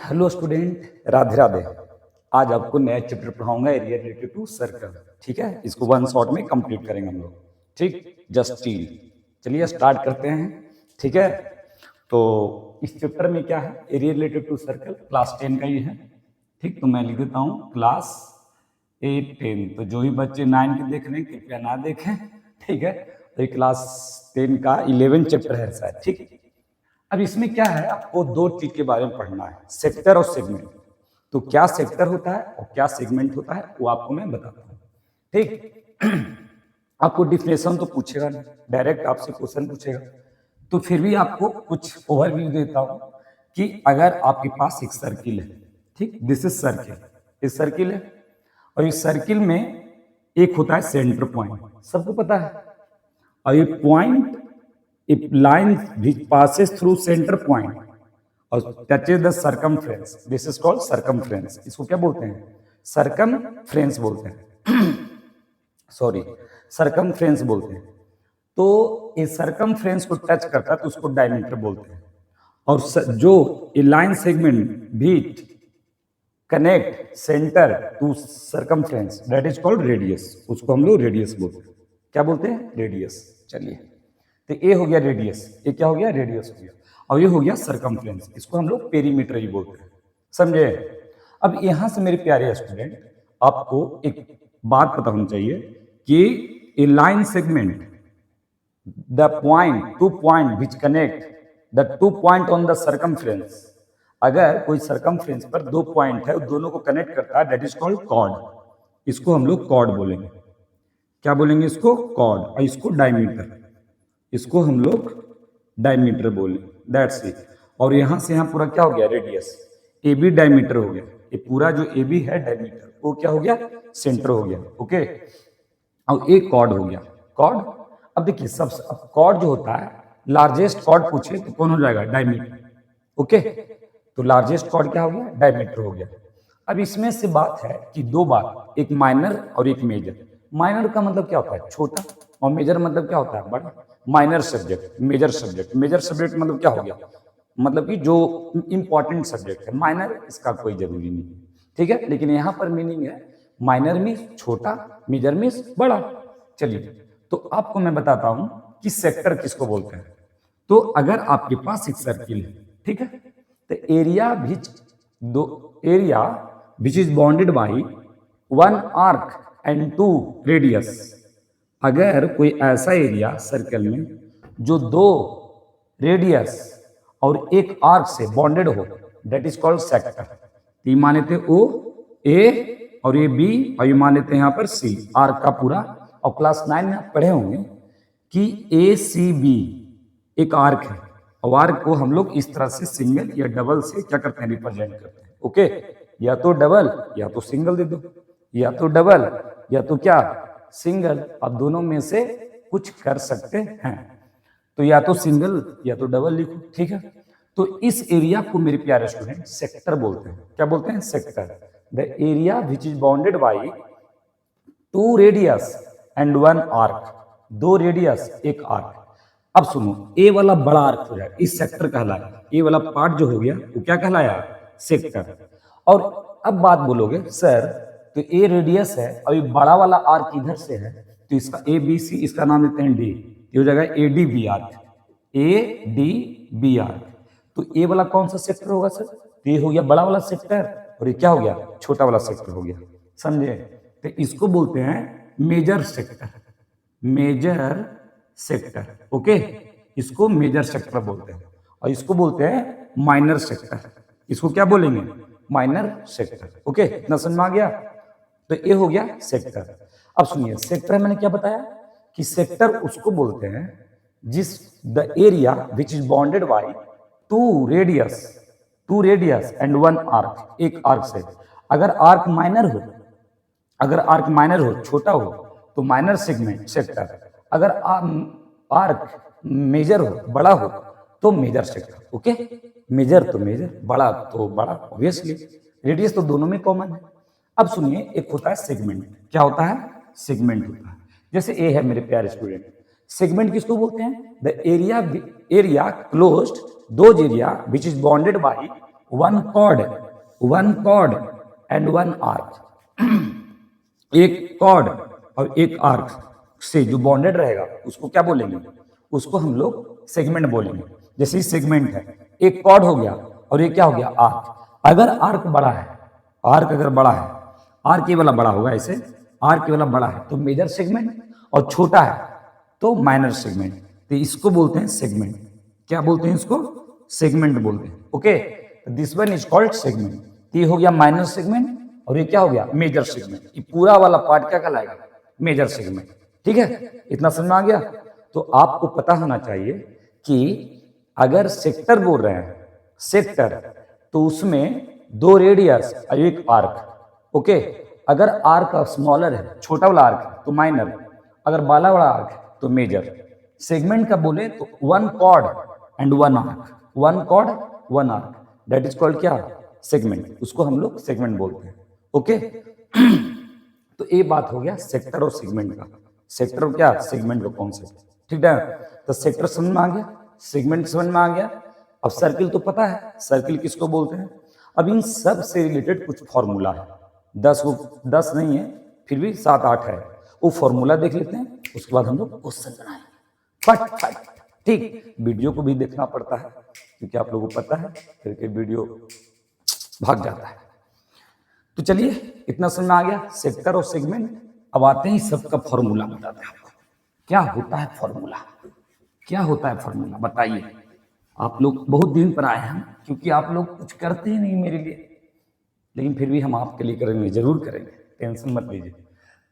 Hello student, Radhe Radhe. आज आपको नया चैप्टर पढ़ाऊंगा एरिया रिलेटेड टू सर्कल। ठीक है, इसको वन शॉट में कंप्लीट करेंगे हम लोग। ठीक, जस्ट चिल। चलिए स्टार्ट करते हैं। ठीक है, तो इस चैप्टर में क्या है, area related to circle, class 10 का ही है। ठीक, तो मैं लिख देता हूँ क्लास 8 10। तो जो ही बच्चे 9 के देख रहे हैं कृपया ना देखें। ठीक है, तो ये क्लास 10 का 11 चैप्टर है शायद। ठीक, अब इसमें क्या है, आपको दो चीज के बारे में पढ़ना है, सेक्टर और सेगमेंट। तो क्या सेक्टर होता है और क्या सेगमेंट होता है वो आपको मैं बताता हूँ। ठीक, आपको डिफिनेशन तो पूछेगा नहीं, डायरेक्ट आपसे क्वेश्चन पूछेगा, तो फिर भी आपको कुछ ओवरव्यू देता हूँ कि अगर आपके पास एक सर्किल है, ठीक, दिस इज सर्किल, इस सर्किल है, और इस सर्किल में एक होता है सेंटर पॉइंट, सबको पता है, और ये point if line which passes through center point or touches the circumference, this is called circumference। इसको क्या बोलते हैं, circumference बोलते हैं। सॉरी, circumference बोलते हैं। तो इस circumference को टच करता है तो उसको डायमीटर बोलते हैं। और जो ये लाइन सेगमेंट भी connect centre to circumference, that is called radius, उसको हम लोग रेडियस बोलते हैं। क्या बोलते हैं, रेडियस। चलिए, तो ये हो गया रेडियस, ये क्या हो गया, रेडियस हो गया, और ये हो गया सरकमफ्रेंस, इसको हम लोग पेरीमीटर ही बोलते हैं। समझे। अब यहां से मेरे प्यारे स्टूडेंट, आपको एक बात पता होनी चाहिए कि a line segment, the point, two point which connect the two point on the circumference, अगर कोई सरकमफ्रेंस पर दो पॉइंट है, दोनों को कनेक्ट करता है, दैट इज कॉल्ड कॉर्ड। इसको हम लोग कॉर्ड बोलेंगे। क्या बोलेंगे इसको, कॉर्ड। और इसको डायमीटर, इसको हम लोग डायमीटर बोले, दैट्स इट। और यहां से यहां पूरा क्या हो गया, रेडियस। ए बी डायमीटर हो गया, ये पूरा जो ए बी है डायमीटर, वो क्या हो गया, सेंटर हो गया। ओके, और एक कॉर्ड हो गया, कॉर्ड। अब देखिए सब, अब कॉर्ड जो होता है, लार्जेस्ट कॉर्ड पूछे तो कौन हो जाएगा, डायमीटर। ओके, तो लार्जेस्ट कॉर्ड क्या हो गया, डायमीटर हो गया। अब इसमें से बात है कि दो बात, एक माइनर और एक मेजर। माइनर का मतलब क्या होता है, छोटा, और मेजर मतलब क्या होता है, बड़ा। Minor subject, major subject. Major subject मतलब क्या हो गया, मतलब कि जो इंपॉर्टेंट सब्जेक्ट है। माइनर इसका कोई जरूरी नहीं, ठीक है, लेकिन यहां पर मीनिंग है माइनर मीन्स छोटा, मेजर मीन्स बड़ा। चलिए, तो आपको मैं बताता हूं कि सेक्टर किसको बोलते हैं। तो अगर आपके पास एक सर्किल है, ठीक है, तो area which is bounded by one arc and two radius. अगर कोई ऐसा एरिया सर्कल में जो दो रेडियस और एक आर्क से बॉन्डेड हो, दैट इज कॉल्ड सेक्टर। ये मान लेते ओ ए और ये बी, और ये मान लेते हैं यहाँ पर सी, आर्क का पूरा। और क्लास 9 में आप पढ़े होंगे कि ए सी बी एक आर्क है, और आर्क को हम लोग इस तरह से सिंगल या डबल से क्या करते हैं, रिप्रेजेंट करते हैं। ओके, या तो डबल या तो सिंगल दे दो, या तो डबल या तो क्या, सिंगल। आप दोनों में से कुछ कर सकते हैं, तो या तो सिंगल या तो डबल लिखो। ठीक है, तो इस एरिया को मेरे प्यारे स्टूडेंट सेक्टर बोलते हैं। क्या बोलते हैं, sector. The area which is bounded by two radius and one arc, दो रेडियस एक आर्क। अब सुनो, ए वाला बड़ा आर्क हो जाए, इस सेक्टर कहलाया। ए वाला पार्ट जो हो गया वो क्या कहलाया, सेक्टर। और अब बात बोलोगे सर, तो ए रेडियस है और ये बड़ा वाला आर्क इधर से है, तो इसका ए बी सी, इसका नाम लेते हैं डी, ये हो जाएगा A D B arc, A D B arc. तो ए वाला कौन सा सेक्टर होगा सर, तो ये हो गया बड़ा वाला सेक्टर, और ये क्या हो गया, छोटा वाला सेक्टर हो गया। समझे। तो इसको बोलते हैं major sector, major sector. Okay, इसको मेजर सेक्टर बोलते हैं, और इसको बोलते हैं माइनर सेक्टर। इसको क्या बोलेंगे, माइनर सेक्टर। ओके, इतना समझ में आ गया। तो ये हो गया सेक्टर। अब सुनिए, सेक्टर मैंने क्या बताया कि सेक्टर उसको बोलते हैं जिस the area which is bounded by two radius and one arc, एक आर्क से। अगर आर्क माइनर हो, अगर आर्क माइनर हो, छोटा हो, तो माइनर सेगमेंट सेक्टर। अगर आर्क मेजर हो, बड़ा हो, तो मेजर सेक्टर। ओके, मेजर तो मेजर, बड़ा तो बड़ा, ऑब्वियसली। रेडियस तो दोनों में कॉमन है। अब सुनिए, एक होता है सेगमेंट। क्या होता है, सेगमेंट होता है। जैसे ए है मेरे प्यारे स्टूडेंट, सेगमेंट किसको बोलते हैं, the area closed those area which is bounded by one chord and one arc. एक कॉर्ड और एक आर्क से जो बॉन्डेड रहेगा उसको क्या बोलेंगे, उसको हम लोग सेगमेंट बोलेंगे। जैसे सेगमेंट है, एक कॉर्ड हो गया और ये क्या हो गया, आर्क। अगर आर्क बड़ा है, आर्क अगर बड़ा है, आर्क ये वाला बड़ा होगा ऐसे, आर्क ये वाला बड़ा है तो मेजर सेगमेंट, और छोटा है तो माइनर सेगमेंट। तो इसको बोलते हैं सेगमेंट। क्या बोलते हैं इसको, सेगमेंट बोलते हैं। Okay, this one is called segment. ये हो गया माइनर सेगमेंट और ये क्या हो गया, मेजर सेगमेंट। ये पूरा वाला पार्ट क्या कहलाएगा, मेजर सेगमेंट। ठीक है, इतना समझ में आ गया। तो आपको पता होना चाहिए कि अगर सेक्टर बोल रहे हैं, सेक्टर, तो उसमें 2 रेडियस और 1 आर्क। ओके, अगर आर्क स्मॉलर है, छोटा वाला आर्क है तो माइनर, अगर बाला वाला आर्क है तो मेजर। सेगमेंट का बोले तो 1 chord and 1 arc, 1 chord 1 arc, that is called क्या, सेगमेंट। उसको हम लोग सेगमेंट बोलते हैं। ओके तो ये बात हो गया सेक्टर और सेगमेंट का। सेक्टर और क्या, सेगमेंट का कॉन्सेप्ट। ठीक है, तो सेक्टर समझ में आ गया, सेगमेंट समझ में आ गया। अब सर्किल तो पता है, सर्किल किसको बोलते हैं। अब इन सब से रिलेटेड कुछ फॉर्मूला है, 10 नहीं है फिर भी 7-8 है, वो फॉर्मूला देख लेते हैं, उसके बाद हम लोग क्वेश्चन बनाएंगे फट फट। ठीक, वीडियो को भी देखना पड़ता है क्योंकि आप लोगों को पता है फिर वीडियो भाग जाता है। तो चलिए, इतना समझ में आ गया सेक्टर और सेगमेंट। अब आते हैं सबका फॉर्मूला बताते हैं आपको क्या होता है फॉर्मूला, क्या होता है फॉर्मूला बताइए। आप लोग बहुत दिन पर आए हैं क्योंकि आप लोग कुछ करते ही नहीं मेरे लिए, लेकिन फिर भी हम आपके लिए करेंगे, जरूर करेंगे, टेंशन मत लीजिए।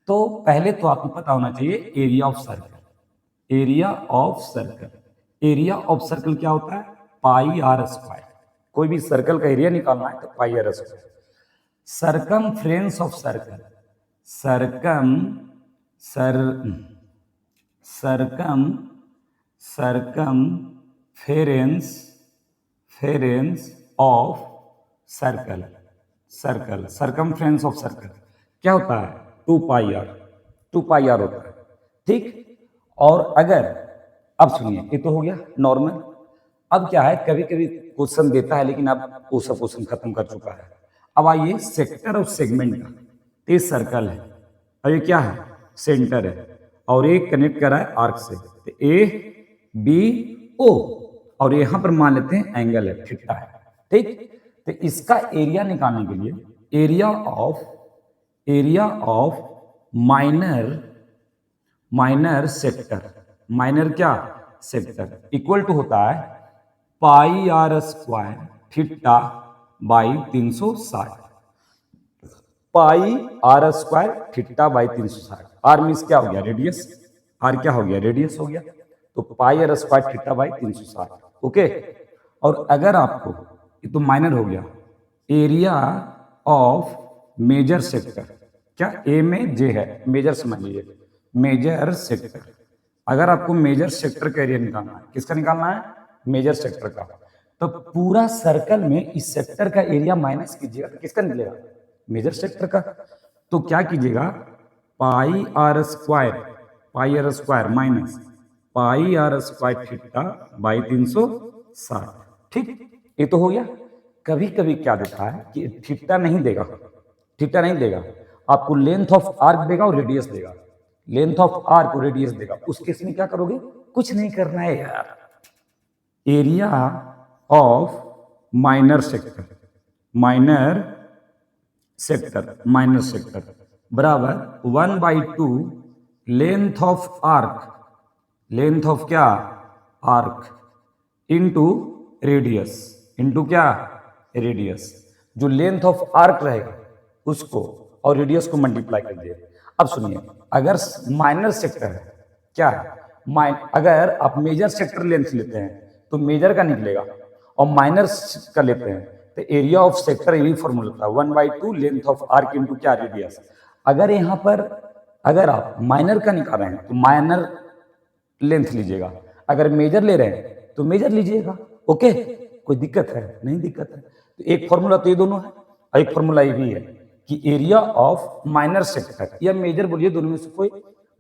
तो पहले तो आपको पता होना चाहिए area of circle. Area of circle, area of circle क्या होता है, पाई आर स्क्वायर। कोई भी सर्कल का एरिया निकालना है तो pi R square. Circumference of circle, circumference of circle, circumference of circle क्या होता है, 2 पाई आर होता है। ठीक, और अगर, अब सुनिए, ये तो हो गया नॉर्मल। अब क्या है, कभी कभी क्वेश्चन देता है लेकिन अब वो सब क्वेश्चन खत्म कर चुका है। अब आइए सेक्टर और सेगमेंट का। ये सर्कल है और ये क्या है, सेंटर है, और एक कनेक्ट करा है आर्क से, तो ए बी ओ, और यहां पर मान लेते हैं एंगल है, थीटा है। ठीक, तो इसका एरिया निकालने के लिए area of minor sector, minor क्या, सेक्टर, इक्वल टू होता है pi R square theta by 360। Pi R square theta by 360। R means क्या हो गया, रेडियस। आर क्या हो गया, रेडियस हो गया। तो pi R square theta by 360। Okay, और अगर आपको, ये तो माइनर हो गया, एरिया ऑफ मेजर सेक्टर, क्या ए में जे है, मेजर समझ लीजिए, मेजर सेक्टर। अगर आपको मेजर सेक्टर का एरिया निकालना है, किसका निकालना है, मेजर सेक्टर का, तो पूरा सर्कल में इस सेक्टर का एरिया माइनस कीजिएगा तो किसका निकलेगा, मेजर सेक्टर का। तो क्या कीजिएगा, pi R square minus pi R square theta by 360। ठीक, ये तो हो गया। कभी कभी क्या देता है कि थीटा नहीं देगा, आपको लेंथ ऑफ आर्क देगा और रेडियस देगा, लेंथ ऑफ आर्क और रेडियस देगा। उस केस में क्या करोगे, कुछ नहीं करना है यार। एरिया ऑफ माइनर सेक्टर बराबर 1/2 length of arc, length of क्या, आर्क, इनटू रेडियस, इनटू क्या, रेडियस। जो लेंथ ऑफ आर्क रहेगा उसको और रेडियस को मल्टीप्लाई कर दिए। अब सुनिए, अगर माइनर सेक्टर है, क्या है, अगर आप मेजर सेक्टर लेंथ लेते हैं तो मेजर का निकलेगा, और माइनर का लेते हैं तो एरिया ऑफ सेक्टर, यही फॉर्मूला था, 1/2 लेंथ ऑफ आर्क इनटू क्या, रेडियस। अगर यहाँ पर अगर आप माइनर का निकाल रहे हैं तो माइनर लेंथ लीजिएगा, अगर मेजर ले रहे हैं तो मेजर लीजिएगा। ओके, कोई दिक्कत है, नहीं दिक्कत है। तो एक फॉर्मूला तो ये दोनों है, और एक फॉर्मूला ये भी है कि एरिया ऑफ माइनर सेक्टर या मेजर बोलिए, दोनों में से कोई,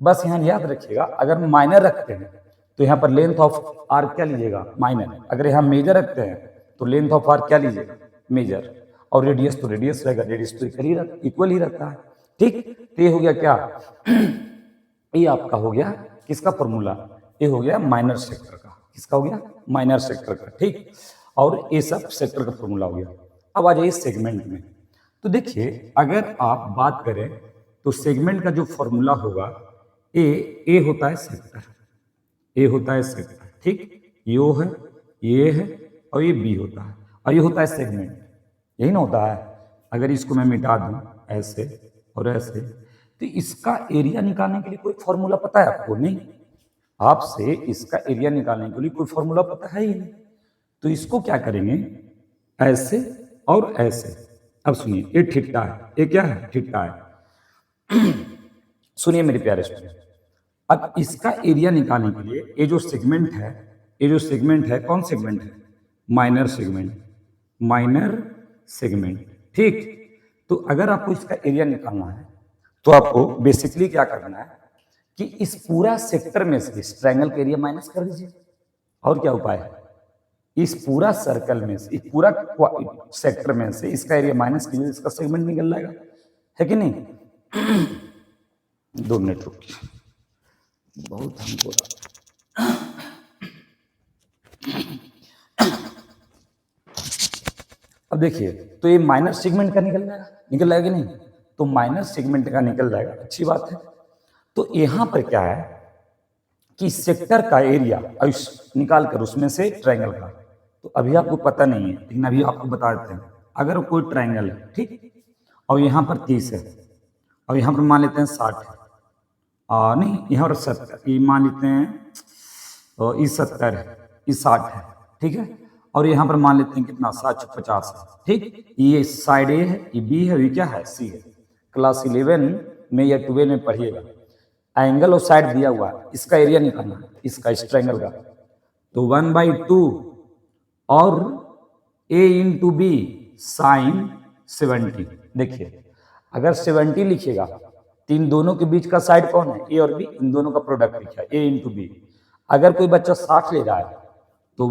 बस यहाँ याद रखिएगा, अगर माइनर रखते हैं तो यहाँ पर लेंथ ऑफ आर्क क्या लीजिएगा, माइनर। अगर यहाँ मेजर रखते हैं तो लेंथ ऑफ आर्क क्या लीजिएगा, मेजर, और रेडियस तो रेडियस रहेगा, रेडियस तो इक्वल ही रहता है। ठीक, तो ये हो गया क्या, ये आपका हो गया किसका फॉर्मूला, ये हो गया माइनर सेक्टर का। किसका हो गया, माइनर सेक्टर का। ठीक, और ये सब सेक्टर का फॉर्मूला हो गया। अब आ जाइए सेगमेंट में। तो देखिए अगर आप बात करें तो सेगमेंट का जो फॉर्मूला होगा, ए होता है सेक्टर, ए होता है सेक्टर। ठीक, यो है, ये है, और ये बी होता है, और ये होता है सेगमेंट। यही ना होता है। अगर इसको मैं मिटा दूं ऐसे और ऐसे, तो इसका एरिया निकालने के लिए कोई फॉर्मूला पता है आपको? नहीं, आपसे इसका एरिया निकालने के लिए कोई फॉर्मूला पता है ही नहीं। तो इसको क्या करेंगे, ऐसे और ऐसे। अब सुनिए, ये ठिट्टा है, ये क्या है, ठिट्टा है। सुनिए मेरे प्यारे स्टूडेंट, अब इसका एरिया निकालने के लिए ये जो सेगमेंट है, ये जो सेगमेंट है, कौन सेगमेंट है, माइनर सेगमेंट, माइनर सेगमेंट। ठीक, तो अगर आपको इसका एरिया निकालना है तो आपको बेसिकली क्या करना है कि इस पूरा सेक्टर में से इस ट्रायंगल का एरिया माइनस कर दीजिए। और क्या उपाय है, इस पूरा सर्कल में से, इस पूरा सेक्टर में से इसका एरिया माइनस कीजिए, इसका सेगमेंट निकल जाएगा, है कि नहीं। 2 मिनट रुकिए, बहुत हमको अब देखिए, तो ये माइनर सेगमेंट का निकल जाएगा कि नहीं, तो माइनर सेगमेंट का निकल जाएगा, अच्छी बात है। तो यहां पर क्या है कि सेक्टर का एरिया निकाल कर उसमें से ट्रायंगल का, तो अभी आपको पता नहीं है लेकिन अभी आपको बता देते हैं। अगर कोई ट्रायंगल है, ठीक, और यहाँ पर 30 है, और यहाँ पर मान लेते हैं 60 है, नहीं यहाँ पर 70, ये मान लेते हैं ये 70 है, ये 60 है, ठीक है, और यहाँ पर मान लेते हैं कितना, 750 है। ठीक, ये साइड ए है, ये बी है, ये क्या है, सी है। क्लास 11 में या 12 में पढ़िएगा, एंगल और साइड दिया हुआ है, इसका एरिया निकालना है, इसका इस ट्रायंगल का। तो 1/2 और a इंटू बी साइन 70। देखिए अगर 70 लिखिएगा तो इन दोनों के बीच का साइड कौन है, ए और बी, इन दोनों का प्रोडक्ट लिखा है, a इंटू बी। अगर कोई बच्चा 60 ले रहा है तो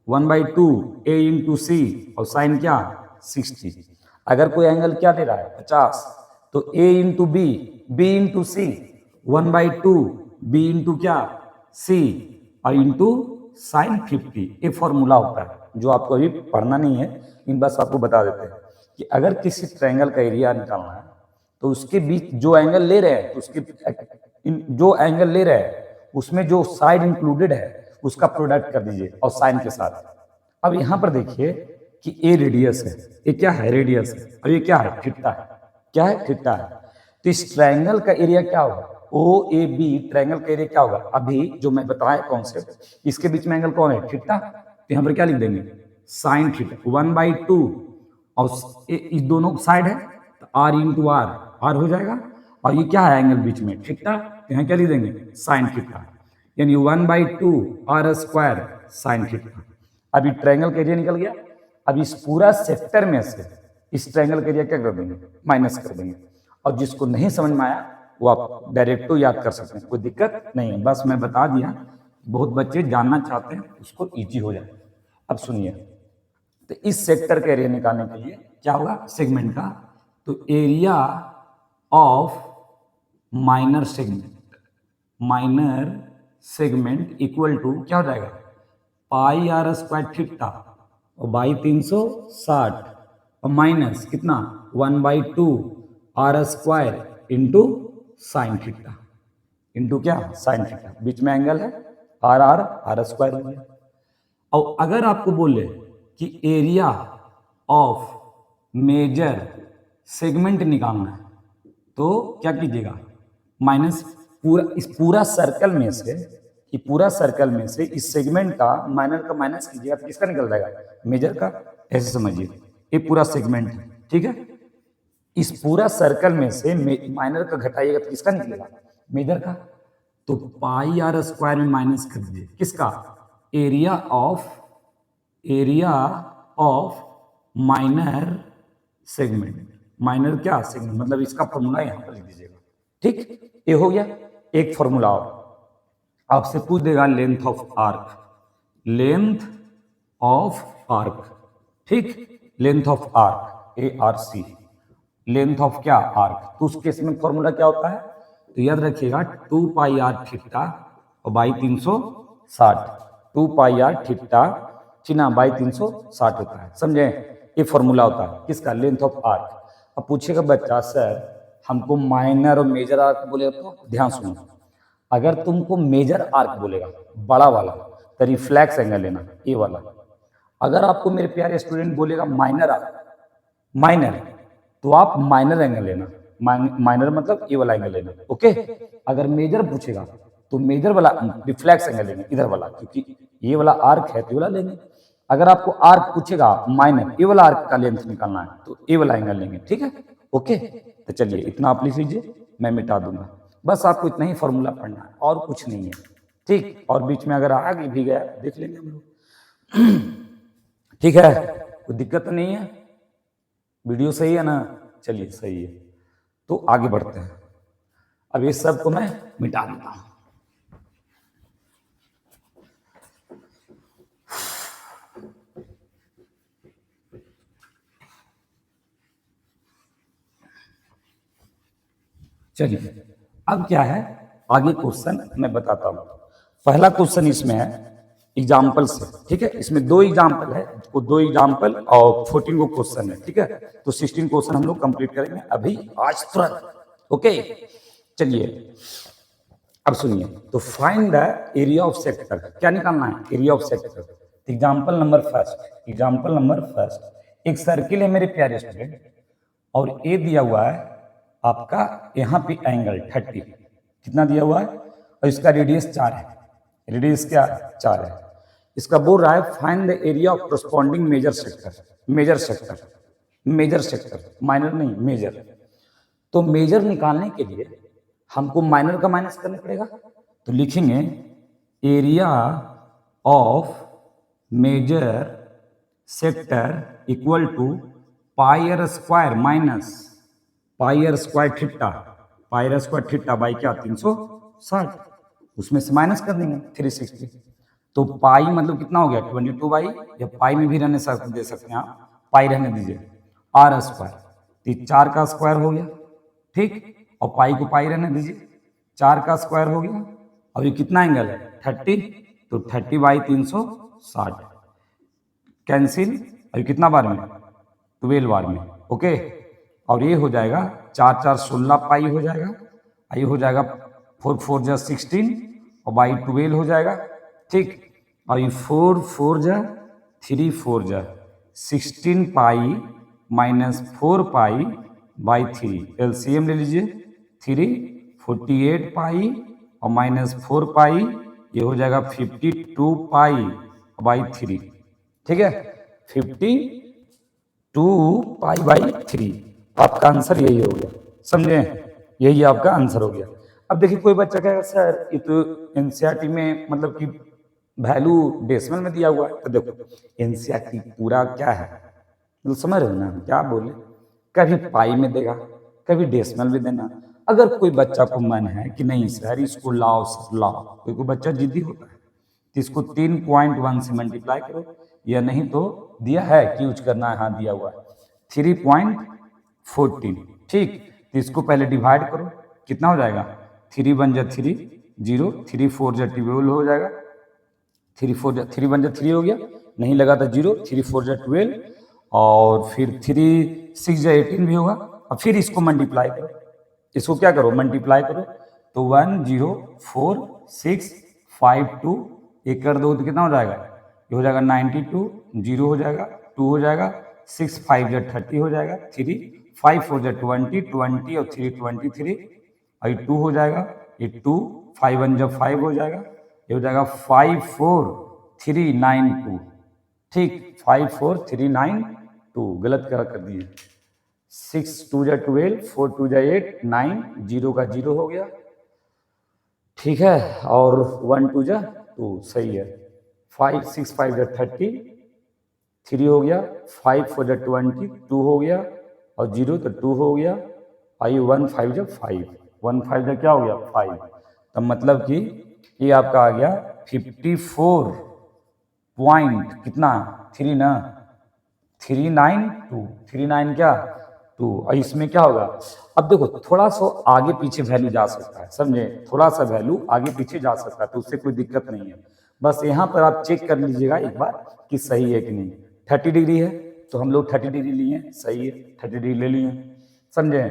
1/2 a इंटू सी और साइन क्या, 60। अगर कोई एंगल क्या ले रहा है, 50, तो a into B, B into C, 1/2 b into क्या, c और इंटू साइन 50। ये फॉर्मूला होता है जो आपको अभी पढ़ना नहीं है, इन बस आपको बता देते हैं कि अगर किसी ट्रायंगल का एरिया निकालना है तो उसके बीच जो एंगल ले रहे हैं, उसके जो एंगल ले रहे हैं उसमें जो साइड इंक्लूडेड है उसका प्रोडक्ट कर दीजिए और साइन के साथ। अब यहां पर देखिए कि ए रेडियस है, ये क्या है, रेडियस है, और ये क्या है, थीटा है। क्या है, थीटा है। तो इस ट्रायंगल का एरिया क्या होगा, ओ ए बी ट्रायंगल का एरिया क्या होगा, अभी जो मैं बताया कॉन्सेप्ट, इसके बीच में एंगल कौन है, थीटा। तो यहाँ पर क्या लिख देंगे, साइन थीटा 1/2, और इस दोनों साइड है तो आर इंटू आर हो जाएगा, और ये क्या है एंगल बीच में, थीटा। तो यहाँ क्या लिख देंगे, साइन थीटा, यानी 1/2 आर स्क्वायर साइन थीटा। अभी ट्रायंगल का एरिया निकल गया। अब इस पूरा सेक्टर में से इस ट्रायंगल का एरिया क्या कर देंगे, माइनस कर देंगे। और जिसको नहीं समझ में आया वो आप डायरेक्ट याद कर सकते हैं, कोई दिक्कत नहीं है, बस मैं बता दिया। बहुत बच्चे जानना चाहते हैं, उसको इजी हो जाए। अब सुनिए, तो इस सेक्टर का एरिया निकालने के लिए क्या होगा, सेगमेंट का, तो area of minor segment equal to क्या हो जाएगा, पाई आर स्क्वायर थीटा और बाई 360 और माइनस कितना 1/2 R square into sine theta, into क्या, साइन थीटा। बीच में एंगल है आर स्क्वायर हो गया। और अगर आपको बोले कि एरिया ऑफ मेजर सेगमेंट निकालना है तो क्या कीजिएगा, माइनस इस पूरा सर्कल में से, ये पूरा सर्कल में से इस सेगमेंट का माइनर का माइनस कीजिएगा तो किसका निकल जाएगा, मेजर का। ऐसे समझिए, ये पूरा सेगमेंट है, ठीक है। इस पूरा सर्कल में से माइनर का घटाइएगा तो किसका निकलेगा, मेजर का। तो पाई आर स्क्वायर में माइनस कर दीजिए किसका, area of minor segment. Minor क्या, सेगमेंट, मतलब इसका फॉर्मूला यहां पर लिख दीजिएगा, ठीक। ये हो गया एक फॉर्मूला। और आपसे पूछ देगा लेंथ ऑफ आर्क, ठीक, length of arc ARC, length of क्या आर्क। तो उस केस में फॉर्मूला क्या होता है, तो याद रखिएगा 2 पाई आर थीटा और बाई 360, 2 पाई आर थीटा चिन्ह बाई 360 होता है, समझे। ये फॉर्मूला होता है किसका, लेंथ ऑफ आर्क। अब पूछेगा बच्चा सर हमको माइनर और मेजर आर्क बोलेगा, तो ध्यान सुनो, अगर तुमको मेजर आर्क बोलेगा बड़ा वाला तो रिफ्लेक्स एंगल लेना ये वाला। अगर आपको मेरे प्यारे स्टूडेंट बोलेगा माइनर आर्क, माइनर, तो आप माइनर एंगल लेना, माइनर मतलब ये वाला एंगल लेना, ओके। अगर मेजर पूछेगा तो मेजर वाला रिफ्लेक्स एंगल लेंगे इधर वाला, क्योंकि ये वाला आर्क है तो ये वाला लेंगे। अगर आपको आर्क पूछेगा माइनर, ये वाला आर्क का लेंथ निकालना है तो ये वाला एंगल लेंगे, ठीक है, ओके। तो चलिए इतना आप लिख लीजिए, मैं मिटा दूंगा। बस आपको इतना ही फॉर्मूला पढ़ना है और कुछ नहीं है, ठीक। और बीच में अगर आगे भी गया देख लेंगे हम लोग, ठीक है, कोई दिक्कत तो नहीं है, वीडियो सही है ना, चलिए सही है। तो आगे बढ़ते हैं, अब इस सब को मैं मिटा देता हूं। चलिए अब क्या है, आगे क्वेश्चन मैं बताता हूं। पहला क्वेश्चन इसमें है एग्जाम्पल से, ठीक है। इसमें 2 एग्जाम्पल है, तो 2 एग्जाम्पल और 14 को क्वेश्चन है, ठीक है। तो 16 क्वेश्चन हम लोग कंप्लीट करेंगे अभी आज तुरंत, ओके। चलिए अब सुनिए, तो find the area of sector, क्या निकालना है, area of sector. Example number first, example number first, एक सर्किल है मेरे प्यारे स्टूडेंट और ए दिया हुआ है आपका यहाँ पे एंगल 30, कितना दिया हुआ है, और इसका रेडियस 4 है, रेडियस क्या 4 है। इसका बोल रहा है find the area of corresponding major sector, major sector, major sector, minor नहीं मेजर। तो मेजर निकालने के लिए हमको माइनर का माइनस करना पड़ेगा, तो लिखेंगे area of major sector equal to pi R square minus pi R square theta, pi R square theta by क्या 360, उसमें से माइनस कर देंगे 360। तो पाई मतलब कितना हो गया 22 बाई, या पाई में भी रहने दे सकते हैं आप, पाई रहने दीजिए, आर स्क्वायर, तो 4 का स्क्वायर हो गया, ठीक, और पाई को पाई रहने दीजिए, 4 का स्क्वायर हो गया। और ये कितना एंगल है 30, तो 30 बाई 360 कैंसिल, और कितना बार में 12 बार में, ओके। और ये हो जाएगा 4 4 16 पाई हो जाएगा, ये हो जाएगा 4 4 जा 16 और बाई 12 हो जाएगा, ठीक। और ये 4 4 जा 3 4 जा 16 pi minus 4 pi by 3, LCM ले लीजिए 3 48 पाई और माइनस 4 पाई, ये हो जाएगा 52 पाई बाई 3, ठीक है, 52 पाई बाई 3। आपका आंसर यही हो गया, समझे, यही आपका आंसर हो गया। अब देखिए कोई बच्चा कहेगा सर ये तो एनसीईआरटी में मतलब कि वैल्यू डेसिमल में दिया हुआ है, तो देखो एनसीईआरटी पूरा क्या है, मतलब समझ रहे हो ना क्या बोले, कभी पाई में देगा कभी डेसिमल में देना। अगर कोई बच्चा को मन है कि नहीं सर इसको लाओ सर लाओ, कोई बच्चा जिद्दी होता है तो इसको 3.1 से मल्टीप्लाई करो, या नहीं तो दिया है कि यूज करना है, हाँ दिया हुआ है 3.14, ठीक। तो इसको पहले डिवाइड करो, कितना हो जाएगा 3 1 जा 3 0, 3 4 जा 12 हो जाएगा, 3 4 जा 3 1 जा 3 हो गया, नहीं लगा था 0, 3 4 जा 12, और फिर 3 6 जा 18 भी होगा। अब फिर इसको मल्टीप्लाई करो, इसको क्या करो मल्टीप्लाई करो, तो 1 0 4 6 5 2 एक कर दो तो कितना हो जाएगा, ये हो जाएगा 92, 0 हो जाएगा 2 हो जाएगा, 6 5 जा 30 हो जाएगा, 3 5 4 जा 20 20 और 3 23, और ये 2 हो जाएगा, ये 2 5 1 जा 5 हो जाएगा, ये हो जाएगा 5 4 3 9 2, ठीक 5 4 3 9 2, गलत कर दिए, 6 2 जा 12 4 2 जा 8 9 0 का 0 हो गया, ठीक है, और 1 2 जा 2 सही है, 5 6 5 जा 30 3 हो गया, 5 4 जा 20 2 हो गया, और 0 तो 2 हो गया, आई 1 5 जा 5 1 5 जा क्या हो गया 5, तब मतलब कि ये आपका आ गया 54 पॉइंट कितना 3 ना 392 39 क्या 2 और इसमें क्या होगा। अब देखो थोड़ा सा आगे पीछे वैल्यू जा सकता है, समझे, थोड़ा सा वैल्यू आगे पीछे जा सकता है तो उससे कोई दिक्कत नहीं है। बस यहाँ पर आप चेक कर लीजिएगा एक बार कि सही है कि नहीं। 30 डिग्री है तो हम लोग 30 डिग्री लिए, सही है, 30 डिग्री ले लिए, समझे।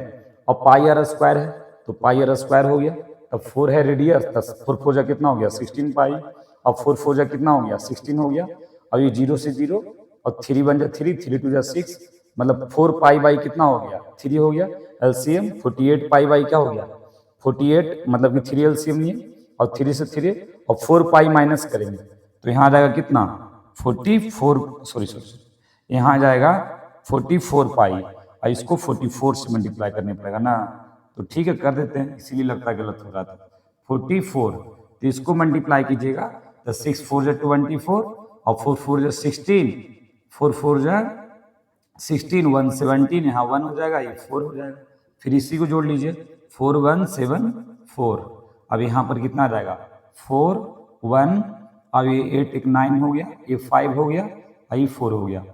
और पाई आर स्क्वायर है तो पाई आर स्क्वायर हो गया, तब 4 है रेडियस, तो 4 4 जा कितना हो गया 16 पाई, और 4 4 जा कितना हो गया 16 हो गया। अब ये 0 से 0 और 3 1 जा 3 3 2 जा 6, मतलब 4 पाई बाई कितना हो गया 3 हो गया। एलसीएम 48 पाई बाई क्या हो गया 48, मतलब कि 3 एलसीएम लिए और 3 से 3 और 4 पाई माइनस करेंगे तो यहाँ आ जाएगा कितना 44, सॉरी सॉरी, यहाँ आ जाएगा 44 पाई, और इसको 44 से मल्टीप्लाई करने पड़ेगा ना, तो ठीक है कर देते हैं, इसीलिए लगता है गलत हो रहा था। 44 तो इसको मल्टीप्लाई कीजिएगा तो 6 4 जा 24 और 4 4 जा 16, 4 4 जा 16 1 17, यहाँ 1 हो जाएगा, ये 4 हो जाएगा, फिर इसी को जोड़ लीजिए 4 1 7 4। अब यहाँ पर कितना आ जाएगा 4 1, अब ये 8 एक 9 हो गया, ये 5 हो गया, ये 4 हो गया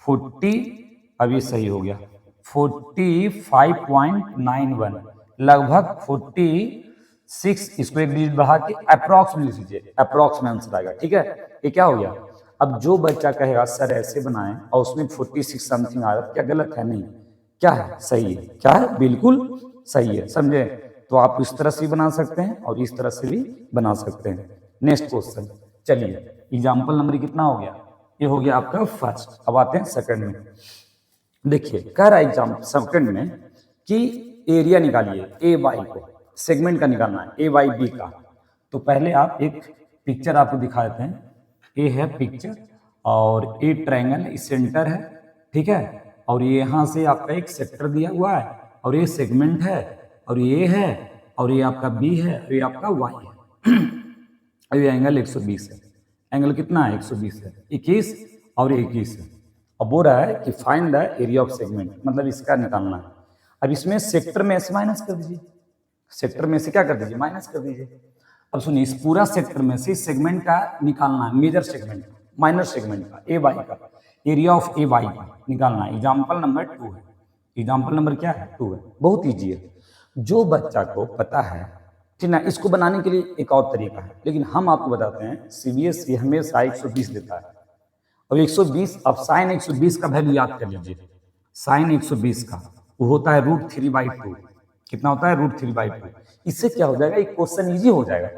40, अब ये सही हो गया 45.91, लगभग 46, इसको एक डिजिट बढ़ा के अप्रॉक्स में लिख लीजिए, अप्रॉक्स में आंसर आएगा, ठीक है। ये क्या हो गया। अब जो बच्चा कहेगा सर ऐसे बनाएं और उसमें 46 समथिंग आ रहा है, क्या गलत है, नहीं क्या है, सही है, क्या है, बिल्कुल सही है, समझे। तो आप इस तरह से भी बना सकते हैं और इस तरह से भी बना सकते हैं। नेक्स्ट क्वेश्चन, चलिए एग्जाम्पल नंबर कितना हो गया, ये हो गया आपका फर्स्ट। अब आते हैं सेकंड में। देखिए कह रहा है एग्जाम सेकंड में कि एरिया निकालिए ए वाई को, सेगमेंट का निकालना है ए वाई बी का। तो पहले आप एक पिक्चर आपको दिखा देते हैं, ए है पिक्चर और ए ट्रायंगल इस सेंटर है, ठीक है, और ये यहाँ से आपका एक सेक्टर दिया हुआ है और ये सेगमेंट है और ये है और ये आपका बी है और ये आपका वाई है और ये एंगल 120 है। एंगल कितना है 120 है, 21 और 21 है। अब बोल रहा है कि find the area of segment, मतलब इसका निकालना है। अब इसमें सेक्टर में से माइनस कर दीजिए, सेक्टर में से क्या कर दीजिए माइनस कर दीजिए। अब सुनिए इस पूरा सेक्टर में से सेगमेंट का निकालना है, मेजर सेगमेंट माइनर सेगमेंट का ए वाई का, एरिया ऑफ ए वाई का निकालना है। एग्जाम्पल नंबर 2 है, एग्जाम्पल नंबर क्या है 2 है, बहुत ईजी है। जो बच्चा को पता है, ठीक ना, इसको बनाने के लिए एक और तरीका है, लेकिन हम आपको बताते हैं सीबीएसई हमेशा 120 देता है और 120, अब साइन 120 का वैल्यू याद कर लीजिए, साइन 120 का वो होता है √3/2, कितना होता है √3/2। इससे क्या हो जाएगा, एक क्वेश्चन इजी हो जाएगा,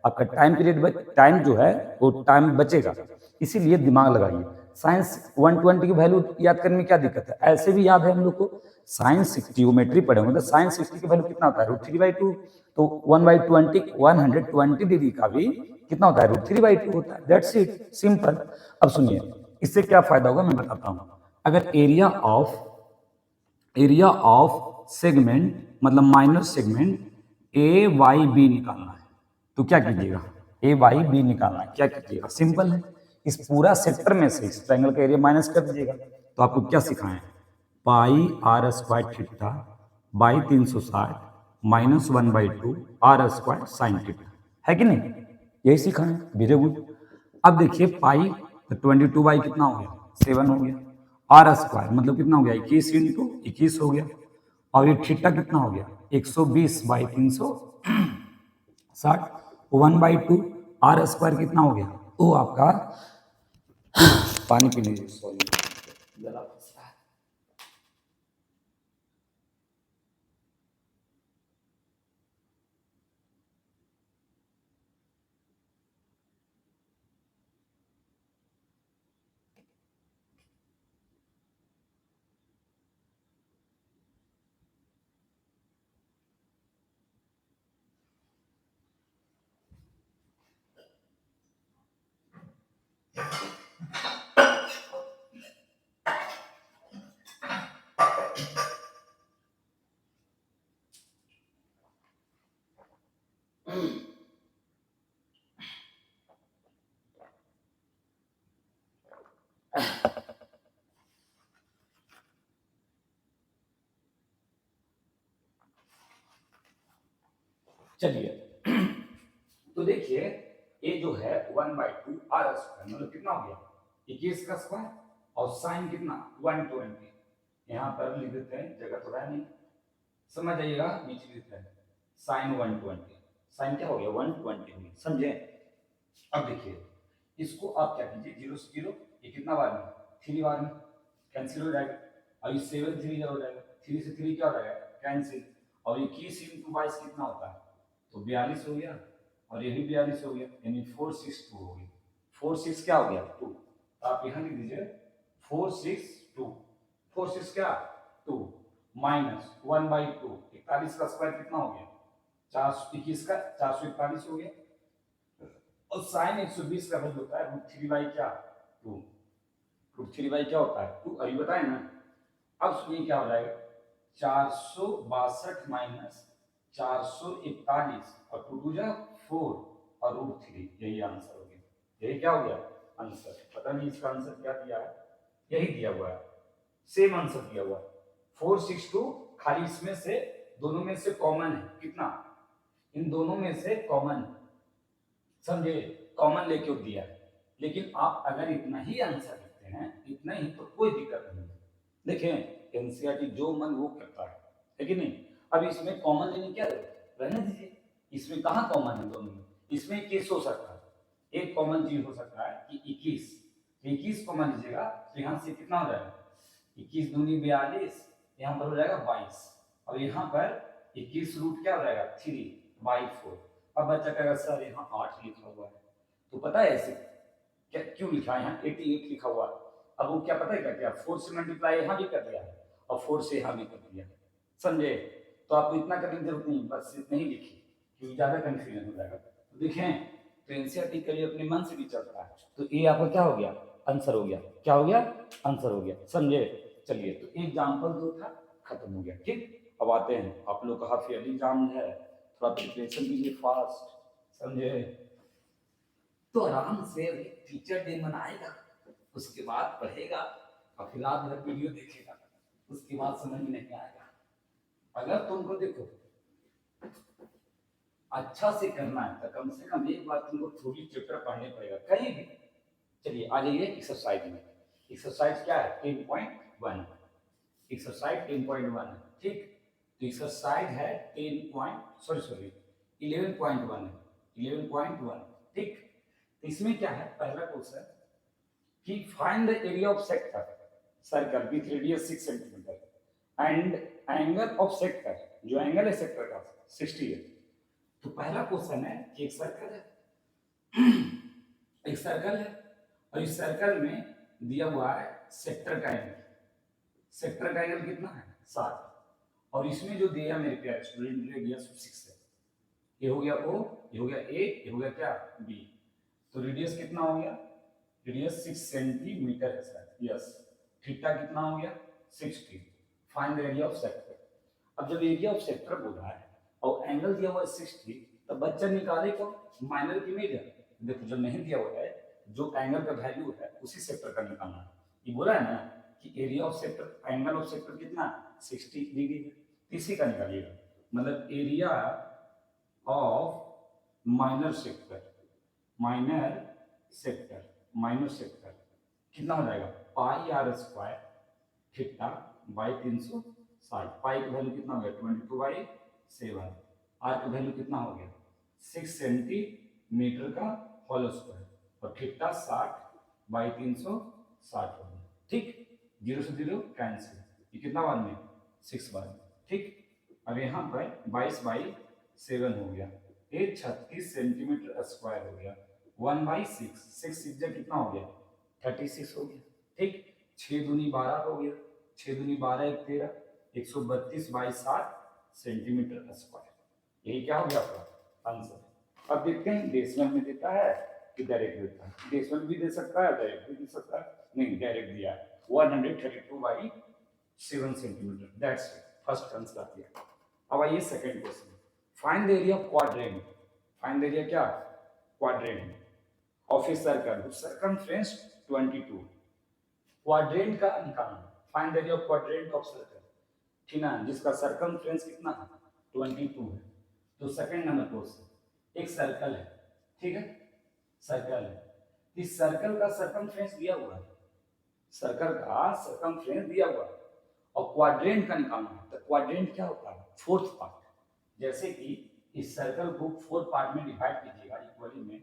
आपका टाइम पीरियड टाइम जो है वो टाइम बचेगा, इसीलिए दिमाग लगाइए। साइंस 120 की वैल्यू याद करने में क्या दिक्कत है, ऐसे भी याद है हम लोग को। साइंस जियोमेट्री पढ़े होंगे तो साइंस 60 की वैल्यू कितना होता है √3/2, तो 1/20 डिग्री का भी कितना होता है √3/2 होता है, दैट्स इट, सिंपल। अब सुनिए इससे क्या फायदा होगा मैं बताता हूं। अगर एरिया ऑफ सेगमेंट मतलब minor segment A Y B निकालना है तो क्या कीजिएगा, ए वाई बी निकालना है, क्या कीजिएगा, सिंपल है, इस पूरा सेक्टर में से इस ट्रायंगल का एरिया माइनस कर दीजिएगा। तो आपको क्या सिखाएं, pi R square theta by 360 minus 1/2 R square sine theta, है कि नहीं, यही सिखाएं, वेरी गुड। अब देखिए पाई तो 22 बाई कितना हो गया 7 हो गया, आर स्क्वायर मतलब कितना हो गया 21 इंटू 21 हो गया, और ये थीटा कितना हो गया 120 बाई 360 1/2 आर स्क्वायर कितना हो गया, तो आपका पानी पीने सॉरी गला फंस रहा है। चलिए तो देखिए ये जो है 1/2 आर स्क्वायर मतलब कितना हो गया 21 का स्क्वायर और साइन कितना 120, यहाँ पर लिख देते हैं, जगह तो है नहीं, समझ जाइएगा, नीचे लिखते हैं साइन 120, साइन क्या हो गया 120 हो गया, समझे। अब देखिए इसको आप क्या कीजिए, 0 से 0, ये कितना बार में 3 बार में कैंसिल हो जाएगा, और ये 7 3 हो जाएगा, 3 से 3 क्या हो जाएगा कैंसिल, और 21 इंटू 22 कितना होता है, तो 42 हो गया, और ये भी 42 हो गया, यानी 462 हो गया, 46 क्या हो गया 2, आप यहाँ लिख दीजिए 462, 46 क्या 2 माइनस 1/2, 41 का स्क्वायर कितना हो गया 421 का 441 हो गया, और साइन 120 का वैल्यू होता है √3 क्या 2, √3 क्या होता है 2, अभी बताए ना। अब सुनिए क्या हो जाएगा 462 माइनस 441 और 2 2 जा 4 और √3, यही आंसर हो गया, यही क्या हो गया आंसर। पता नहीं इसका आंसर क्या दिया है, यही दिया हुआ है, सेम आंसर दिया हुआ है 462, खाली इसमें से दोनों में से कॉमन है कितना, इन दोनों में से कॉमन, समझे, कॉमन लेके दिया है, लेकिन आप अगर इतना ही आंसर लिखते हैं, इतना ही, तो कोई दिक्कत नहीं है। देखें एनसीईआरटी जो मन वो करता है कि नहीं। अब इसमें कॉमन लेने क्या रहने दीजिए, इसमें कहाँ कॉमन है दोनों में, इसमें 21 हो सकता है, एक कॉमन चीज हो सकता है कि 21, 21 कॉमन लीजिएगा तो यहाँ से कितना हो जाएगा 21 दूनी 42, यहाँ पर हो जाएगा 22, और यहाँ पर 21 रूट क्या हो जाएगा 3/4। अब बच्चा कहेगा सर यहाँ 8 लिखा हुआ है, तो पता है ऐसे क्या क्यों लिखा है, यहाँ 88 लिखा हुआ है। अब वो क्या पता है क्या किया, 4 से मल्टीप्लाई यहाँ भी कर दिया और 4 से यहाँ भी कर दिया, समझे। तो आपको इतना करने की जरूरत नहीं, बस इतना ही लिखिए क्योंकि ज्यादा कंफ्यूजन हो जाएगा। तो देखें तो एनसीईआरटी करिए अपने मन से भी चलता है, तो ये आपका क्या हो गया आंसर हो गया, क्या हो गया आंसर हो गया, समझे। चलिए तो एग्जाम्पल जो था खत्म हो गया, ठीक। अब आते हैं, आप लोग का हाफ ईयरली एग्जाम है, थोड़ा प्रिपरेशन कीजिए फास्ट, समझे। तो आराम से टीचर डे मनाएगा, उसके बाद पढ़ेगा, और फिर रात भर वीडियो देखेगा, उसके बाद समझ में नहीं आएगा। अगर तुमको देखो अच्छा से करना है तो कम से कम एक बार तुमको थोड़ी चैप्टर पढ़ने पड़ेगा कहीं भी। चलिए आ जाइए एक्सरसाइज में। एक्सरसाइज क्या है 10.1, एक्सरसाइज 10.1 है, ठीक। तो एक्सरसाइज है 11.1 है, 11.1, ठीक। तो इसमें क्या है, पहला क्वेश्चन कि find the area of sector circle with radius 6 centimetre and angle of sector, जो एंगल है सेक्टर का 60 है। तो पहला क्वेश्चन है कि एक सर्कल है एक सर्कल है, और इस सर्कल में दिया हुआ है सेक्टर का एंगल, सेक्टर का एंगल कितना है 60, और इसमें जो दिया मेरे प्यारे स्टूडेंट रेडियस 6 है, ये हो गया O, ये हो गया A, ये हो गया क्या B। तो रेडियस कितना हो गया, रेडियस 6 सेंटीमीटर है सर, यस। थीटा कितना हो गया 60, find the area of sector. अब जब एरिया ऑफ सेक्टर बोल रहा है और एंगल दिया हुआ है 60, तब बच्चा निकाले कौन, माइनर की मेजर। देखो जब नहीं दिया हुआ है, जो एंगल का वैल्यू है उसी सेक्टर का निकालना है। ये बोला है ना कि area of sector, angle of sector कितना 60 डिग्री है, इसी का निकालिएगा, मतलब area of minor sector, minor sector, minor sector कितना हो जाएगा πr² थीटा बाई 360। पाई का वैल्यू कितना हो गया 22/7, आर का वैल्यू कितना हो गया 6 सेंटीमीटर का होल स्क्वायर, और थीटा 60/360 हो गया, ठीक। 0 से 0 कैंसिल, ये कितना बार में 6 बार में, ठीक। अब यहाँ पर 22/7 हो गया, ये 36 सेंटीमीटर स्क्वायर हो गया, 1/6, 6 कितना हो गया 36 हो गया, ठीक। 6 दूनी 12 हो गया, 6 दूनी 12 1 13, 132/7 सेंटीमीटर स्क्वायर, यही क्या हो गया आपका आंसर। अब देखते हैं डेसिमल में देता है कि डायरेक्ट देता है, डेसिमल भी दे सकता है डायरेक्ट भी दे सकता है, नहीं डायरेक्ट दिया है 132/7 सेंटीमीटर, दैट्स फर्स्ट आंसर आ गया। अब आइए second question, find the area of quadrant, find the area क्या quadrant of a circle whose circumference 22, quadrant का निकालना, find the area of quadrant of circle, ठीक ना, जिसका सर्कमफ्रेंस कितना है 22 है। तो सेकंड नंबर क्वेश्चन, एक सर्कल है, ठीक है, सर्कल है, इस सर्कल का सर्कमफ्रेंस दिया हुआ है, सर्कल का सरकमफ्रेंस दिया हुआ है और क्वाड्रेंट का निकालना है। तो क्वाड्रेंट क्या होता है? Fourth part. जैसे कि इस सर्कल को 4 पार्ट में डिवाइड कीजिएगा इक्वली में,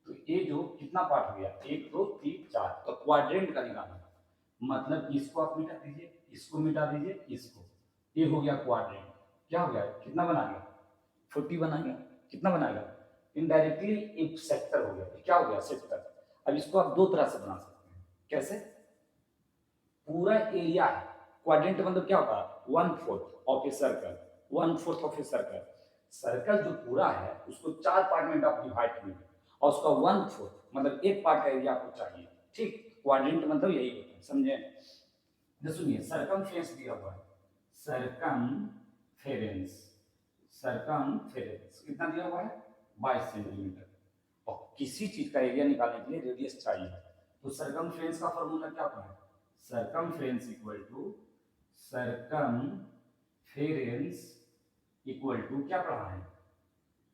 तो ये जो कितना पार्ट हो गया? 1 2 3 4। तो क्वाड्रेंट का निकालना है, मतलब इसको आप मिटा दीजिए, इसको मिटा दीजिए, इसको, ये हो गया क्वाड्रेंट। क्या हो गया? कितना बना गया? 40 बना गया। कितना बनाएगा? इनडायरेक्टली एक सेक्टर हो गया। क्या हो गया? सेक्टर। अब इसको आप दो तरह से बना सकते हैं। कैसे? पूरा एरिया है, क्वाड्रेंट मतलब क्या होता है? 1/4 of a circle, 1/4 of a circle. Circle जो पूरा है उसको 4 पार्ट में आप डिवाइड कीजिए और उसका 1/4 मतलब एक पार्ट का एरिया आपको चाहिए। ठीक, क्वाड्रेंट मतलब यही होता है, समझे? तो सुनिए, सरकमफ्रेंस दिया हुआ है, सरकमफेरेंस, सरकमफेरेंस कितना दिया हुआ है? 22 सेंटीमीटर। और किसी चीज का एरिया निकालने के लिए रेडियस चाहिए, तो सरकमफ्रेंस का फॉर्मूला क्या होता है? Circumference equal to circumference equal to क्या पढ़ा है?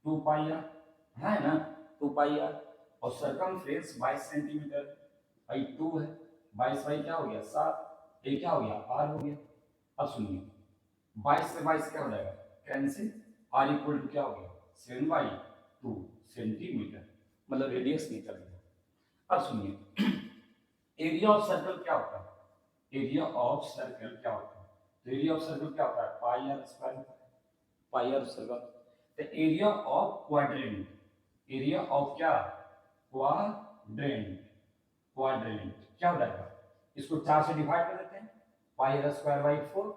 2 पाई आर, है ना? 2 पाई आर। और सरकमफ्रेंस 22 सेंटीमीटर बाई 2 है, 22 बाई क्या हो गया? 7। ये क्या हो गया? आर हो गया। अब सुनिए, 22 से 22 क्या हो जाएगा? कैंसिल। आर इक्वल टू क्या हो गया? 7/2 सेंटीमीटर, मतलब रेडियस निकल गया। अब सुनिए, एरिया ऑफ सर्कल क्या होता है? एरिया ऑफ सर्कल क्या होता है? तो एरिया ऑफ सर्कल क्या होता है? पाई आर स्क्वायर होता है, पाई आर सर्कल। तो area of quadrant, area of क्या? क्वाड्रेंट, क्वाड्रेंट क्या हो जाएगा? इसको 4 से डिवाइड कर देते हैं, पाई आर स्क्वायर बाई 4,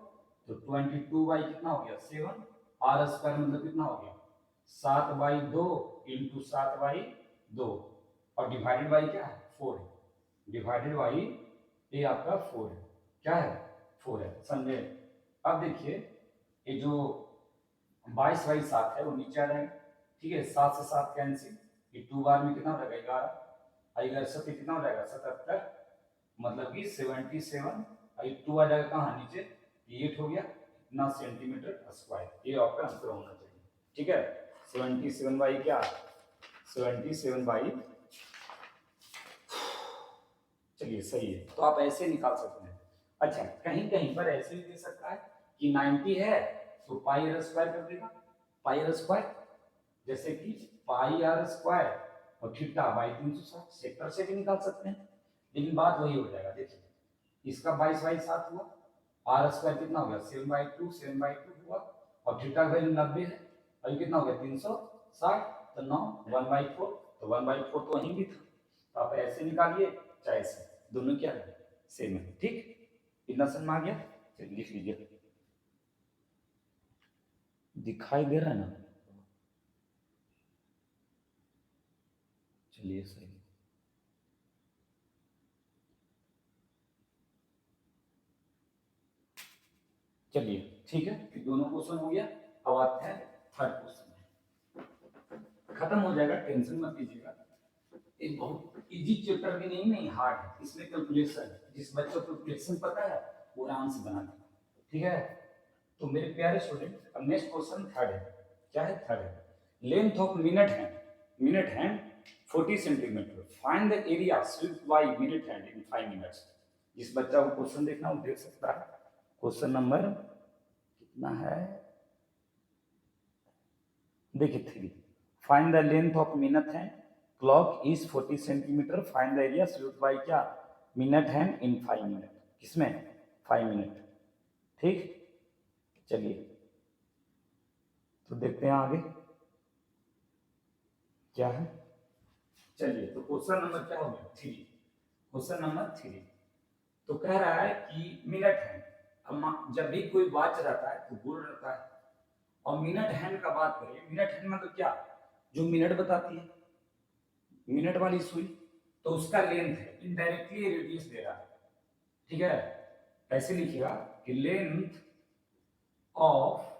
तो 22 बाई कितना हो गया? 7। आर स्क्वायर मतलब कितना हो गया? 7/2 इंटू 7/2 और डिवाइडेड बाई क्या है? 4 है, डिवाइडेड बाई ये आपका 4 है। क्या है? 4 है, समझे? अब देखिए, ये जो 22/7 है वो नीचे आ जाएगा। ठीक है, 7 से 7 कैंसिल, ये 2 बार में कितना हो जाएगा? 11। 11 से कितना हो जाएगा? 77, मतलब कि 77। 2 आ जाएगा कहाँ? नीचे। 8 हो गया, इतना सेंटीमीटर स्क्वायर। ये आपका आंसर होना चाहिए। ठीक है, 77 बाई क्या? 77 बाई, चलिए सही है। तो आप ऐसे निकाल सकते हैं। अच्छा, कहीं कहीं पर ऐसे भी दे सकता है कि 90 है तो पाई आर स्क्वायर कर देगा, पाई आर स्क्वायर, जैसे कि पाई आर स्क्वायर और थीटा बाई 360, सेक्टर से भी निकाल सकते हैं। लेकिन बात वही हो जाएगा। देखिए, इसका 22/7 हुआ, आर स्क्वायर कितना हो गया? 7/2, 7/2 हुआ, और थीटा का वैल्यू 90 है, और ये कितना हो गया? 360, तो 9 1/4, तो 1/4 तो वहीं भी था। तो आप ऐसे निकालिए चाहे ऐसे, दोनों क्या है? सेम है। ठीक, इतना समझ में आ गया? चलिए लिख लीजिए, दिखाई दे रहा है ना? चलिए सही। चलिए ठीक है, दोनों क्वेश्चन हो गया। अब आते हैं थर्ड क्वेश्चन, खत्म हो जाएगा, टेंशन मत लीजिएगा। एक बहुत इजी चैप्टर भी नहीं हार्ड है, इसमें कैलकुलेशन, जिस बच्चे को कैलकुलेशन पता है वो आराम से बना देगा। ठीक है, तो मेरे प्यारे स्टूडेंट, अब नेक्स्ट क्वेश्चन थर्ड है। क्या है? थर्ड है, length of minute hand 40 centimetre, find the area swept by minute hand in 5 minutes. जिस बच्चा को क्वेश्चन देखना वो देख सकता है। क्वेश्चन नंबर कितना है? देखिए 3, find the length of minute hand, clock is 40 centimetre, find the area swept by क्या? Minute hand in 5 minute. किसमें? 5 मिनट। ठीक, चलिए तो देखते हैं आगे क्या है। चलिए, तो क्वेश्चन नंबर क्या हो गया? 3, क्वेश्चन नंबर 3। तो कह रहा है कि मिनट हैंड, अब जब भी कोई वॉच रहता है तो गोल रहता है, और मिनट हैंड का बात करें, मिनट हैंड मतलब क्या? जो मिनट बताती है, मिनट वाली सुई, तो उसका लेंथ है, इनडायरेक्टली रेडियस दे रहा है। ठीक है, ऐसे लिखिएगा कि length of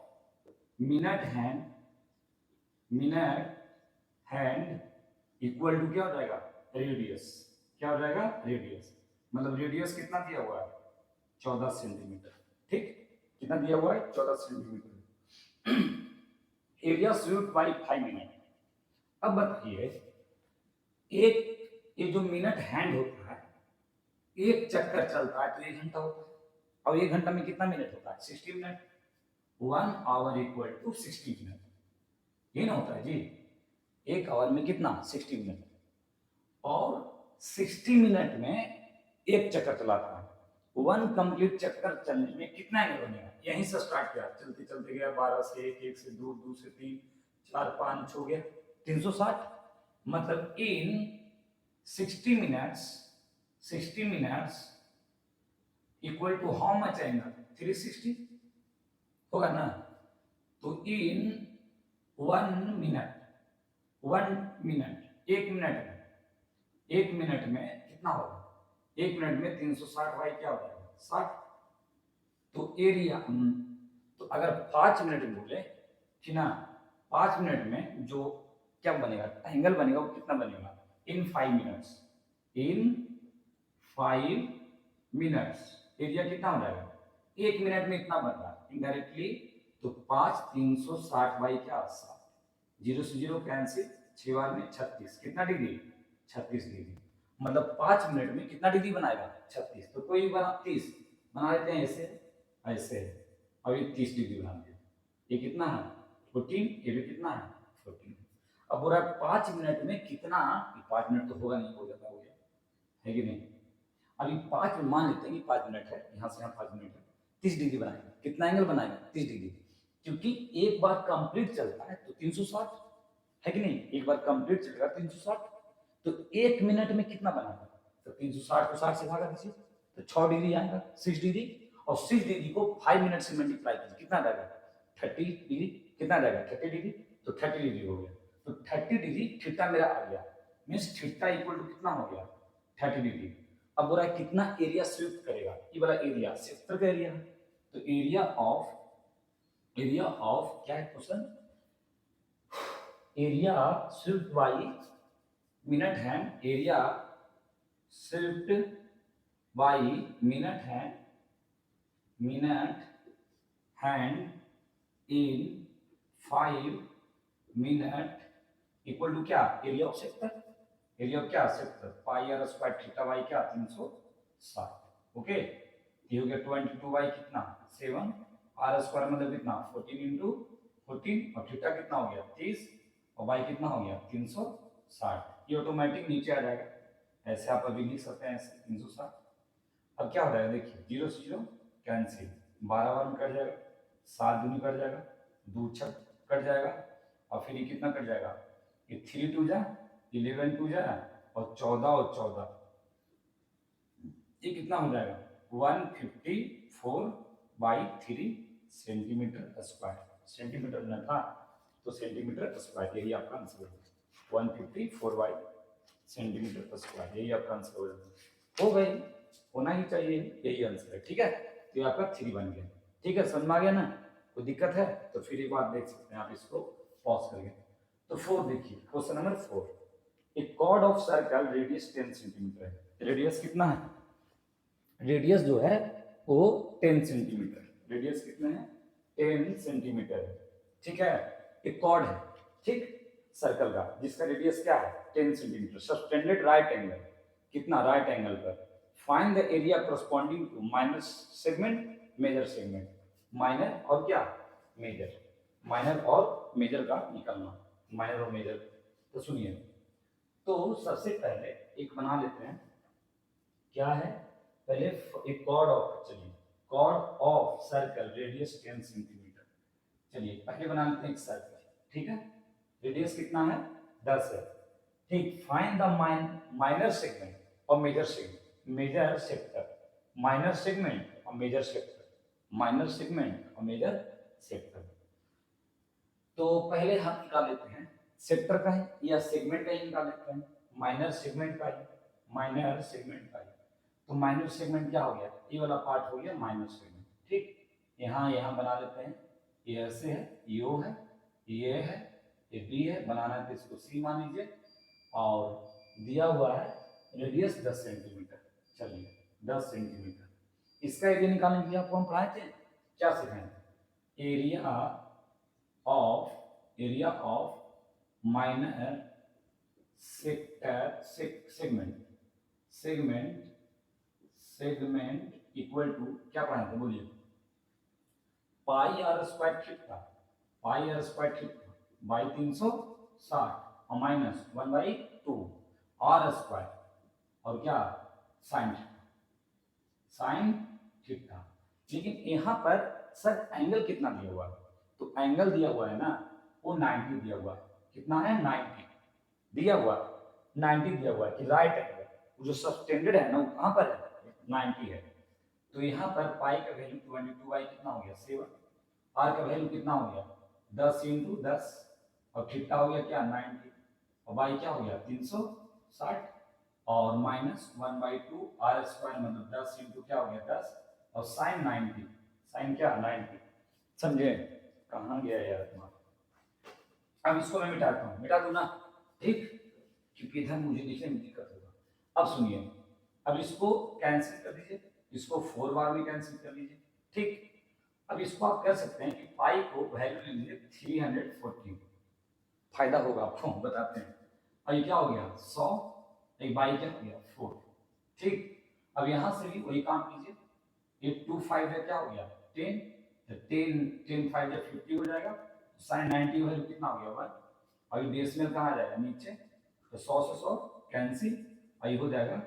minute hand equal to क्या हो जाएगा? रेडियस। क्या हो जाएगा? रेडियस। मतलब रेडियस कितना दिया हुआ है? 14 सेंटीमीटर। ठीक, कितना दिया हुआ है? 14 centimetre. Area swept by 5 minute. अब बताइए, एक ये जो मिनट हैंड होता है, एक चक्कर चलता है तो 1 घंटा होता है, और 1 घंटा में कितना मिनट होता है? 60 minute. 1 hour equal to 60 minute, ये ना होता है जी। 1 आवर में कितना? 60 मिनट। और 60 मिनट में एक चक्कर चलाता है, 1 कंप्लीट चक्कर चलने में कितना एंगल बनेगा? यहीं से स्टार्ट किया, चलते चलते गया 12 से 1, 1 से 2, 2 से 3, 4, 5 हो गया 360। मतलब in 60 minutes equal to how much angle? 360 होगा ना। तो इन 1 मिनट, 1 मिनट, 1 मिनट में कितना होगा? 1 मिनट में 360 बाई क्या हो जाएगा? 60। तो एरिया, तो अगर 5 मिनट बोले कि ना, 5 मिनट में जो क्या बनेगा, एंगल बनेगा, वो कितना बनेगा? इन 5 मिनट्स, इन 5 मिनट्स एरिया कितना हो जाएगा? 1 मिनट में इतना बन रहा है इनडायरेक्टली। तो 5 360 बाई क्या? 7। 0 से 0 कैंसिल, 6 बार में 36, कितना डिग्री? 36 डिग्री। मतलब 5 मिनट में कितना डिग्री बनाएगा? 36। तो कोई बना 30 बना लेते हैं, ऐसे ऐसे, और ये 30 डिग्री बना दिया। ये कितना है? 14। ये भी कितना है? 14। अब बोला 5 मिनट में कितना? 5 मिनट तो होगा नहीं, हो जाता, हो गया है कि नहीं? अभी 5 मान लेते हैं कि 5 मिनट है, यहाँ से यहाँ 5 मिनट है, 30 डिग्री बनाएगा। कितना एंगल बनाएगा? 30 डिग्री। क्योंकि एक बार कंप्लीट चलता है तो 360 है कि नहीं? एक बार कंप्लीट चलेगा 360। तो 1 मिनट में कितना बनाएगा? तो 360 को 60 से भागा दीजिए तो 6 डिग्री आएगा, 6 डिग्री। और 6 डिग्री को 5 मिनट से मल्टीप्लाई कीजिए, कितना जाएगा? 30 डिग्री। कितना जाएगा? 30 डिग्री। तो 30 डिग्री हो गया। तो 30 डिग्री थीटा मेरा आ गया, मीन्स थीटा इक्वल टू कितना हो गया? 30 डिग्री। अब बोला कितना एरिया स्वीप करेगा? ये वाला एरिया सेक्टर का एरिया है। तो एरिया ऑफ क्या है question? Area sweep by minute hand, area swept by minute hand in 5 minute equal to क्या? Area of sector. Area of क्या? Sector. Pi R square theta by क्या? 360। Okay, ये हो गया 22 बाई कितना? 7। आर स्क्वायर मतलब कितना? 14 इंटू 14, और थीटा कितना हो गया? 30, और बाई कितना हो गया? 360। ये ऑटोमेटिक नीचे आ जाएगा, ऐसे आप अभी लिख सकते हैं, ऐसे 360। अब क्या हो जाएगा देखिए, 0 से 0 कैंसिल, 12 बार में कट जाएगा, 7 दूनी कट जाएगा, 2 छक कट जाएगा, और फिर ये कितना कट जाएगा? ये 3 टू जा 11 टू जा, और 14 ये कितना हो जाएगा? 154 बाई 3 सेंटीमीटर स्क्वायर। सेंटीमीटर में था तो सेंटीमीटर स्क्वायर, यही आपका आंसर है। 154 बाई सेंटीमीटर स्क्वायर, यही आपका आंसर हो जाएगा। हो गई, होना ही चाहिए, यही आंसर है। ठीक है, तो ये आपका 3 बन गया। ठीक है, समझ में आ गया ना? कोई दिक्कत है तो फिर एक बात देख सकते हैं आप, इसको पॉज करके। तो 4 देखिए, क्वेश्चन नंबर 4। एक chord of circle radius 10 centimetre है। रेडियस कितना है? रेडियस जो है वो 10 सेंटीमीटर। रेडियस कितना है? 10 सेंटीमीटर है। ठीक है, एक कॉर्ड है, ठीक, सर्कल का, जिसका रेडियस क्या है? 10 सेंटीमीटर। सब्टेंडेड राइट एंगल, कितना? राइट एंगल पर। Find the area corresponding to minor segment, major segment. Minor और क्या? मेजर। माइनर और मेजर का निकालना, माइनर और मेजर। तो सुनिए, तो सबसे पहले एक बना लेते हैं, क्या है? पहले एक कॉर्ड ऑफ, चलिए chord of circle radius 10 centimetre. चलिए पहले बना लेते हैं एक सर्कल, ठीक है? रेडियस कितना है? 10 है। ठीक, फाइंड द माइनर सेगमेंट और major segment. Major sector, minor segment और मेजर सेक्टर, माइनर सेगमेंट और मेजर सेक्टर। तो पहले हम निकाल लेते हैं सेक्टर का है या सेगमेंट का ही निकाल लेते हैं। माइनर सेगमेंट का ही, माइनर सेगमेंट का ही। तो माइनर सेगमेंट क्या हो गया? ये वाला पार्ट हो गया माइनर सेगमेंट। ठीक, यहाँ बना लेते हैं। ये ऐसे है, ये ओ है, ये है, ये बी है, बनाना है तो इसको सी मान लीजिए। और दिया हुआ है रेडियस 10 सेंटीमीटर। चलिए 10 सेंटीमीटर। इसका एरिया निकालने के लिए आपको हम पढ़ाए थे, क्या सिखाए? Area of minor sector segment segment equal to क्या पढ़ा था बोलिए, pi R square theta, pi R square theta by 360 और माइनस 1/2 आर स्क्वायर और क्या साइन थीटा, साइन थीटा। लेकिन यहाँ पर सर एंगल कितना दिया हुआ है, तो एंगल दिया हुआ है ना वो 90 दिया हुआ है। कितना है 90 दिया हुआ, 90 दिया हुआ है कि राइट एंगल, जो सबटेंडेड है ना वो कहाँ पर है 90 है। तो यहाँ पर पाई का वैल्यू 22 कितना हो गया 7, आर का वैल्यू कितना हो गया 10 × 10 और थीटा हो गया क्या 90 और बाई क्या हो गया 360 और माइनस 1/2 आर स्क्वायर मतलब 10 × क्या हो गया 10 और साइन 90, साइन क्या 90, समझे। कहाँ गया यार तुम्हारा, अब इसको मैं मिटाता हूँ, मिटा दूं ना, ठीक, क्योंकि इधर मुझे लिखने में दिक्कत होगा। अब सुनिए, अब इसको कैंसिल कर दीजिए, इसको 4 बार में कैंसिल कर लीजिए, ठीक। अब इसको आप कह सकते हैं कि पाई को वैल्यू ले लीजिए 340, फायदा होगा आपको बताते हैं। अब ये क्या हो गया 100, एक बाई क्या हो गया 4, ठीक। अब यहाँ से भी वही काम कीजिए, ये 2 5 है क्या हो गया 10, 10 5 या 50 हो जाएगा, साइन 90 वैल्यू कितना हो गया 1, और ये डेसिमल कहाँ आ जाएगा नीचे, तो 100 से 100 कैंसिल, और ये हो जाएगा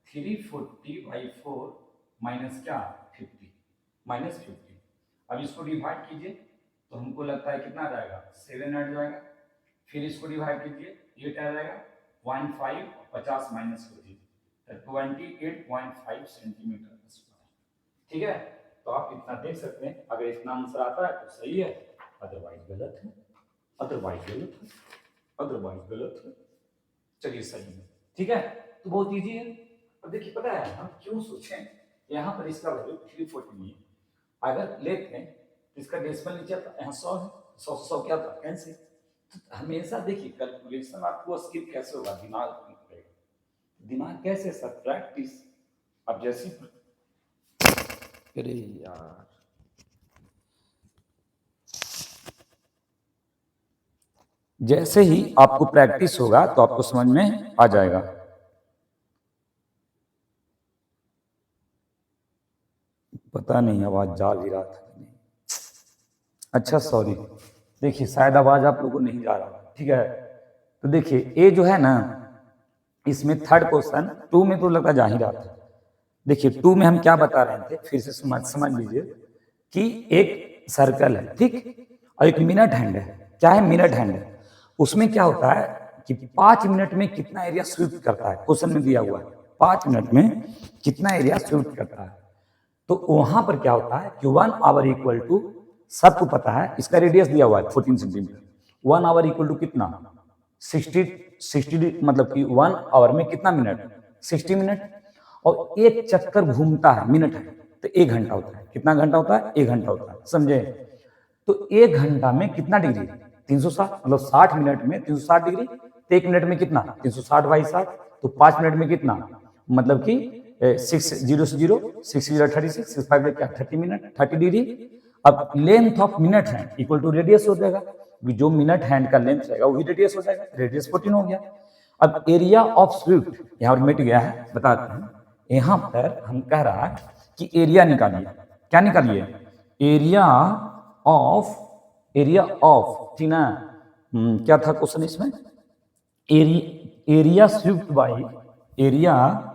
340/4 माइनस क्या 50, माइनस 50। अब इसको डिवाइड कीजिए तो हमको लगता है कितना आ जाएगा 7 आ जाएगा, फिर इसको डिवाइड कीजिए 8 आ जाएगा 15 50 माइनस कर दीजिए तो 28.5 सेंटीमीटर स्क्वायर, ठीक है। तो आप इतना देख सकते हैं, अगर इतना आंसर आता है तो सही है, अदरवाइज गलत है, अदरवाइज गलत है, अदरवाइज गलत है। चलिए सही है, ठीक है। तो बहुत इजी है। अब देखिए पता है हम क्यों सोचें यहाँ पर इसका वैल्यू 340 नहीं है, अगर लेते हैं तो इसका डेसिमल नीचे आता, यहाँ 100 है, 100 से 100 क्या था कैंसिल। तो हमेशा देखिए कैलकुलेशन आपको स्किप कैसे होगा, दिमाग करेगा, दिमाग कैसे सर प्रैक्टिस। अब जैसे अरे यार जैसे ही आपको प्रैक्टिस होगा तो आपको समझ में आ जाएगा। पता नहीं आवाज जा भी रहा था नहीं, अच्छा सॉरी, देखिए शायद आवाज आप लोगों को नहीं जा रहा, ठीक है। तो देखिए ये जो है ना इसमें थर्ड क्वेश्चन 2 में तो लगता जा ही रहा था। देखिए 2 में हम क्या बता रहे थे, फिर से समझ लीजिए कि एक सर्कल है, ठीक, और एक मिनट हैंड है। क्या है मिनट हैंड है, उसमें क्या होता है कि 5 मिनट में कितना एरिया स्वीप करता है, क्वेश्चन में दिया हुआ है 5 मिनट में कितना एरिया स्वीप करता है। तो वहां पर क्या होता है कि 1 आवर इक्वल टू, सबको पता है इसका रेडियस दिया हुआ है 14 सेंटीमीटर, 1 आवर इक्वल टू कितना 60 मतलब कि 1 आवर में कितना मिनट 60 मिनट, और एक चक्कर घूमता है मिनट है तो 1 घंटा होता है। कितना घंटा होता है 1 घंटा होता है, समझे। तो 1 घंटा में कितना डिग्री 360, मतलब 60 मिनट में 360 डिग्री, तो 1 मिनट में कितना 360/60, तो 5 मिनट में कितना मतलब कि 6 0 से 0 6 0 36 6 5 क्या 30 मिनट 30 डिग्री। अब length of minute hand equal to radius हो जाएगा, जो मिनट हैंड का लेंथ रहेगा वही रेडियस हो जाएगा, रेडियस 14 हो गया। अब एरिया ऑफ स्विफ्ट यहाँ मिट गया है, बताते हैं। यहाँ पर हम कह रहा है कि एरिया निकालिए, क्या निकालिए एरिया ऑफ, ठीक ना। क्या था क्वेश्चन इसमें, area Swift by area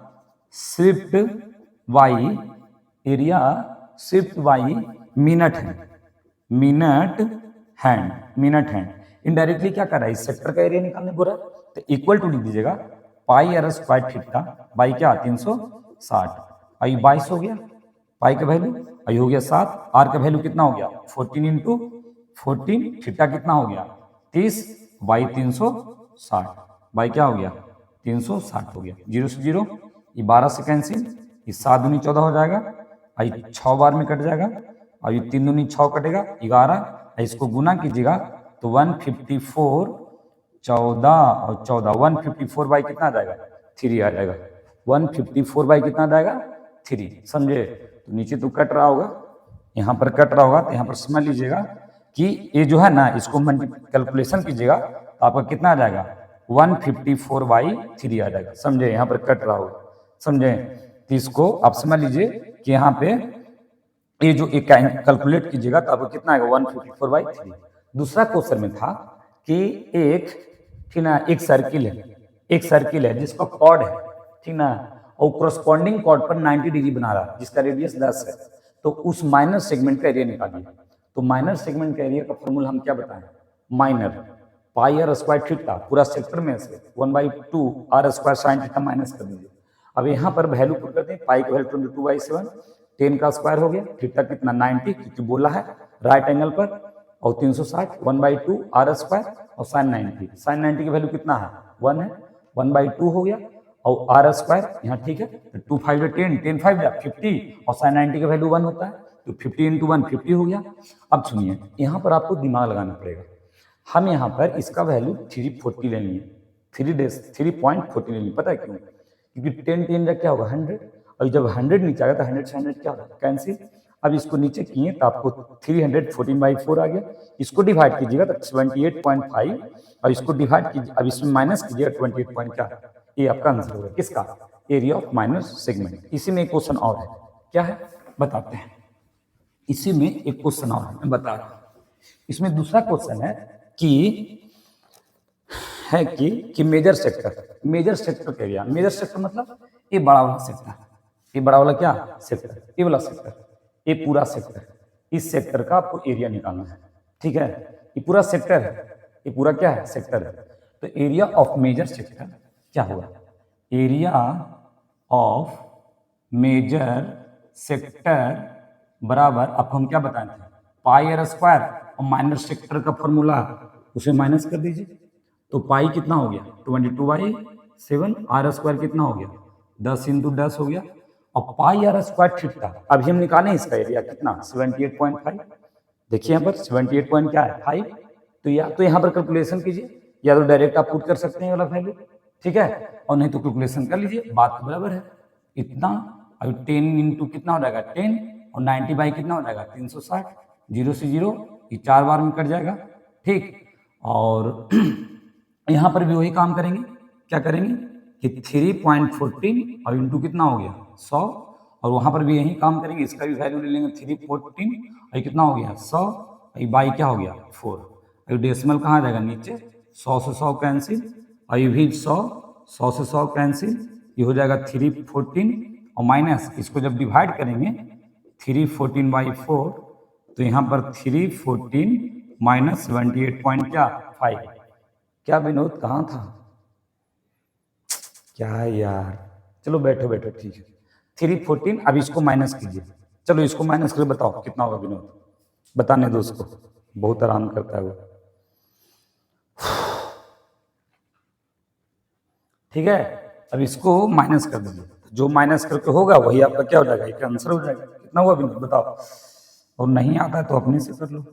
Swift by area Swift by minute hand, minute hand indirectly क्या कर रहा है इस सेक्टर का एरिया निकालने बोल रहा है, तो इक्वल टू लिख दीजिएगा पाई आर स्क्वायर थीटा बाई क्या 360, आई 22 हो गया पाई का वैल्यू, आई हो गया 7, आर का वैल्यू कितना हो गया 14 × 14, थीटा कितना हो गया 30 बाई 360, बाई क्या हो गया 360 हो गया, 0 से 0, ये 12 से कैंसिल, ये 7 दूनी 14 हो जाएगा, आई 6 बार में कट जाएगा, और ये 3 दूनी 6 कटेगा 11, इसको गुना कीजिएगा तो 154 14 और 14 154 बाई कितना आ जाएगा 3 आ जाएगा, 154 बाई कितना आ जाएगा 3, समझे। तो नीचे तो कट रहा होगा, यहाँ पर कट रहा होगा, तो यहाँ पर समझ लीजिएगा कि ये जो है ना इसको कैलकुलेशन कीजिएगा तो आपका कितना आ जाएगा 154/3 आ जाएगा, समझे। यहाँ पर कट रहा होगा, समझे। तो इसको आप समझ लीजिए कि यहाँ पे ये जो एक कैलकुलेट कीजिएगा तो आपको कितना आएगा 154/3। दूसरा क्वेश्चन में था कि एक ठीक ना एक सर्किल है जिसका कॉर्ड है ठीक ना और कोरस्पॉन्डिंग कॉर्ड पर 90 डिग्री बना रहा है जिसका रेडियस 10 है। तो उस माइनर सेगमेंट का एरिया निकालिए। तो माइनर सेगमेंट का एरिया का फॉर्मूला हम क्या बताएं, minor pi R square theta पूरा सेक्टर में से 1/2 R square sine theta minus कर दीजिए। अब यहाँ पर वैल्यू पुट करते हैं, पाई का वैल्यू 22/7, 10 का स्क्वायर हो गया, थीटा कितना 90 क्योंकि बोला है राइट एंगल पर, और 360 1/2 आर स्क्वायर और साइन 90 की वैल्यू कितना है 1 है, 1/2 हो गया और आर स्क्वायर यहाँ ठीक है, तो 2 5 10 10 5 50 और साइन 90 का वैल्यू 1 होता है, तो 50 × 1 50 हो गया। अब सुनिए यहाँ पर आपको दिमाग लगाना पड़ेगा। हम यहाँ पर इसका वैल्यू 340 ले लिए, 3.40 ले लिए। पता है क्यों? क्योंकि 10 10 क्या होगा 100, और जब 100 नीचे आएगा तो 100 से 100 क्या होगा कैंसिल। अब इसको नीचे किए तो आपको 314/4 आ गया। इसको डिवाइड कीजिएगा तो 78.5 और इसको डिवाइड कीजिए, अब इसमें माइनस कीजिएगा 28 पॉइंट क्या, ये आपका आंसर होगा किसका, एरिया ऑफ माइनर सेगमेंट। इसी में एक क्वेश्चन और है, क्या है बताते हैं। इसी में एक क्वेश्चन और है, मैं बता रहा हूं। इसमें दूसरा क्वेश्चन है कि मेजर सेक्टर का एरिया, मेजर सेक्टर मतलब ये बड़ा वाला सेक्टर, ये बड़ा वाला क्या सेक्टर, ये वाला सेक्टर, ये पूरा सेक्टर, इस सेक्टर का आपको एरिया निकालना है। ठीक है, ये पूरा सेक्टर है, ये पूरा क्या है सेक्टर है। तो एरिया ऑफ मेजर सेक्टर क्या होगा, एरिया ऑफ मेजर सेक्टर बराबर, आपको हम क्या बताए थे, पाई आर स्क्वायर और माइनर सेक्टर का फॉर्मूला उसे माइनस कर दीजिए। तो पाई कितना हो गया 22/7, आर स्क्वायर कितना हो गया 10 × 10 हो गया, और पाई आर स्क्वायर थीटा। अभी हम निकालें इसका एरिया कितना 78.5। देखिए यहाँ पर 78 पॉइंट क्या है 5। तो या तो यहाँ पर कैलकुलेशन कीजिए या तो डायरेक्ट आप पुट कर सकते हैं वाला वैल्यू, ठीक है, और नहीं तो कैलकुलेशन कर लीजिए, बात तो बराबर है। इतना अभी 10 × कितना हो जाएगा 10 और 90 कितना हो जाएगा 360, 0 से 0 ये 4 बार में कट जाएगा। ठीक, और यहाँ पर भी वही काम करेंगे, क्या करेंगे कि 3.14 और इंटू कितना हो गया 100, और वहां पर भी यही काम करेंगे, इसका भी वैल्यू ले लेंगे 314 और कितना हो गया 100, बाई क्या हो गया 4, और डेसिमल कहाँ जाएगा नीचे, 100 से 100 कैंसिल, और ये भी 100 से 100 कैंसिल, ये हो जाएगा 314 और माइनस इसको जब डिवाइड करेंगे 314/4, तो यहाँ पर 314 माइनस 78.5। क्या विनोद कहाँ था, क्या है यार, चलो बैठो बैठो ठीक है 314। अब इसको माइनस कीजिए, चलो इसको माइनस करके बताओ कितना होगा विनोद, बताने दो उसको, बहुत आराम करता है वो। ठीक है, अब इसको माइनस कर दीजिए, जो माइनस करके होगा वही आपका क्या हो जाएगा, एक आंसर हो जाएगा। कितना हुआ विनोद बताओ, और नहीं आता है तो अपने से कर लो।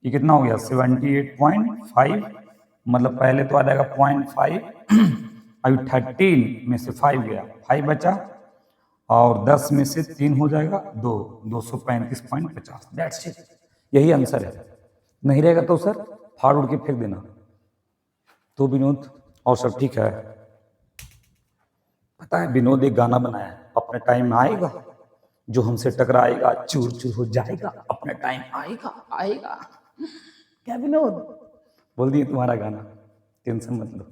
ये कितना हो गया 78.5, मतलब पहले तो आ जाएगा 0.5, अभी 13 में से 5 गया, 5 बचा, और 10 में से 3 हो जाएगा 2, 235.50। दैट्स इट, यही आंसर है। नहीं रहेगा तो सर फाड़ उड़ के फेंक देना। तो विनोद और सब ठीक है। पता है विनोद एक गाना बनाया है, अपने टाइम में आएगा जो हमसे टकराएगा चूर चूर हो जाएगा, अपना टाइम आएगा आएगा। क्या विनोद बोल दिए तुम्हारा गाना, टेंशन मत लो,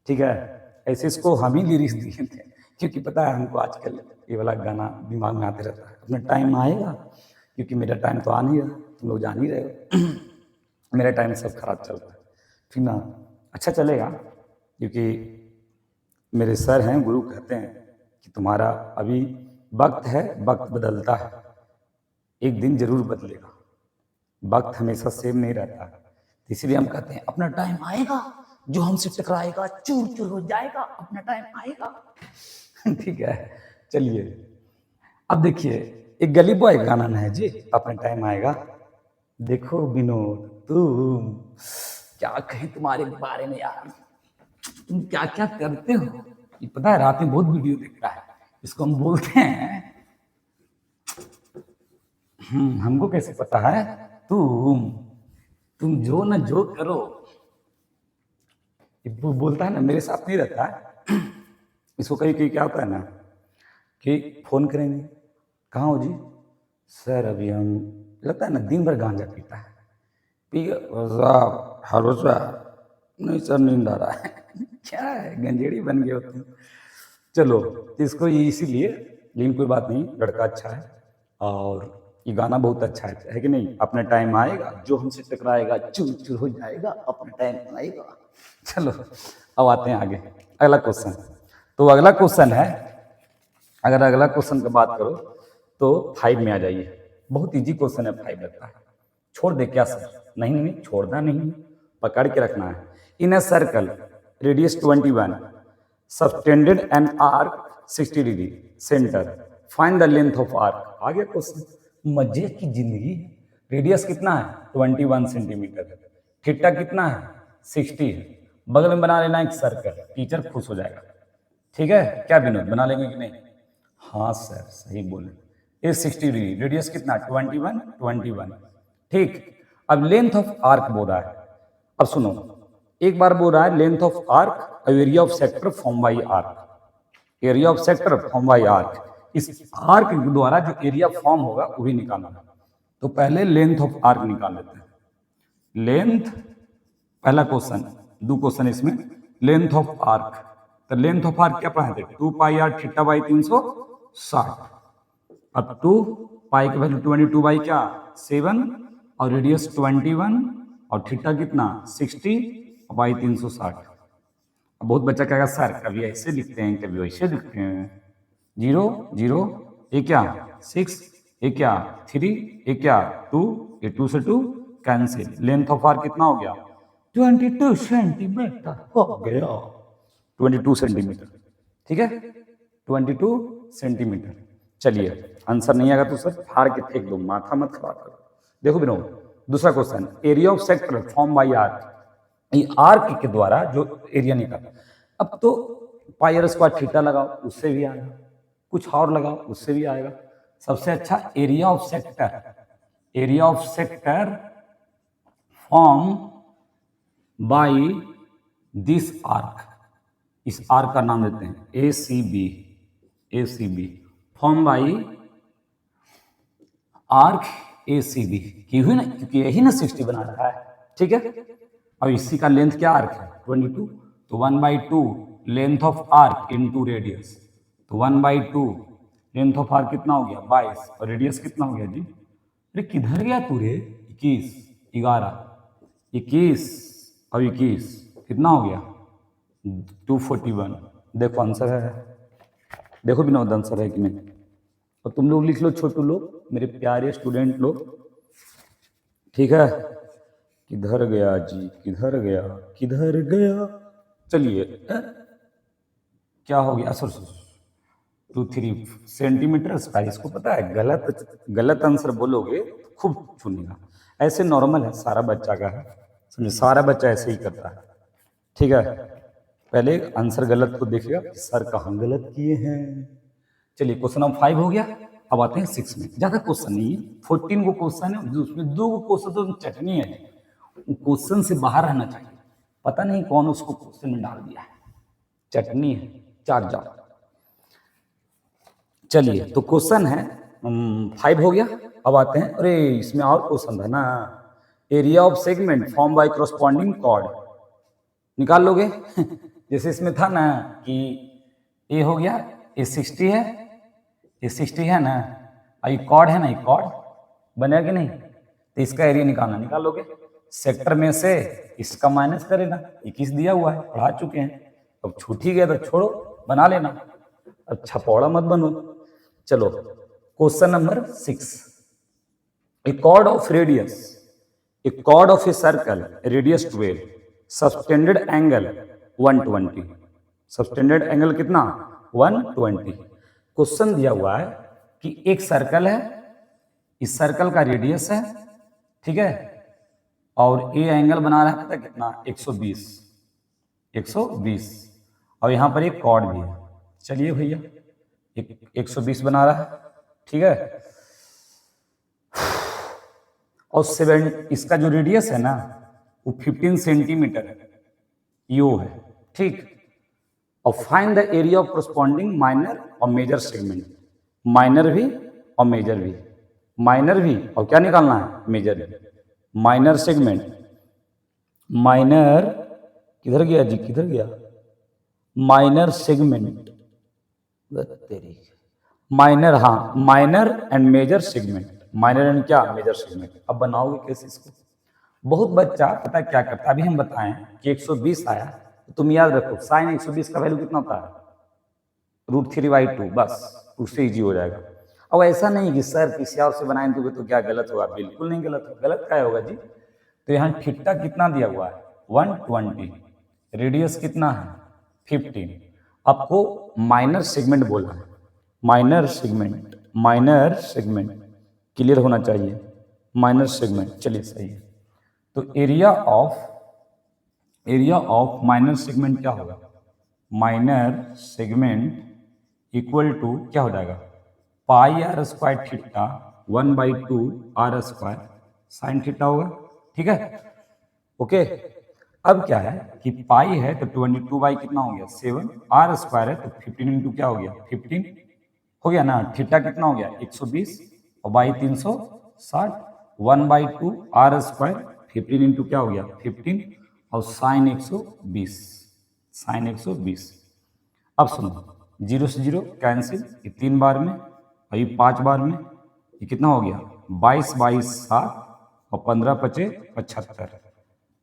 ठीक है। ऐसे इसको हम ही लिरिक्स दिए थे, क्योंकि पता है हमको आजकल ये वाला गाना दिमाग में आते रहता है, अपना टाइम आएगा, क्योंकि मेरा टाइम तो आ नहीं रहा, तुम लोग जान ही रहे हो। मेरा टाइम सब खराब चल रहा है, ठीक ना। अच्छा चलेगा, क्योंकि मेरे सर हैं गुरु कहते हैं कि तुम्हारा अभी वक्त है, वक्त बदलता है, एक दिन जरूर बदलेगा, वक्त हमेशा सेम नहीं रहता है। इसलिए हम कहते हैं अपना टाइम आएगा जो हमसे टकराएगा चूर चूर हो जाएगा, अपना टाइम आएगा। ठीक है, चलिए अब देखिए एक गली बॉय गाना है जी, अपना टाइम आएगा। देखो विनोद तुम क्या कहें तुम्हारे बारे में यार, तुम क्या क्या करते हो, ये पता है रात में बहुत वीडियो देखता है, इसको हम बोलते हैं हमको कैसे पता है, तुम जो न जो करो, वो बोलता है ना, मेरे साथ नहीं रहता है। इसको कहीं कहीं क्या होता है ना कि फ़ोन करेंगे, कहाँ हो जी? सर अभी हम, लगता है ना दिन भर गांजा पीता है, पी साहब हेलो सर, नहीं सर नींद आ रहा है क्या है गंजेड़ी बन गए हो तुम। चलो इसको ये इसीलिए, लेकिन कोई बात नहीं, लड़का अच्छा है और ये गाना बहुत अच्छा है कि नहीं? अपना टाइम आएगा, जो हमसे टकराएगा चूर चूर हो जाएगा, अपना टाइम आएगा। चलो अब आते हैं आगे, अगला क्वेश्चन। तो अगला क्वेश्चन है, अगर अगला क्वेश्चन की बात करो तो 5 में आ जाइए। बहुत इजी क्वेश्चन है 5 लगता है। छोड़ दे क्या सर? नहीं नहीं छोड़ना नहीं, पकड़ के रखना है। In a circle radius 21 subtended an arc 60 degree centre, find the length of arc. आगे क्वेश्चन, मजे की जिंदगी। रेडियस कितना है? 21 सेंटीमीटर। थीटा कितना है? 60 है। बगल में बना लेना एक सर्कल, टीचर खुश हो जाएगा। ठीक है क्या विनोद, बना लेंगे कि नहीं? हाँ सर सही बोले। ये 60 डिग्री, रेडियस कितना? 21। ठीक, अब लेंथ ऑफ आर्क बोल रहा है। अब सुनो, एक बार बोल रहा है length of arc, area of sector form by arc. Area of sector form by arc, इस आर्क के द्वारा जो एरिया फॉर्म होगा वो भी निकालना है। तो पहले लेंथ ऑफ आर्क निकाल लेते हैं। लेंथ, पहला क्वेश्चन, दो क्वेश्चन इसमें। लेंथ ऑफ आर्क, तो लेंथ ऑफ आर्क क्या पढ़ाए थे? 2 पाई आर थीटा बाई 360। अब 2 पाई की वैल्यू 22 बाई क्या? 7, और रेडियस 21, और थीटा कितना? 60 बाई 360। अब बहुत बच्चा कहेगा सर कभी ऐसे लिखते हैं कभी वैसे लिखते हैं। 0 0, ये क्या? 6, ये क्या? 3, ये क्या? 2, ये 2 से 2 कैंसिल। लेंथ ऑफ आर्क कितना हो गया? 22 सेंटीमीटर हो गया। 22 सेंटीमीटर, ठीक है, 22 सेंटीमीटर। चलिए आंसर नहीं आएगा तो सर फाड़ के फेंक दो, माथा मत खराब करो। देखो विनोद, दूसरा question, area of sector form by arc. ये आर्क के द्वारा जो एरिया निकाला, अब तो पाई आर स्क्वायर थीटा लगाओ उससे भी आएगा, कुछ और लगाओ उससे भी आएगा। सबसे अच्छा area of sector, area of sector form by this arc. इस आर्क का नाम देते हैं A C B, A C B, form by arc A C B की हुई ना, क्योंकि यही ना 60 बना रहा है। ठीक है, अब इसी का लेंथ क्या आर्क है? 22, तो 1/2 length of arc into radius, तो 1/2 लेंथ ऑफ आर्क कितना हो गया? 22, और रेडियस कितना हो गया जी? अरे किधर गया तू रे? 21, 11, 21 और 21 कितना हो गया? 241। देखो आंसर है, देखो विनोद आंसर है कि नहीं। और तुम लोग लिख लो, छोटू लोग, मेरे प्यारे स्टूडेंट लोग, ठीक है। किधर गया जी, किधर गया, किधर गया? चलिए क्या हो गया? Sir 23 centimetre square. इसको पता है गलत आंसर बोलोगे तो खूब चुनेगा। ऐसे नॉर्मल है, सारा बच्चा का है, समझे, सारा बच्चा ऐसे ही करता है। ठीक है, पहले आंसर गलत को देखेगा सर कहाँ गलत किए हैं। चलिए क्वेश्चन नंबर 5 हो गया। अब आते हैं 6 में। ज्यादा क्वेश्चन नहीं है, 14 को क्वेश्चन है, उसमें 2 क्वेश्चन तो चटनी है, क्वेश्चन से बाहर रहना चाहिए। पता नहीं कौन उसको क्वेश्चन में डाल दिया है, चटनी है 4 जाओ। चलिए तो क्वेश्चन है 5 हो गया। अब आते हैं, अरे इसमें और क्वेश्चन था ना, area of segment form by corresponding chord निकाल लोगे जैसे इसमें था ना कि ए हो गया, ए 60 है, ये 60 है ना, और ये कॉर्ड है ना, ये कॉर्ड बनेगा कि नहीं? तो इसका एरिया निकालना, निकालोगे। सेक्टर में से इसका माइनस करेगा, 21 दिया हुआ है, पढ़ा चुके हैं। अब छूट ही गया तो छोड़ो, बना लेना, अब छपौड़ा मत बनो। चलो question number 6, a chord of radius, a chord of a circle radius 12, subtended angle 120। Subtended angle कितना? 120। क्वेश्चन दिया हुआ है कि एक सर्कल है, इस सर्कल का रेडियस है, ठीक है, और ए एंगल बना रहा है कितना? 120, 120, और यहां पर एक कॉर्ड भी है। चलिए भैया 120 बना रहा है, ठीक है, और 7 इसका जो रेडियस है ना वो 15 सेंटीमीटर है, यो है, ठीक। और find the area of corresponding minor और मेजर सेगमेंट, माइनर भी और मेजर भी, माइनर भी और क्या निकालना है, मेजर भी। माइनर सेगमेंट, माइनर किधर गया जी, किधर गया, माइनर सेगमेंट, तेरी माइनर, हाँ minor and major segment, minor and क्या, मेजर सेगमेंट। अब बनाओगे कैसे इसको? बहुत बच्चा पता है क्या करता है, अभी हम बताएं कि 120 आया तो तुम याद रखो साइन 120 का वैल्यू कितना होता है, √3/2, बस उससे इजी हो जाएगा। अब ऐसा नहीं कि सर किसी और से बनाएंगे तो क्या गलत होगा, बिल्कुल नहीं गलत होगा। गलत क्या होगा जी? तो यहाँ थीटा कितना दिया हुआ है 120, रेडियस कितना है 15। आपको माइनर सेगमेंट बोलना है, minor segment, minor segment clear होना चाहिए, माइनर सेगमेंट। चलिए सही है। तो एरिया ऑफ माइनर सेगमेंट क्या होगा, माइनर सेगमेंट इक्वल टू क्या हो जाएगा, πr² theta 1/2 r² sine theta होगा। ठीक है, ओके। अब क्या है कि पाई है तो 22 कितना हो गया 7, r² है तो 15 इंटू क्या हो गया 15 हो गया ना। थीटा कितना हो गया 120 और बाई 360, 1/2 r², 15 इंटू क्या हो गया 15 और साइन 120, साइन 120। अब सुनो 0 से 0 कैंसिल, ये 3 बार में और ये 5 बार में, ये कितना हो गया 22 22 7 और 15 5 75।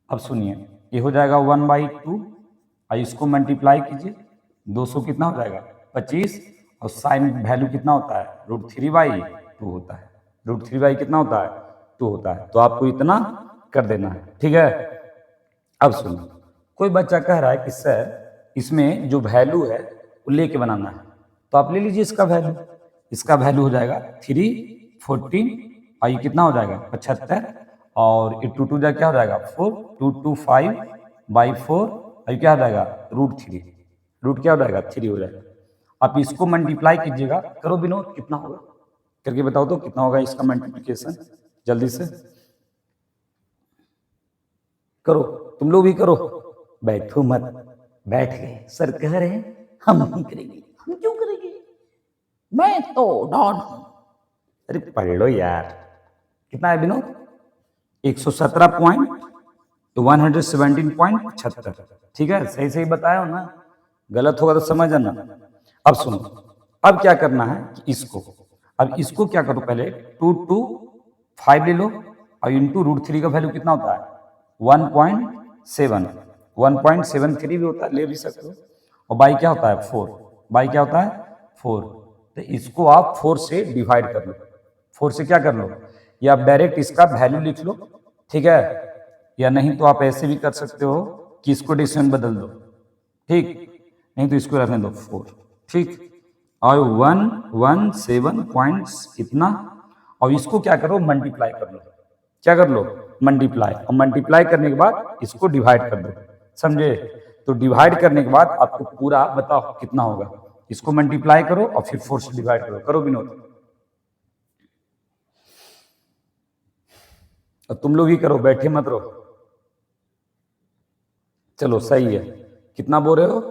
अब सुनिए ये हो जाएगा 1/2 और इसको मल्टीप्लाई कीजिए, 200 कितना हो जाएगा 25 और साइन वैल्यू कितना होता है √3/2 होता है, √3/ कितना होता है 2 होता है। तो आपको इतना कर देना है, ठीक है। अब सुनो कोई बच्चा कह रहा है कि सर इसमें जो वैल्यू है वो लेके बनाना है, तो आप ले लीजिए इसका वैल्यू, इसका वैल्यू हो जाएगा 314 और ये कितना हो जाएगा 75 और ये 2 2 क्या हो जाएगा 4, 225/4 और क्या हो जाएगा √3, रूट क्या हो जाएगा 3 हो जाएगा। आप इसको मल्टीप्लाई कीजिएगा, करो विनोद कितना होगा करके बताओ तो कितना होगा इसका मल्टीप्लिकेशन, जल्दी से करो, तुम लोग भी करो, बैठो मत, बैठ गए सर कह रहे हैं हम नहीं करेंगे, हम क्यों करेंगे, मैं तो डॉन हूं। अरे पढ़ लो यार, कितना है विनोद 117.75, ठीक है सही सही बताया हो ना, गलत होगा तो समझ जाना। अब सुनो अब क्या करना है कि इसको, अब इसको क्या करो पहले 2 2 5 ले लो और इंटू √3 का वैल्यू कितना होता है 1.7, 1.73 भी होता है, ले भी सकते हो। और बाई क्या होता है 4, बाई क्या होता है 4, तो इसको आप 4 से डिवाइड कर लो, 4 से क्या कर लो, या आप डायरेक्ट इसका वैल्यू लिख लो, ठीक है, या नहीं तो आप ऐसे भी कर सकते हो कि इसको डिसीजन बदल दो, ठीक, नहीं तो इसको रखने दो 4, ठीक। और 117 पॉइंट्स कितना, और इसको क्या करो मल्टीप्लाई कर लो, क्या कर लो मल्टीप्लाई, और मल्टीप्लाई करने के बाद इसको डिवाइड कर दो, समझे। तो डिवाइड करने के बाद आपको पूरा बताओ कितना होगा, इसको मल्टीप्लाई करो और फिर 4 से डिवाइड करो, करो विनोद, और तुम लोग ही करो, बैठे मत रहो। चलो सही है, कितना बोल रहे हो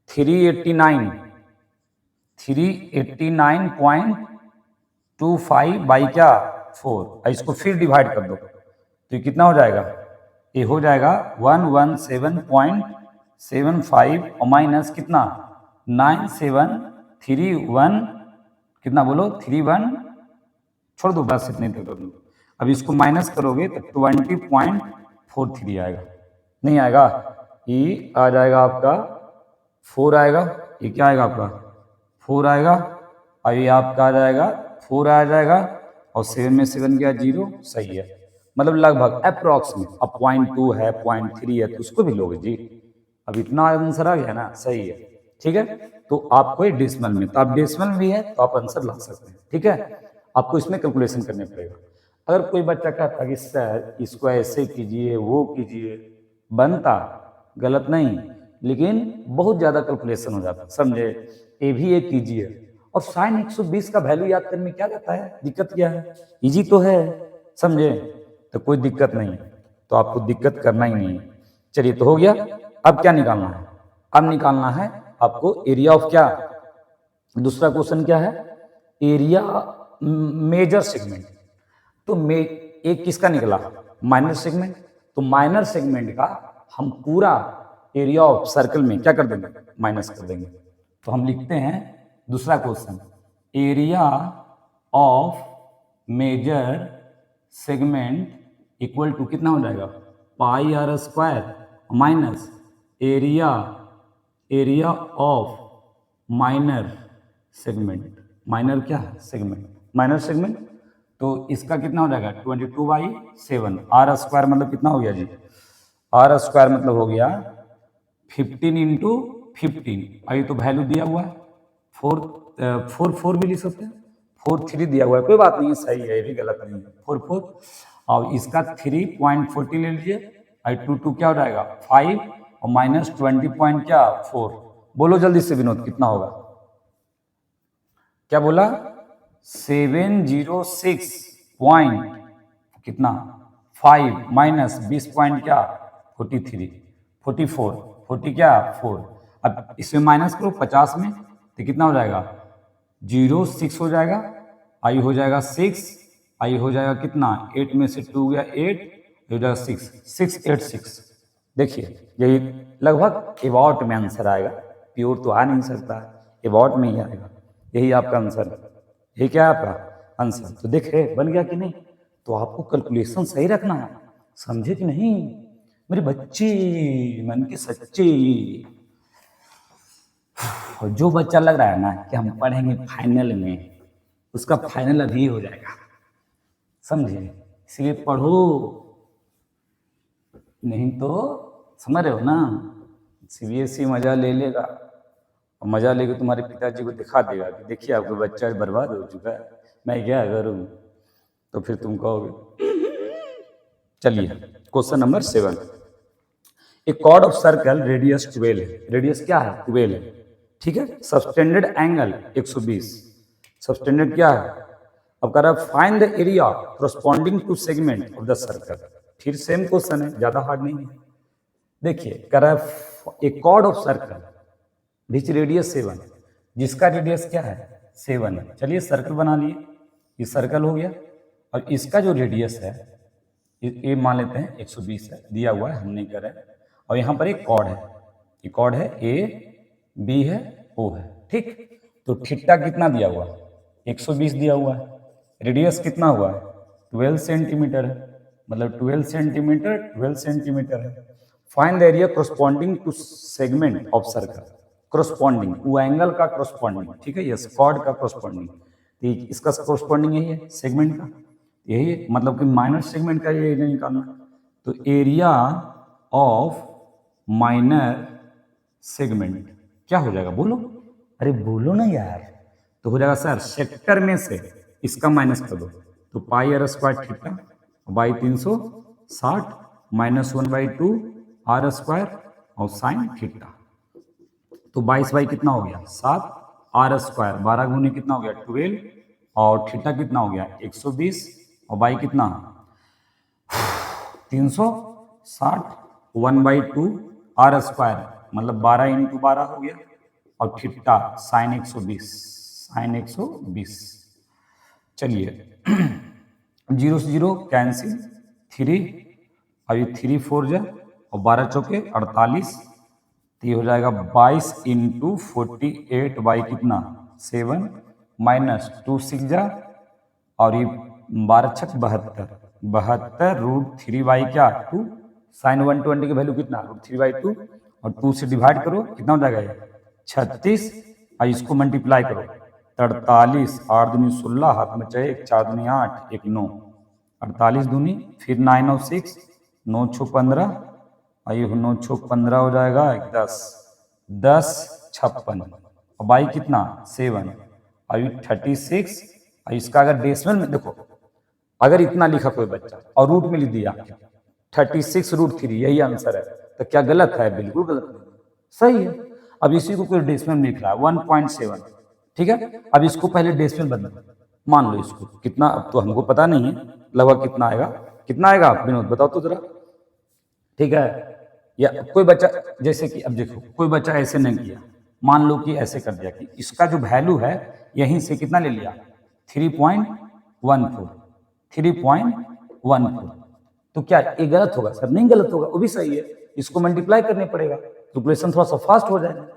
389.25 बाई क्या 4, इसको फिर डिवाइड कर दो तो ये कितना हो जाएगा, ये हो जाएगा 117.75 और माइनस कितना 9731, कितना बोलो 31, छोड़ दो बस इतने तक कर दो। अब इसको माइनस करोगे तो 20.43 आएगा, नहीं आएगा, ये आ जाएगा आपका 4 आएगा, ये क्या आएगा आपका 4 आएगा, और ये आपका आ जाएगा 4 आ जाएगा, और 7 में 7 गया 0, सही है, मतलब लगभग अप्रोक्सीमेट। अब 0.2 है 0.3 है तो उसको भी लोगे जी, अब इतना आंसर आ गया ना, सही है, ठीक है। तो आपको डेसिमल में, तो आप डेसिमल भी है तो आप आंसर ला सकते हैं, ठीक है। आपको इसमें कैलकुलेशन करने पड़ेगा। अगर कोई बच्चा कहता कि सर इसको ऐसे कीजिए वो कीजिए, बनता, गलत नहीं, लेकिन बहुत ज्यादा कैलकुलेशन हो जाता, समझे, ये भी एक कीजिए। और साइन 120 का वैल्यू याद करने में क्या रहता है, दिक्कत क्या है, इजी तो है, समझे, तो कोई दिक्कत नहीं, तो आपको दिक्कत करना ही नहीं है। चलिए तो हो गया, अब क्या निकालना है? अब निकालना है आपको एरिया ऑफ क्या, दूसरा क्वेश्चन क्या है, एरिया मेजर सेगमेंट। तो एक किसका निकला, माइनर सेगमेंट। तो माइनर सेगमेंट का हम पूरा एरिया ऑफ सर्कल में क्या कर देंगे, माइनस कर देंगे। तो हम लिखते हैं दूसरा question, area of major segment equal to कितना हो जाएगा, pi R square minus area of minor segment. Minor क्या है, सेगमेंट, माइनर सेगमेंट। तो इसका कितना हो जाएगा 22/7। आर स्क्वायर मतलब कितना हो गया जी, आर स्क्वायर मतलब हो गया 15 इंटू 15। अभी तो वैल्यू दिया हुआ है, 4 भी लिख सकते हैं, 4 दिया हुआ है, कोई बात नहीं, सही है, ये भी गलत नहीं है, 4 और इसका 3.40 ले लीजिए, 2 क्या हो जाएगा 5 और माइनस 20.4। बोलो जल्दी से विनोद कितना होगा, क्या बोला 706 पॉइंट कितना 5 माइनस 20 पॉइंट क्या 44 क्या 4। अब इसमें माइनस करो 50 में तो कितना हो जाएगा 06 हो जाएगा, आई हो जाएगा 6, आई हो जाएगा कितना 8 में से 2 गया 8 हो जाएगा 686। देखिए यही लगभग एबॉट में आंसर आएगा, प्योर तो आ नहीं सकता, एबॉट में ही आएगा, यही आपका आंसर है, यही क्या है आपका आंसर। तो देखे बन गया कि नहीं। तो आपको कैलकुलेशन सही रखना है, समझे कि नहीं मेरे बच्चे, मन के सच्चे। जो बच्चा लग रहा है ना कि हम पढ़ेंगे फाइनल में, उसका फाइनल अभी हो जाएगा, समझे, इसलिए पढ़ो, नहीं तो समझ रहे हो ना, सीबीएसई मजा ले लेगा और मजा लेके तुम्हारे पिताजी को दिखा देगा कि देखिए आपका बच्चा बर्बाद हो चुका है, मैं क्या करूं, तो फिर तुम कहोगे। चलिए question number 7, a chord of circle radius 12 है, रेडियस क्या है 12 है, ठीक है, सबटेंडेड एंगल 120, सबटेंडेड क्या है। अब कह रहा है find the area corresponding to segment of the circle, फिर सेम क्वेश्चन है, ज्यादा हार्ड नहीं है। देखिए कह रहा है a chord of circle which radius 7, जिसका रेडियस क्या है 7 है। चलिए सर्कल बना लिए, ये सर्कल हो गया, और इसका जो रेडियस है ये मान लेते हैं 120 है, दिया हुआ है, हम नहीं कर रहे। और यहाँ पर एक कॉर्ड है, ये कॉर्ड है ए बी है ओ है, ठीक। तो थीटा कितना दिया हुआ है 120 दिया हुआ है, रेडियस कितना हुआ है 12 सेंटीमीटर है, मतलब 12 सेंटीमीटर है। Find the area corresponding to segment of circle, corresponding वो एंगल का कोरस्पॉन्डिंग, ठीक है, यस कॉर्ड का कोरस्पॉन्डिंग, इसका कोरस्पॉन्डिंग यही है सेगमेंट का, यही है, मतलब कि माइनर सेगमेंट का ये एरिया निकालना। तो एरिया ऑफ माइनर सेगमेंट क्या हो जाएगा बोलो, अरे बोलो ना यार। तो हो जाएगा सर सेक्टर में से इसका माइनस कर दो, तो pi R square theta by 360 minus 1/2 R square और साइन थीटा। तो 22 बाई कितना हो गया 7, आर स्क्वायर 12 गुने कितना हो गया 12, और थीटा कितना हो गया 120, और बाई कितना 360 1/2 आर स्क्वायर मतलब 12 इंटू 12 हो गया, और थीटा साइन 120। चलिए 0 से 0 कैंसिल, 3 अभी 3 4 जा और 12 चौके 48, तो ये हो जाएगा 22 इंटू 48 बाई कितना 7 माइनस 2 6 जा, और ये 12 छक 72 रूट 3 बाई क्या 2, साइन 120 की वैल्यू कितना रूट 3/2, और 2 से डिवाइड करो कितना हो जाएगा ये 36, और इसको मल्टीप्लाई करो 43, 8 दूनी 16, हाथ में चाहे 4 दूनी 8 1 9, 48 दूनी फिर 9 और 6 9 6 15, और ये 9 6 15 हो जाएगा 10 56, और बाई कितना 7, और ये 36, और इसका अगर डेसिमल में देखो, अगर इतना लिखा कोई बच्चा और रूट में लिख दिया 36 रूट 3 यही आंसर है, तो क्या गलत है, बिल्कुल गलत नहीं, सही है। अब इसी को कोई डेसिमल में लिख रहा है 1.7, ठीक है, अब इसको पहले डेसिमल बदलना, मान लो इसको कितना, अब तो हमको पता नहीं है लगभग कितना आएगा आप विनोद बताओ तो जरा, ठीक है, या कोई बच्चा, जैसे कि अब देखो कोई बच्चा ऐसे नहीं किया, मान लो कि ऐसे कर दिया कि इसका जो वैल्यू है यहीं से कितना ले लिया 3.14, 3.14, तो क्या ये गलत होगा सर? नहीं गलत होगा, वो भी सही है, इसको मल्टीप्लाई करने पड़ेगा, कैलकुलेशन थोड़ा सा फास्ट हो जाएगा।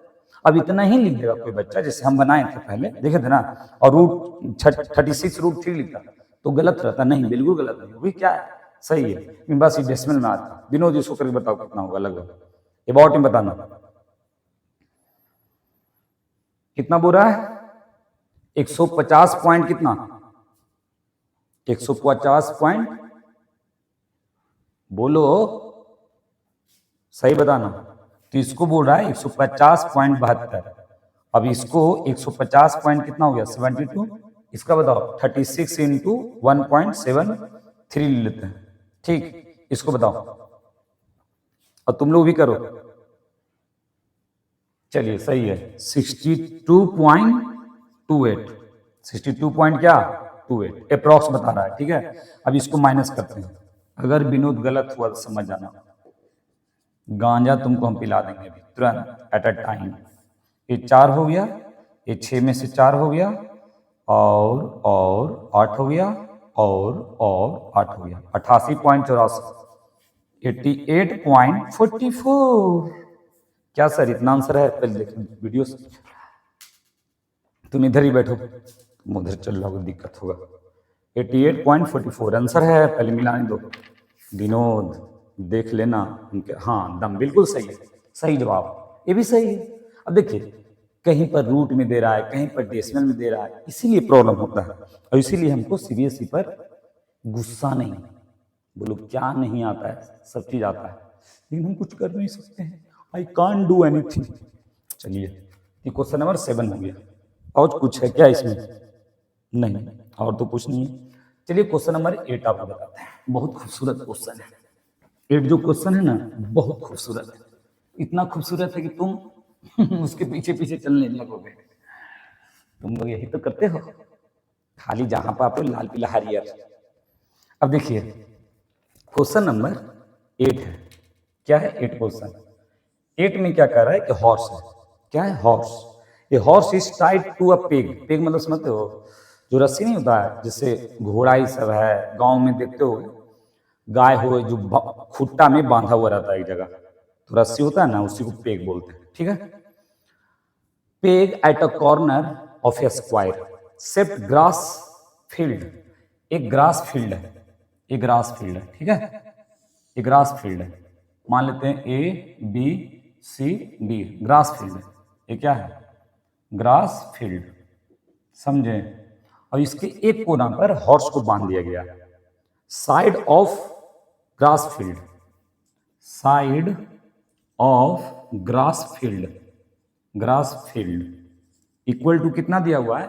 अब इतना ही लिख देगा कोई बच्चा, जैसे हम बनाए थे पहले देखे थे ना, और √36 लिखा तो गलत रहता? नहीं, बिल्कुल गलत नहीं, वो क्या है, सही है, बस ये डेसिमल में आता। विनोद इसको करके बताओ कितना होगा लगभग, अबाउट में बताना कितना बोल रहा है? 150 पॉइंट कितना? 150 पॉइंट, बोलो सही बताना। तो इसको बोल रहा है 150.72। अब इसको 150 पॉइंट कितना हो गया 72, इसका बताओ 36 इंटू 1.73 ले लेते हैं, ठीक, इसको बताओ और तुम लोग भी करो। चलिए सही है, 62.28, 62 पॉइंट क्या 28 अप्रॉक्स बता रहा है, ठीक है। अब इसको माइनस करते हैं, अगर विनोद गलत हुआ तो समझ जाना, गांजा तुमको हम पिला देंगे अभी तुरंत एट अ टाइम। ये 4 हो गया, ये 6 में से 4 हो गया, और 8 हो गया, और 8 हो गया, 88.84, 88.44। क्या सर इतना आंसर है? पहले देखो वीडियो से, तुम इधर ही बैठो, तुम उधर चल रहा हो, दिक्कत होगा। 88.44 आंसर है, पहले मिलाने दो। विनोद देख लेना, हाँ दम बिल्कुल सही है, सही जवाब, ये भी सही है। अब देखिए कहीं पर रूट में दे रहा है, कहीं पर डेसिमल में दे रहा है, इसीलिए प्रॉब्लम होता है, और इसीलिए हमको सीबीएसई पर गुस्सा नहीं, बोलो क्या नहीं आता है, सब चीज आता है, लेकिन हम कुछ कर नहीं सकते हैं, आई कांट डू एनीथिंग। चलिए ये क्वेश्चन नंबर 7 हो गया, और कुछ है क्या इसमें? नहीं, और तो कुछ नहीं है। चलिए क्वेश्चन नंबर 8 आपको बताते हैं, बहुत खूबसूरत क्वेश्चन है। 8 जो क्वेश्चन है ना बहुत खूबसूरत है, इतना खूबसूरत है कि तुम उसके पीछे पीछे चलने लगोगे। तुम लोग यही तो करते हो, खाली जहां पर आप लाल पीला हरियर। अब देखिए क्वेश्चन नंबर 8 है, क्या है 8 क्वेश्चन। 8 में क्या कह रहा है कि हॉर्स है, क्या है हॉर्स, ये horse is tied to a peg, peg मतलब समझते हो जो रस्सी नहीं होता है, जिससे घोड़ा ही सब है, गांव में देखते हो गाय हो जो खुट्टा में बांधा हुआ रहता है एक जगह, तो रस्सी होता है ना, उसी को पेग बोलते हैं, ठीक है। Peg at a corner of a square shaped grass field, एक ग्रास फील्ड है, एक ग्रास फील्ड है, ठीक है, एक ग्रास फील्ड है, मान लेते हैं ABCD ग्रास फील्ड है, ये क्या है ग्रास फील्ड, समझे। और इसके एक कोना पर हॉर्स को बांध दिया गया, side of grass field, side of grass field, grass field equal to कितना दिया हुआ है,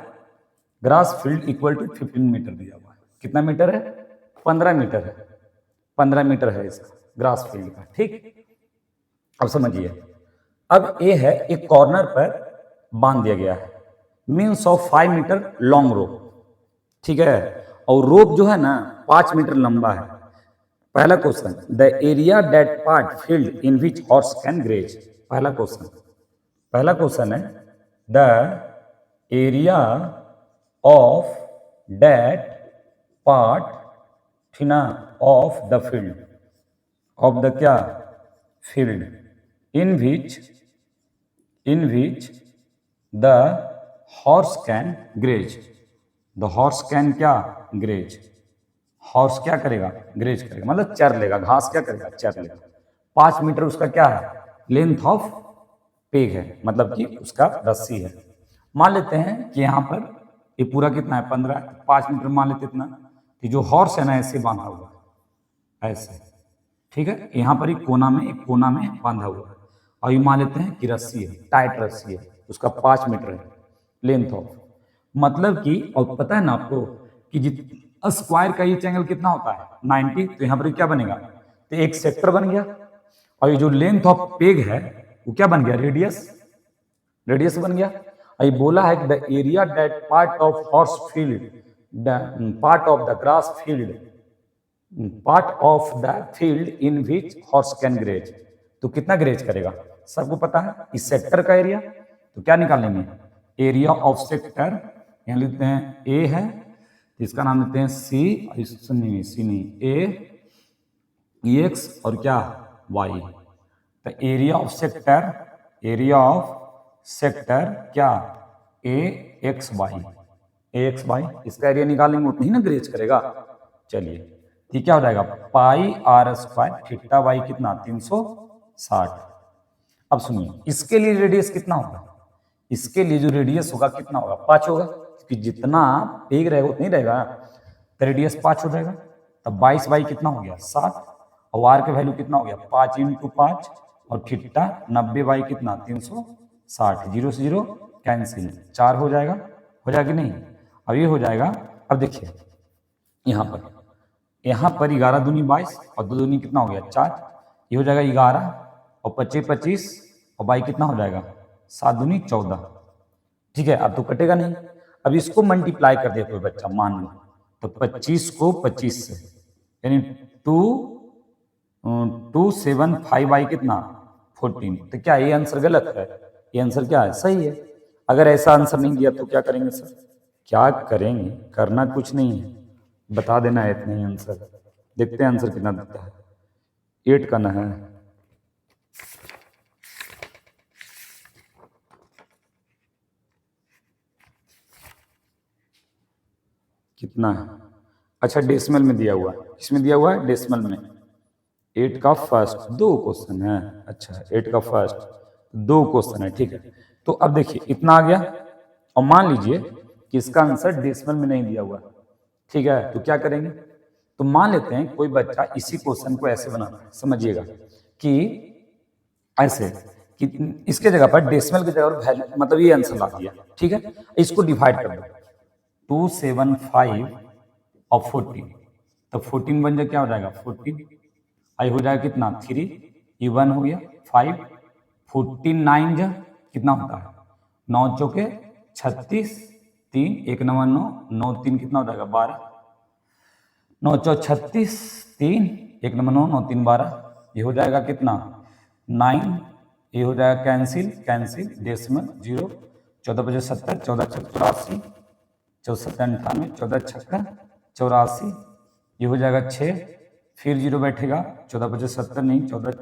grass field equal to 15 metre दिया हुआ है, कितना मीटर है 15 मीटर है, 15 मीटर है इसका ग्रास फील्ड का, ठीक। अब समझिए, अब ये है एक कॉर्नर पर बांध दिया गया है, means of 5 metre long rope, ठीक है, और रोप जो है ना 5 मीटर लंबा है। पहला question, the area that part field in which horse can graze, पहला क्वेश्चन, पहला क्वेश्चन है the area of that part, ठीक ना, of the field, of the क्या field, in which the horse can graze, the horse can क्या graze, horse क्या करेगा graze करेगा, मतलब चर लेगा, घास क्या करेगा चर लेगा। 5 मीटर उसका क्या है लेंथ ऑफ पेग है, मतलब कि उसका रस्सी है। मान लेते हैं कि यहाँ पर ये पूरा कितना है 15, 5 मीटर मान लेते इतना, कि जो हॉर्स है ना ऐसे बांधा हुआ है ऐसे, ठीक है, यहाँ पर एक कोना में बांधा हुआ है, और ये मान लेते हैं कि रस्सी है, टाइट रस्सी है, उसका 5 मीटर है लेंथ ऑफ, मतलब कि, और पता है ना आपको कि स्क्वायर का ईच एंगल कितना होता है 90, तो यहाँ पर क्या बनेगा, तो एक सेक्टर बन गया, और ये जो लेंथ ऑफ पेग है वो क्या बन गया रेडियस, रेडियस बन गया। और ये बोला है कि the area that part of horse field, part of the grass field, part of the field in which horse can graze, तो कितना ग्रेज करेगा, सबको पता है इस सेक्टर का एरिया। तो क्या निकालेंगे, एरिया ऑफ सेक्टर, यहाँ लिखते हैं ए है, इसका नाम लेते हैं सी, नहीं सी नहीं, ए एक्स और क्या वाई। तो area of sector, area of sector क्या ए एक्स वाई, ए एक्स वाई, इसका एरिया निकालेंगे उतना ही ना ग्रेज करेगा। चलिए ठीक, क्या हो जाएगा pi R square theta Y कितना 360। अब सुनिए इसके लिए रेडियस कितना होगा, इसके लिए जो रेडियस होगा कितना होगा 5 होगा, क्योंकि जितना पेग रहेगा उतना ही रहेगा, तो रेडियस 5 हो जाएगा। तब 22 बाई कितना हो गया 7, और आर का वैल्यू कितना हो गया 5 × 5, और थीटा 90 बाई कितना 360, 0 से 0 कैंसिल, 4 हो जाएगा, हो जाएगा कि नहीं। अब ये हो जाएगा, अब देखिए यहाँ पर 11 दूनी 22 और 2 दूनी कितना हो गया 4, ये हो जाएगा 11 और 25 25 और बाई कितना हो जाएगा 7 दूनी 14। ठीक है, अब तो कटेगा नहीं। अब इसको मल्टीप्लाई कर दिया कोई बच्चा मान लो, तो 25 को 25 से, यानी 275 बाई कितना 14। तो क्या ये आंसर गलत है, ये आंसर क्या है सही है। अगर ऐसा आंसर नहीं दिया तो क्या करेंगे सर, क्या करेंगे, करना कुछ नहीं है, बता देना है इतना ही आंसर। देखते हैं आंसर कितना देता है, 8 करना है। कितना है, अच्छा डेसिमल में दिया हुआ है, किसमें दिया हुआ है डेसिमल में। 8 का फर्स्ट 2 क्वेश्चन है, अच्छा 8 का फर्स्ट 2 क्वेश्चन है, ठीक है। तो अब देखिए इतना आ गया, और मान लीजिए कि इसका आंसर डेसिमल में नहीं दिया हुआ, ठीक है। तो क्या करेंगे, तो मान लेते हैं कोई बच्चा इसी क्वेश्चन को ऐसे बनाता है, समझिएगा कि ऐसे कि इसके जगह पर डेसिमल की जगह पर वैल्यू, मतलब ये आंसर ला दिया, ठीक है। इसको डिवाइड कर दो 275 और 14, तो 14 बन जाए क्या हो जाएगा 14, आई हो जाएगा कितना 3, ये 1 हो गया 5, 14 9 जा कितना होता है 9 चौके 36, 3 1 9 9 9 3 कितना हो जाएगा 12, 9 चौ 36, 3 1 9 9 9 3 12, ये हो जाएगा कितना 9, ये हो जाएगा कैंसिल कैंसिल, डेसिमल 0, 14 × 70 14 × 84, 14 × 98 14 छक्का 84, ये हो जाएगा 6, फिर 0 बैठेगा 14 × 70 नहीं 14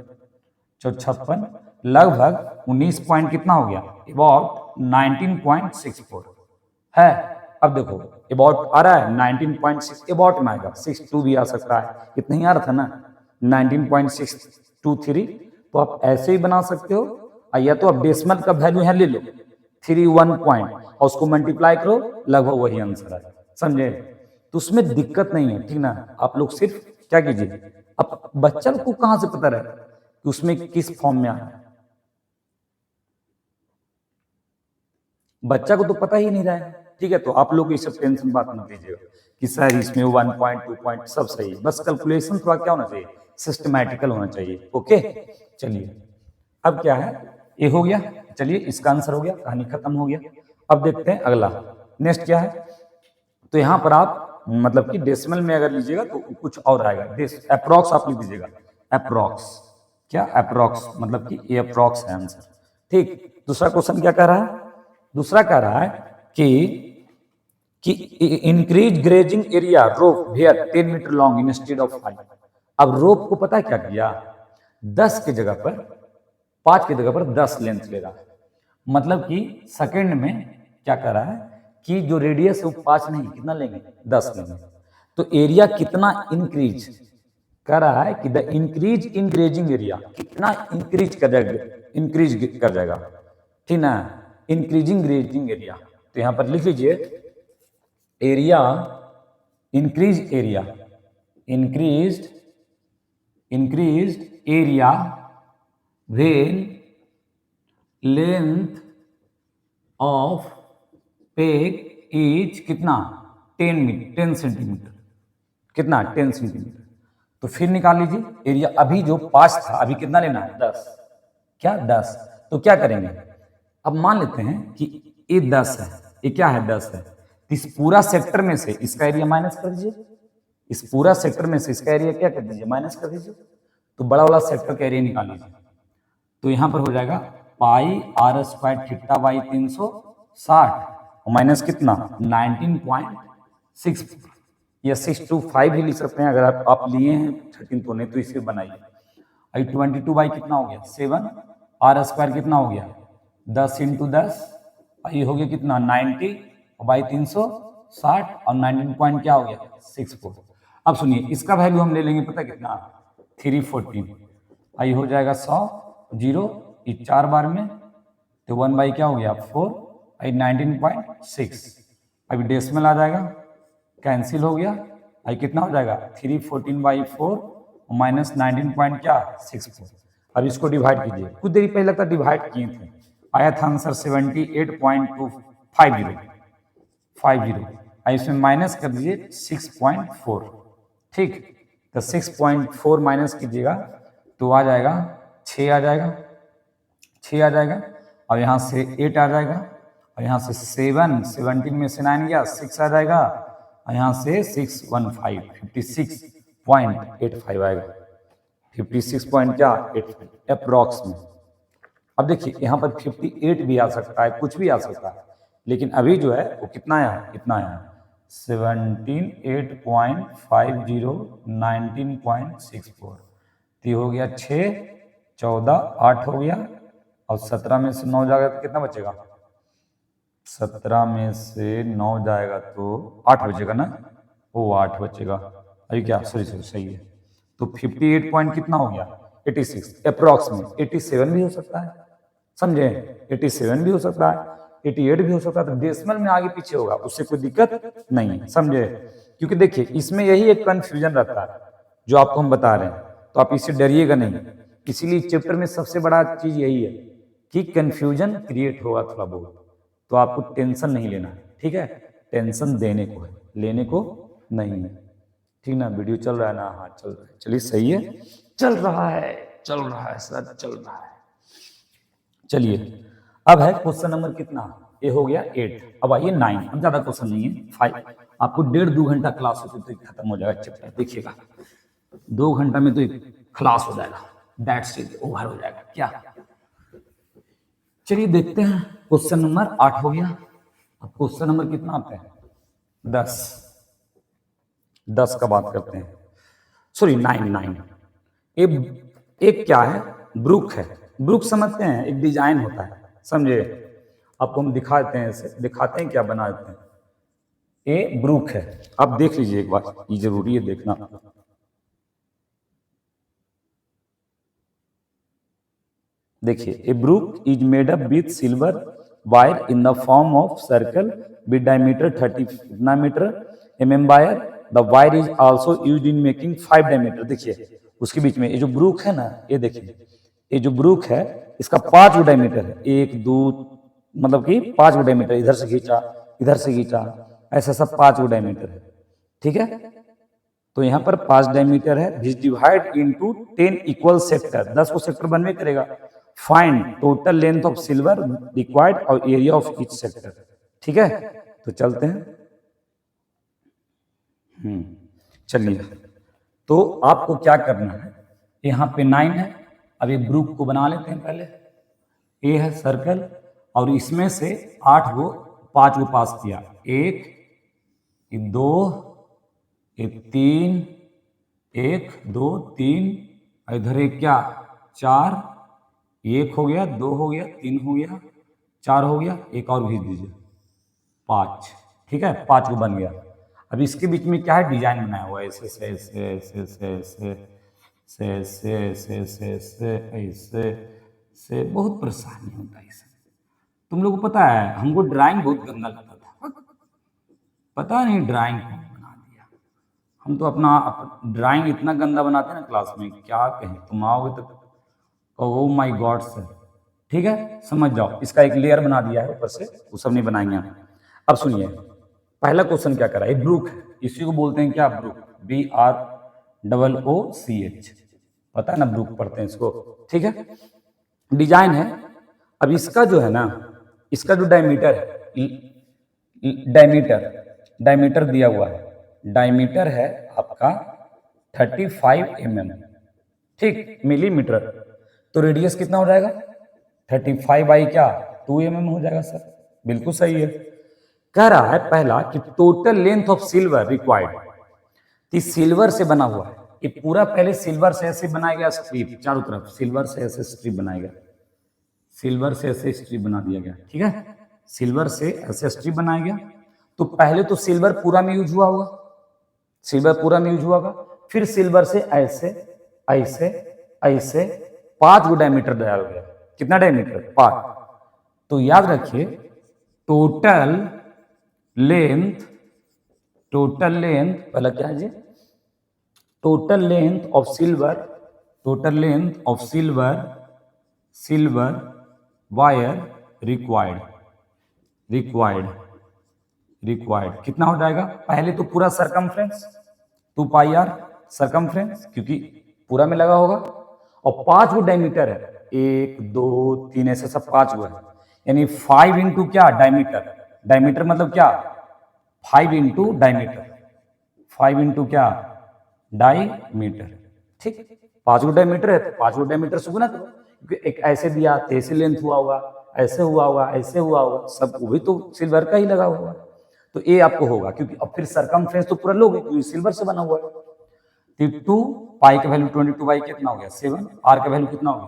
56, लगभग 19 पॉइंट कितना हो गया अबाउट 19.64 है। अब देखो अबाउट आ रहा है 19.6, अबाउट में आएगा 62 भी आ सकता है, इतना ही आ रहा था ना 19.623। तो आप ऐसे ही बना सकते हो, या तो आप डेसिमल का वैल्यू है ले लो 31 पॉइंट और उसको मल्टीप्लाई करो, लगभग वही आंसर है, समझे। तो उसमें दिक्कत नहीं है, ठीक ना। आप लोग सिर्फ क्या कीजिए, अब बच्चा को कहां से पता रहे कि उसमें किस फॉर्म में आना है, बच्चा को तो पता ही नहीं रहा है, ठीक है। तो आप लोग ये सब टेंशन बात मत लीजिएगा कि सर इसमें 1 पॉइंट 2 पॉइंट सब सही है, बस कैलकुलेशन थोड़ा क्या होना चाहिए सिस्टमैटिकल होना चाहिए, ओके। चलिए अब क्या है, ये हो गया, चलिए इसका आंसर हो गया, कहानी खत्म हो गया। अब देखते हैं अगला, नेक्स्ट क्या है। तो यहां पर आप मतलब कि डेसिमल में अगर लीजिएगा तो कुछ और आएगा, अप्रॉक्स आप लिख दीजिएगा, अप्रॉक्स क्या अप्रॉक्स, मतलब कि ये अप्रॉक्स है आंसर, ठीक। दूसरा क्वेश्चन क्या कह रहा है, दूसरा कह रहा है कि increase grazing area rope where 10 metre long instead of 5। अब रोप को पता है क्या किया, 10 की जगह पर 5 की जगह पर 10 लेंथ ले रहा है, मतलब कि सेकंड में क्या कर रहा है कि जो रेडियस है वो 5 नहीं कितना लेंगे 10 लेंगे। तो एरिया कितना इंक्रीज कर रहा है कि the increase in grazing area कितना इंक्रीज कर जाएगा, ठीक ना, इंक्रीजिंग ग्रेजिंग एरिया। तो यहां पर लिख लीजिए area increased area when length of peg is कितना 10 सेंटीमीटर, कितना 10 सेंटीमीटर। तो फिर निकाल लीजिए एरिया, अभी जो 5 था अभी कितना लेना है 10, क्या 10। तो क्या करेंगे, अब मान लेते हैं कि ये 10 है, ये क्या है 10 है, तो इस पूरा सेक्टर में से इसका एरिया माइनस कर दीजिए, इस पूरा सेक्टर में से इसका एरिया क्या कर दीजिए माइनस कर दीजिए, तो बड़ा वाला सेक्टर का एरिया निकाल लीजिए, तो यहाँ पर हो जाएगा pi R square theta by 360 और माइनस कितना 19.6, या 625 भी लिख सकते हैं अगर आप लिए हैं 13 तो, नहीं तो इसे बनाइए। अभी 22 बाई कितना हो गया 7, आर स्क्वायर कितना हो गया 10 इंटू 10, ये हो गया कितना 90 बाई 360 और 19 पॉइंट क्या हो गया 64। अब सुनिए इसका वैल्यू हम ले लेंगे पता कितना 314, आई हो जाएगा 100 जीरो 4 बार में तो 1 बाई क्या हो गया 4, आई 19.6, अभी डेसिमल आ जाएगा कैंसिल हो गया, आई कितना हो जाएगा 314 बाई 4 माइनस 19 पॉइंट क्या 64। अब इसको डिवाइड कीजिए, कुछ देर पहले तक डिवाइड किए थे, आया था आंसर 78.250, आई इसमें माइनस कर दीजिए 6.4, ठीक, तो 6.4 माइनस कीजिएगा तो आ जाएगा 6 आ जाएगा, 6 आ जाएगा और यहाँ से 8 आ जाएगा और यहाँ से 17 में से 9 गया 6 आ जाएगा और यहाँ से 615 56.85 आएगा, 56.85 अप्रॉक्स में। अब देखिए यहाँ पर 58 भी आ सकता है, कुछ भी आ सकता है, लेकिन अभी जो है वो कितना आया, इतना आया 17 8.50 19.64, तो हो गया 6 14 8 हो गया और 17 में से 9 जाएगा तो कितना बचेगा, 17 में से 9 जाएगा तो 8 बचेगा ना, वो 8 बचेगा, अभी क्या सॉरी सही है, तो 58 पॉइंट कितना हो गया 86 अप्रॉक्स में, 87 भी हो सकता है, समझे, 87 भी हो सकता है, 88 भी हो सकता है, तो डेसिमल में आगे पीछे होगा उससे कोई दिक्कत नहीं है, समझे, क्योंकि देखिए इसमें यही एक कंफ्यूजन रहता है जो आपको हम बता रहे हैं, तो आप इससे डरिएगा नहीं, इसीलिए चैप्टर में सबसे बड़ा चीज यही है कि कंफ्यूजन क्रिएट होगा थोड़ा बहुत, तो आपको टेंशन नहीं लेना है, ठीक है, टेंशन देने को है, लेने को नहीं है, ठीक ना। वीडियो चल रहा है ना, हाँ चल रहा है, चलिए सही है, चल रहा है सर चल रहा है। चलिए अब है क्वेश्चन नंबर कितना, ये हो गया 8, अब आइए 9, अब ज्यादा क्वेश्चन नहीं है 5, आपको 1.5-2 घंटा क्लास होती तो खत्म हो जाएगा चैप्टर, देखिएगा 2 घंटा में तो क्लास हो जाएगा, दैट्स इट, ओवर हो जाएगा क्या। चलिए देखते हैं क्वेश्चन नंबर 8 हो गया, अब क्वेश्चन नंबर कितना आता है 10 का बात करते हैं, सॉरी 9। एक क्या है ब्रुक है, ब्रुक समझते हैं, एक डिजाइन होता है, समझे, आपको हम दिखाते हैं, इसे दिखाते हैं क्या बनाते हैं, ये ब्रुक है, आप देख लीजिए एक बार, ये जरूरी है देखना। देखिए a brooch is made up with silver wire in the form of circle with diameter 30 कितना metre mm wire, the wire is also used in making 5 diameter. देखिए उसके बीच में ये जो ब्रुक है ना, ये देखिए ये जो ब्रुक है इसका 5 डायमीटर है, 1 2 मतलब कि 5 डायमीटर, इधर से खींचा इधर से खींचा, ऐसा सब 5 डायमीटर है, ठीक है। तो यहाँ पर 5 डायमीटर है, विच डिवाइड इनटू 10 इक्वल सेक्टर, 10 को सेक्टर बनवे करेगा। Find total length of silver required और एरिया ऑफ ईच सेक्टर, ठीक है। तो चलते हैं, चलिए, तो आपको क्या करना है, यहाँ पे 9 है, अभी ब्रुक को बना लेते हैं पहले, ए है सर्कल और इसमें से 8 को 5 को पास किया, 1 2 3 1 2 3, इधर एक क्या 4, 1 हो गया 2 हो गया 3 हो गया 4 हो गया, एक और भेज दीजिए 5, ठीक है, 5 को बन गया। अब इसके बीच में क्या है डिजाइन बनाया हुआ है, ऐसे से ऐसे ऐसे ऐसे ऐसे ऐसे ऐसे ऐसे ऐसे ऐसे, बहुत परेशानी होता है इसमें। तुम लोग को पता है हमको ड्राइंग बहुत गंदा लगता था, पता नहीं ड्राइंग कौन बना दिया, हम तो अपना ड्राइंग इतना गंदा बनाते हैं ना क्लास में, क्या कहें, तुम आओगे तो ओ माय गॉड सर, ठीक है, समझ जाओ। इसका एक लेयर बना दिया है ऊपर से, वो सब नहीं बनाएंगे। अब सुनिए पहला क्वेश्चन क्या करा है, ब्रुक है, इसी को बोलते हैं क्या ब्रुक, BROOCH, पता है ना ब्रुक पढ़ते हैं इसको, ठीक है। डिजाइन है, अब इसका जो है ना, इसका जो डायमीटर है, डायमीटर दिया हुआ है, डायमीटर है आपका 35 mm, ठीक, मिलीमीटर, तो रेडियस कितना हो जाएगा 35 बाई क्या 2 mm हो जाएगा सर। बिल्कुल सही है। कह रहा है पहला कि total length of silver required, silver से बना हुआ है ये पूरा, पहले सिल्वर से ऐसे बनाया गया स्ट्रिप चारों तरफ, सिल्वर से ऐसे स्ट्रिप बनाया गया, सिल्वर से ऐसे स्ट्रिप बना दिया गया, ठीक है, सिल्वर से ऐसे स्ट्रिप बनाया गया। तो पहले तो सिल्वर पूरा में यूज हुआ होगा, सिल्वर पूरा में यूज हुआ होगा, फिर सिल्वर से ऐसे ऐसे ऐसे 5 गो डायमीटर डाला गया। कितना डायमीटर 5। तो याद रखिए टोटल लेंथ पहला क्या है जी, total length of silver, total length of silver wire required कितना हो जाएगा, पहले तो पूरा सरकमफ्रेंस 2 पाई आर सरकमफ्रेंस, क्योंकि पूरा में लगा होगा, और 5 गो डायमीटर है, 1 2 3 ऐसे सब 5 गो है, यानी 5 इंटू क्या डायमीटर, डायमीटर मतलब क्या 5 इंटू डायमीटर, 5 इंटू क्या डायमीटर, ठीक, 5 गो डायमीटर है तो 5 गो डायमीटर से गुना करो, क्योंकि एक ऐसे दिया तो ऐसे लेंथ हुआ होगा, ऐसे हुआ होगा, ऐसे हुआ होगा, सब वही तो सिल्वर का ही लगा हुआ है, तो ये आपको होगा, क्योंकि अब फिर सरकमफ्रेंस तो पूरा लोगे क्योंकि सिल्वर से बना हुआ है। तो 2 पाई का वैल्यू 22 बाई कितना हो गया 7, आर का वैल्यू कितना हो गया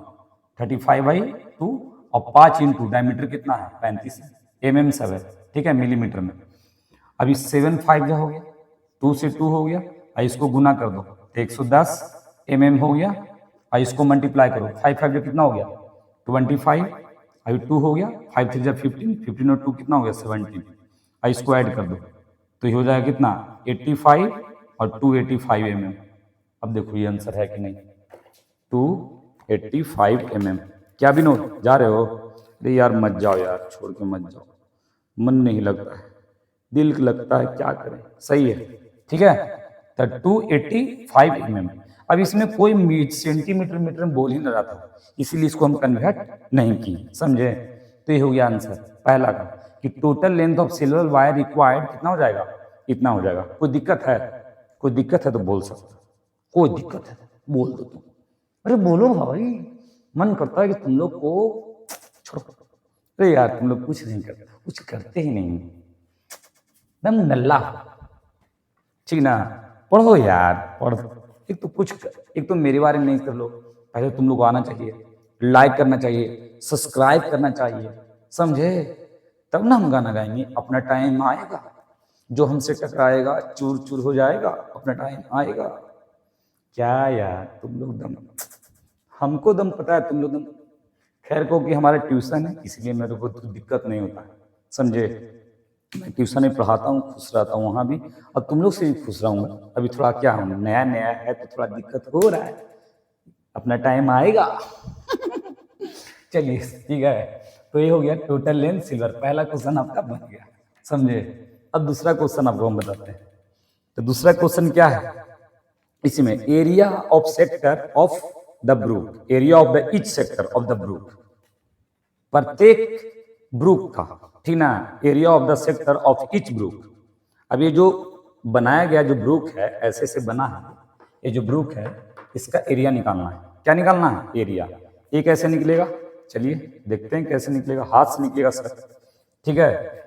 35/2, और 5 इंटू डायमीटर कितना है 35 mm सब है, ठीक है, मिलीमीटर में। अभी 7 5 हो गया, 2 से 2 हो गया, और इसको गुना कर दो तो 110 mm हो गया, और इसको मल्टीप्लाई करो 5 5 कितना हो गया 25, अभी 2 हो गया, 5 3 15, 15 और 2 कितना हो गया 17, और इसको ऐड कर दो तो ये हो जाएगा कितना 85 और 285 mm। अब देखो ये आंसर है कि नहीं, 285 mm। क्या विनोद जा रहे हो, अरे यार मत जाओ यार, छोड़ के मत जाओ, मन नहीं लगता है, दिल लगता है, क्या करें, सही है, ठीक है, तो 285 mm। अब इसमें कोई सेंटीमीटर मीटर बोल ही नहीं रहा था, इसीलिए इसको हम कन्वर्ट नहीं किए, समझे। तो ये हो गया आंसर पहला का कि total length of silver wire required कितना हो जाएगा, इतना हो जाएगा। कोई दिक्कत है, कोई दिक्कत है तो बोल सकते, कोई दिक्कत है बोल दो तुम, अरे बोलो भाई, मन करता है कि तुम लोग को छोड़ो, अरे यार तुम लोग कुछ नहीं करते, कुछ करते ही नहीं, एकदम नल्ला, ठीक ना, पढ़ो यार पढ़ो, एक तो कुछ एक तो मेरे बारे में नहीं कर लो, पहले तुम लोग को आना चाहिए, लाइक करना चाहिए, सब्सक्राइब करना चाहिए, समझे, तब ना हम गाना गाएंगे। अपना टाइम आएगा, जो हमसे टकराएगा चूर चूर हो जाएगा, अपना टाइम आएगा। क्या यार तुम लोग दम, हमको दम पता है, तुम लोग दम, खैर को कि हमारा ट्यूशन है इसलिए मेरे को तो दिक्कत नहीं होता है, समझे, मैं ट्यूशन में पढ़ाता हूँ, खुश रहता हूँ वहाँ भी, और तुम लोग से भी खुश रहूँगा। अभी थोड़ा क्या हूँ, नया नया है तो थोड़ा दिक्कत हो रहा है, अपना टाइम आएगा। चलिए ठीक है, तो ये हो गया टोटल लेंथ सिल्वर, पहला क्वेश्चन आपका बन गया, समझे। अब दूसरा क्वेश्चन आपको हम बताते हैं। तो दूसरा क्वेश्चन क्या है इसमें, area of sector of the brook, area of the each sector of the brook, प्रत्येक ब्रूक का, ठीक ना, area of the sector of each brook. अब ये जो बनाया गया जो ब्रूक है, ऐसे से बना है, ये जो ब्रूक है इसका एरिया निकालना है। क्या निकालना है, एरिया। ये कैसे निकलेगा, चलिए देखते हैं कैसे निकलेगा, हाथ से निकलेगा सर, ठीक है।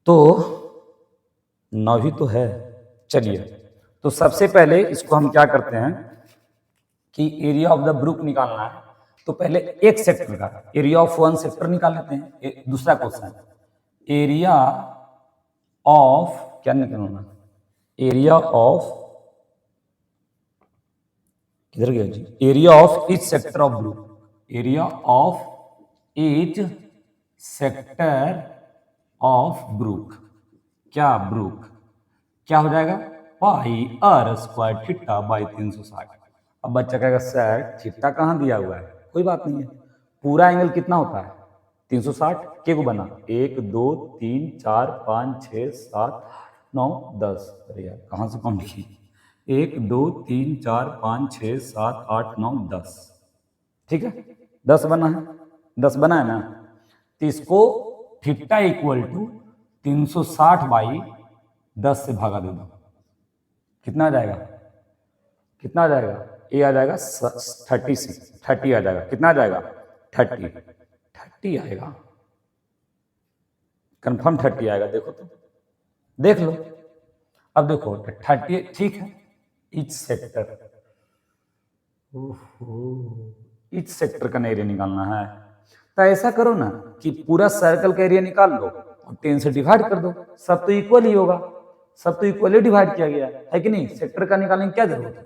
तो 9 ही तो है, चलिए तो सबसे पहले इसको हम क्या करते हैं कि एरिया ऑफ द ब्रूक निकालना है, तो पहले एक सेक्टर का एरिया ऑफ 1 सेक्टर निकाल लेते हैं। दूसरा क्वेश्चन, एरिया ऑफ क्या निकालना, एरिया ऑफ, किधर गया जी, area of each sector of brooch, area of each sector of brooch, क्या ब्रूक, क्या हो जाएगा pi R square theta by 360। अब बच्चा कहेगा सर थीटा कहाँ दिया हुआ है, कोई बात नहीं है, पूरा एंगल कितना होता है 360, के को बना 1 2 3 4 5 6 7 9 10, अरे यार कहाँ से काउंट की, 1 2 3 4 5 6 7 8 9 10, ठीक है 10 बना है, 10 बना है ना। तो इसको थीटा इक्वल टू 360 बाई 10 से भागा दे दो, कितना आ जाएगा, कितना आ जाएगा ये आ जाएगा 30 आ जाएगा। कितना आ जाएगा? 30 आएगा, कंफर्म 30 आएगा। देखो तो, देख लो। अब देखो 30 ठीक है। ईच सेक्टर, ईच सेक्टर का एरिया निकालना है। तो ऐसा करो ना कि पूरा सर्कल का एरिया निकाल लो और 10 से डिवाइड कर दो, सब तो इक्वल ही होगा, सब तो इक्वली डिवाइड किया गया है कि नहीं। सेक्टर का निकालने की क्या जरूरत है,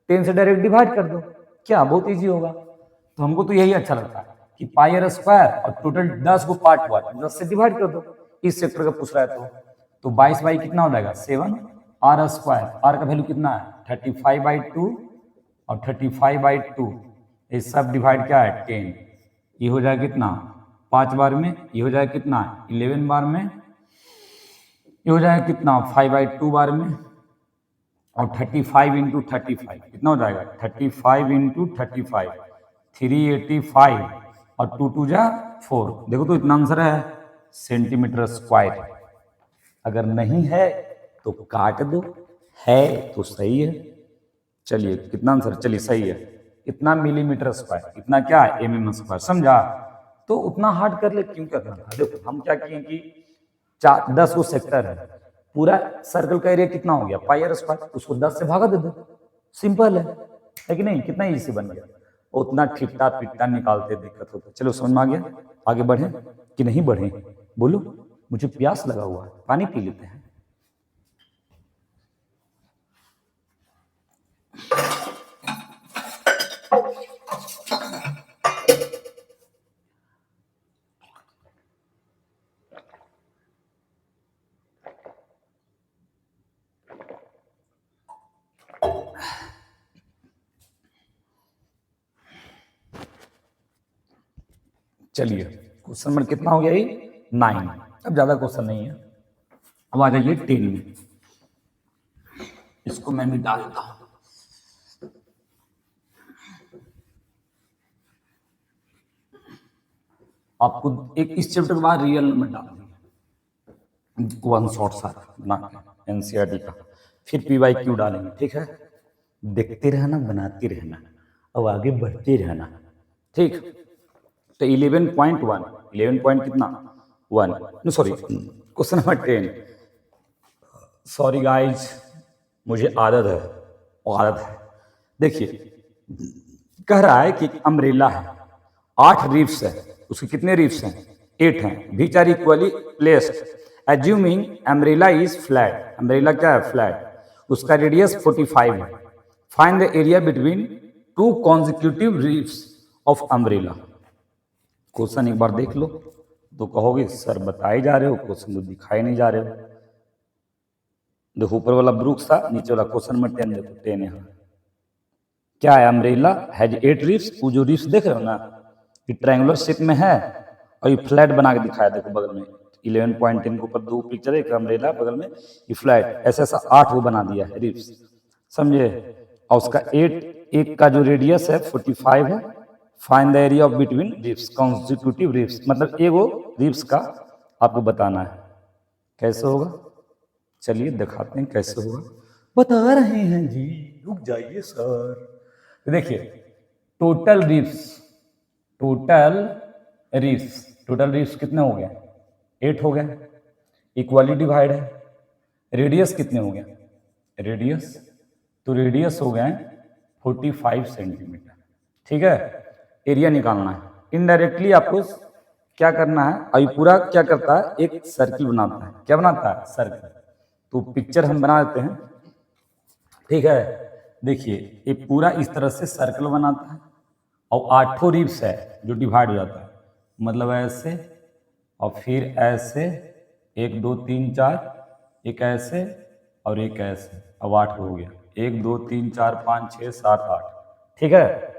10 से डायरेक्ट डिवाइड कर दो, क्या बहुत इजी होगा। तो हमको तो यही अच्छा लगता है कि पाई आर स्क्वायर और टोटल 10 को पार्ट हुआ 10 से डिवाइड कर दो। इस सेक्टर का पूछ रहा है तो 22 बाई कितना हो जाएगा 7 आर स्क्वायर। आर का वैल्यू कितना है 35/2 और 35/2 ये सब डिवाइड क्या है 10। ये हो जाएगा कितना 5 बार में, ये हो जाएगा कितना 11 बार में, ये हो जाएगा कितना 5/2 बार में, और 35 इंटू 35 कितना हो जाएगा 35 इंटू 35 385 और 2 2 जा 4। देखो तो इतना आंसर है सेंटीमीटर स्क्वायर। अगर नहीं है तो काट दो, है तो सही है। चलिए कितना आंसर, चलिए सही है, इतना मिलीमीटर स्क्वायर, इतना क्या है एमएम स्क्वायर। समझा? तो उतना हार्ड कर ले क्यों करना था। देखो हम क्या किए कि 10 को सेक्टर है, पूरा सर्कल का एरिया कितना हो गया पाई आर स्क्वायर, उसको 10 से भागा दे दो, सिंपल है कि नहीं। कितना इजी बन गया। उतना ठिकटा पिटटा निकालते दिक्कत होता। चलो समझ में आ गया। आगे बढ़े कि नहीं बढ़े बोलो, मुझे प्यास लगा हुआ है, पानी पी लेते हैं। चलिए क्वेश्चन नंबर कितना हो गया ये 9। अब ज्यादा क्वेश्चन नहीं है। अब आ जाइए 10 में। इसको मैं भी डाल देता हूं। आपको एक इस चैप्टर के बाद रियल नंबर डाल देंगे, 1 शॉर्ट सा बना के एनसीईआरटी का, फिर पीवाईक्यू डालेंगे। ठीक है, देखते रहना, बनाते रहना और आगे बढ़ते रहना। ठीक, तो 11.1 11 पॉइंट कितना 1 sorry question number 10। Sorry guys, मुझे आदत है और आदत है। देखिए कह रहा है कि अम्ब्रेला है, 8 रिब्स है, उसके कितने रिब्स हैं 8 हैं। Which are equally placed assuming umbrella is flat. Umbrella क्या है फ्लैट, उसका रेडियस 45 है। Find the area between 2 consecutive ribs of umbrella. क्वेश्चन एक बार देख लो तो कहोगे सर बताए जा रहे हो, क्वेश्चन तो दिखाए नहीं जा रहे हो। देखो ऊपर वाला ब्रुक्स था, नीचे वाला क्वेश्चन नंबर 10 देखो 10 है। क्या है अम्ब्रेला हैज 8 रिब्स। वो जो रिब्स देख रहे हो ना ये ट्रायंगुलर शेप में है और ये फ्लैट बना के दिखाया। देखो बगल में 11.10 के ऊपर 2 पिक्चर है, एक अम्ब्रेला बगल में ये फ्लैट, ऐसा ऐसा 8 वो बना दिया है रिब्स, समझे। और उसका 8 का जो रेडियस है 45 है। Find the area of between ribs consecutive ribs, मतलब एगो रिब्स का आपको बताना है। कैसे होगा चलिए दिखाते हैं कैसे होगा। बता रहे हैं जी, रुक जाइए सर। तो देखिए टोटल रिब्स कितने हो गए 8 हो गए, इक्वली डिवाइड है। रेडियस कितने हो गए रेडियस हो गए 45 सेंटीमीटर। ठीक है, एरिया निकालना है। इनडायरेक्टली आपको क्या करना है, अभी पूरा क्या करता है एक सर्किल बनाता है। क्या बनाता है सर्किल, तो पिक्चर हम बना देते हैं। ठीक है, देखिए ये पूरा इस तरह से सर्कल बनाता है और 8 रिब्स है जो डिवाइड हो जाता है, मतलब ऐसे और फिर ऐसे 1 2 3 4, एक ऐसे और एक ऐसे, अब 8 हो गया 1 2 3 4 5 6 7 8। ठीक है,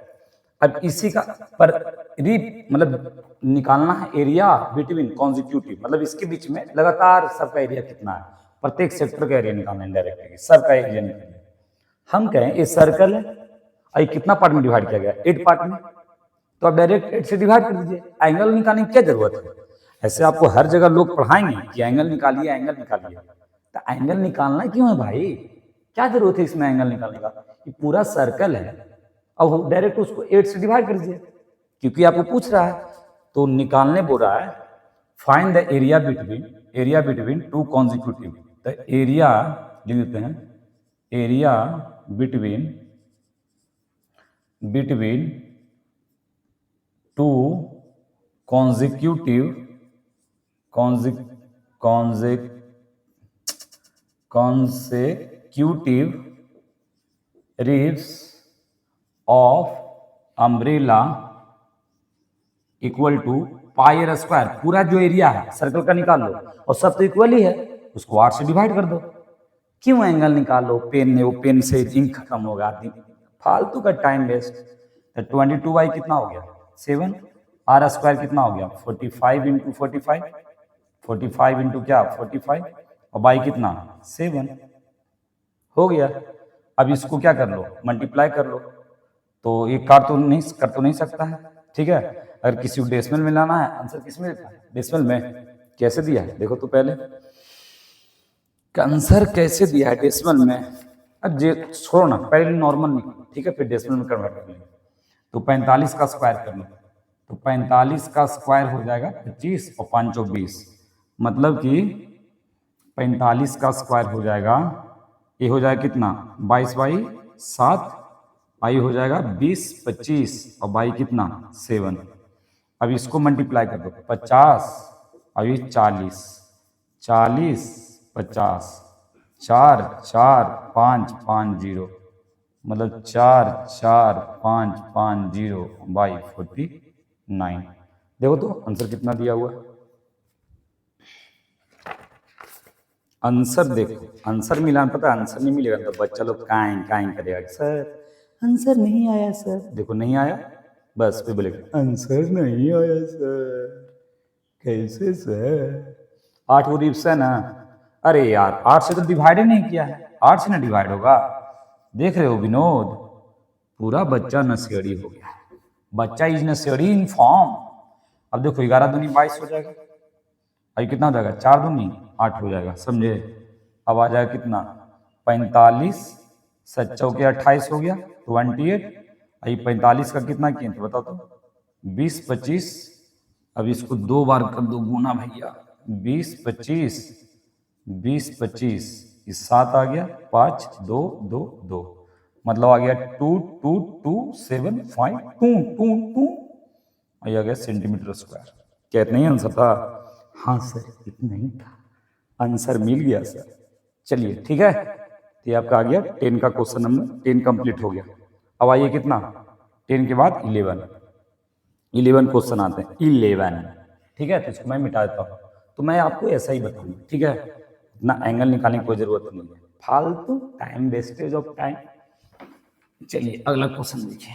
अब इसी का पर रिब मतलब निकालना है एरिया बिटवीन कॉन्जिक्यूटिव, मतलब इसके बीच में लगातार सबका एरिया कितना है, प्रत्येक सेक्टर का एरिया निकालना है डायरेक्टली, सबका एरिया निकालना। हम कहें ये सर्कल है और कितना पार्ट में डिवाइड किया गया 8 पार्ट में, तो आप डायरेक्ट 8 से डिवाइड कर दीजिए। एंगल निकालने की क्या जरूरत है, ऐसे आपको हर जगह लोग पढ़ाएंगे कि एंगल निकालिए एंगल निकालिए, तो एंगल निकालना क्यों है भाई, क्या जरूरत है इसमें एंगल निकालने का। ये पूरा सर्कल है अब डायरेक्ट उसको 8 से डिवाइड कर दीजिए, क्योंकि आपको पूछ रहा है। तो निकालने बोल रहा है find the area between two consecutive. The area लिख देते हैं, area between two consecutive ribs of umbrella equal to pi R square. पूरा जो एरिया है सर्कल का निकाल लो, और सब तो इक्वल ही है, उसको 8 से डिवाइड कर दो। क्यों एंगल निकालो पेन ने, वो पेन से इंक खत्म होगा, फालतू का टाइम वेस्ट। तो 22y कितना हो गया 7, आर स्क्वायर कितना हो गया 45 इंटू 45 इंटू क्या 45, और बाई कितना 7 हो गया। अब इसको क्या कर लो, मल्टीप्लाई कर लो। तो ये कर तो नहीं सकता है, ठीक है। अगर किसी को डेसिमल में लाना है, आंसर किस में देता है, डेसिमल में। कैसे दिया है देखो तो पहले, आंसर कैसे दिया है डेसिमल में। अब जे छोड़ो ना, पहले नॉर्मल निकालो, ठीक है, फिर डेसिमल में कन्वर्ट कर लेंगे। तो 45 का स्क्वायर कर लो, तो 45 का स्क्वायर हो जाएगा 25 और 5 20, मतलब कि 45 का स्क्वायर हो जाएगा, ये हो जाएगा कितना 22 बाई 7, आई हो जाएगा 20 25 और बाई कितना 7। अब इसको मल्टीप्लाई कर दो, 50 और ये 40 40 50 4 4 5 5 0, मतलब 4 4 5 5 0 बाई 49। देखो तो आंसर कितना दिया हुआ है। आंसर देखो, आंसर मिला, पता आंसर नहीं मिलेगा तो बच्चा लोग काइन करेगा, सर आंसर नहीं आया सर। देखो नहीं आया, बस फिर बोलेगा आंसर नहीं आया सर, कैसे सर। 8 वो रिप्स है ना, अरे यार 8 से तो डिवाइड ही नहीं किया है, 8 से ना डिवाइड होगा। देख रहे हो विनोद, पूरा बच्चा नशेड़ी हो गया, बच्चा इज नशेड़ी इन फॉर्म। अब देखो 11 दूनी 22 हो जाएगा, अभी कितना हो जाएगा 4 दूनी 8 हो जाएगा, समझे। अब आ जाएगा कितना 45 7 चौके 28 हो गया 28। अभी 45 का कितना किए थे बताओ तो 20 25। अब इसको 2 बार कर दो गुना भैया, 20 25 20 25, इस 7 आ गया 5 2 2 2, मतलब आ गया 2 2 2 7 5 2 2 2, आ गया सेंटीमीटर स्क्वायर। क्या इतना ही आंसर था? हाँ सर इतना ही था, आंसर मिल गया सर। चलिए ठीक है, तो ये आपका आ गया 10 का क्वेश्चन नंबर 10 कंप्लीट हो गया। अब आइए कितना 10 के बाद 11 क्वेश्चन आते हैं 11, ठीक है। तो इसको मैं मिटा देता हूँ, तो मैं आपको ऐसा ही बताऊंगा, ठीक है। इतना एंगल निकालने की कोई जरूरत नहीं है, फालतू टाइम, वेस्टेज ऑफ टाइम। चलिए अगला क्वेश्चन देखिए।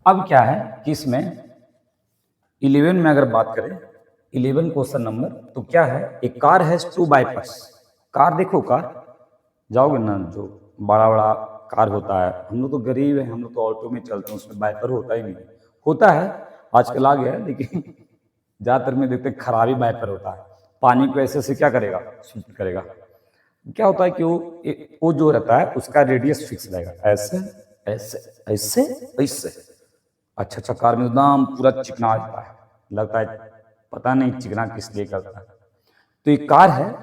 अब क्या है कि इसमें 11 में अगर बात करें, 11 क्वेश्चन नंबर, तो क्या है, एक कार हैज 2 वाइपर्स। कार देखो, कार जाओगे ना, जो बड़ा बड़ा कार होता है, हम लोग तो गरीब हैं, हम लोग तो ऑटो में चलते हैं, उसमें वाइपर होता ही नहीं। होता है आजकल आ गया है, लेकिन ज़्यादातर में देखते खराबी वाइपर होता है, पानी को ऐसे से क्या करेगा, शुद्ध करेगा। क्या होता है कि वो जो रहता है उसका रेडियस फिक्स रहेगा, ऐसे ऐसे ऐसे ऐसे। अच्छा कार में एकदम पूरा चिकना आ जाता है, लगता है पता नहीं चिकना किस लिए करता है। तो एक कार है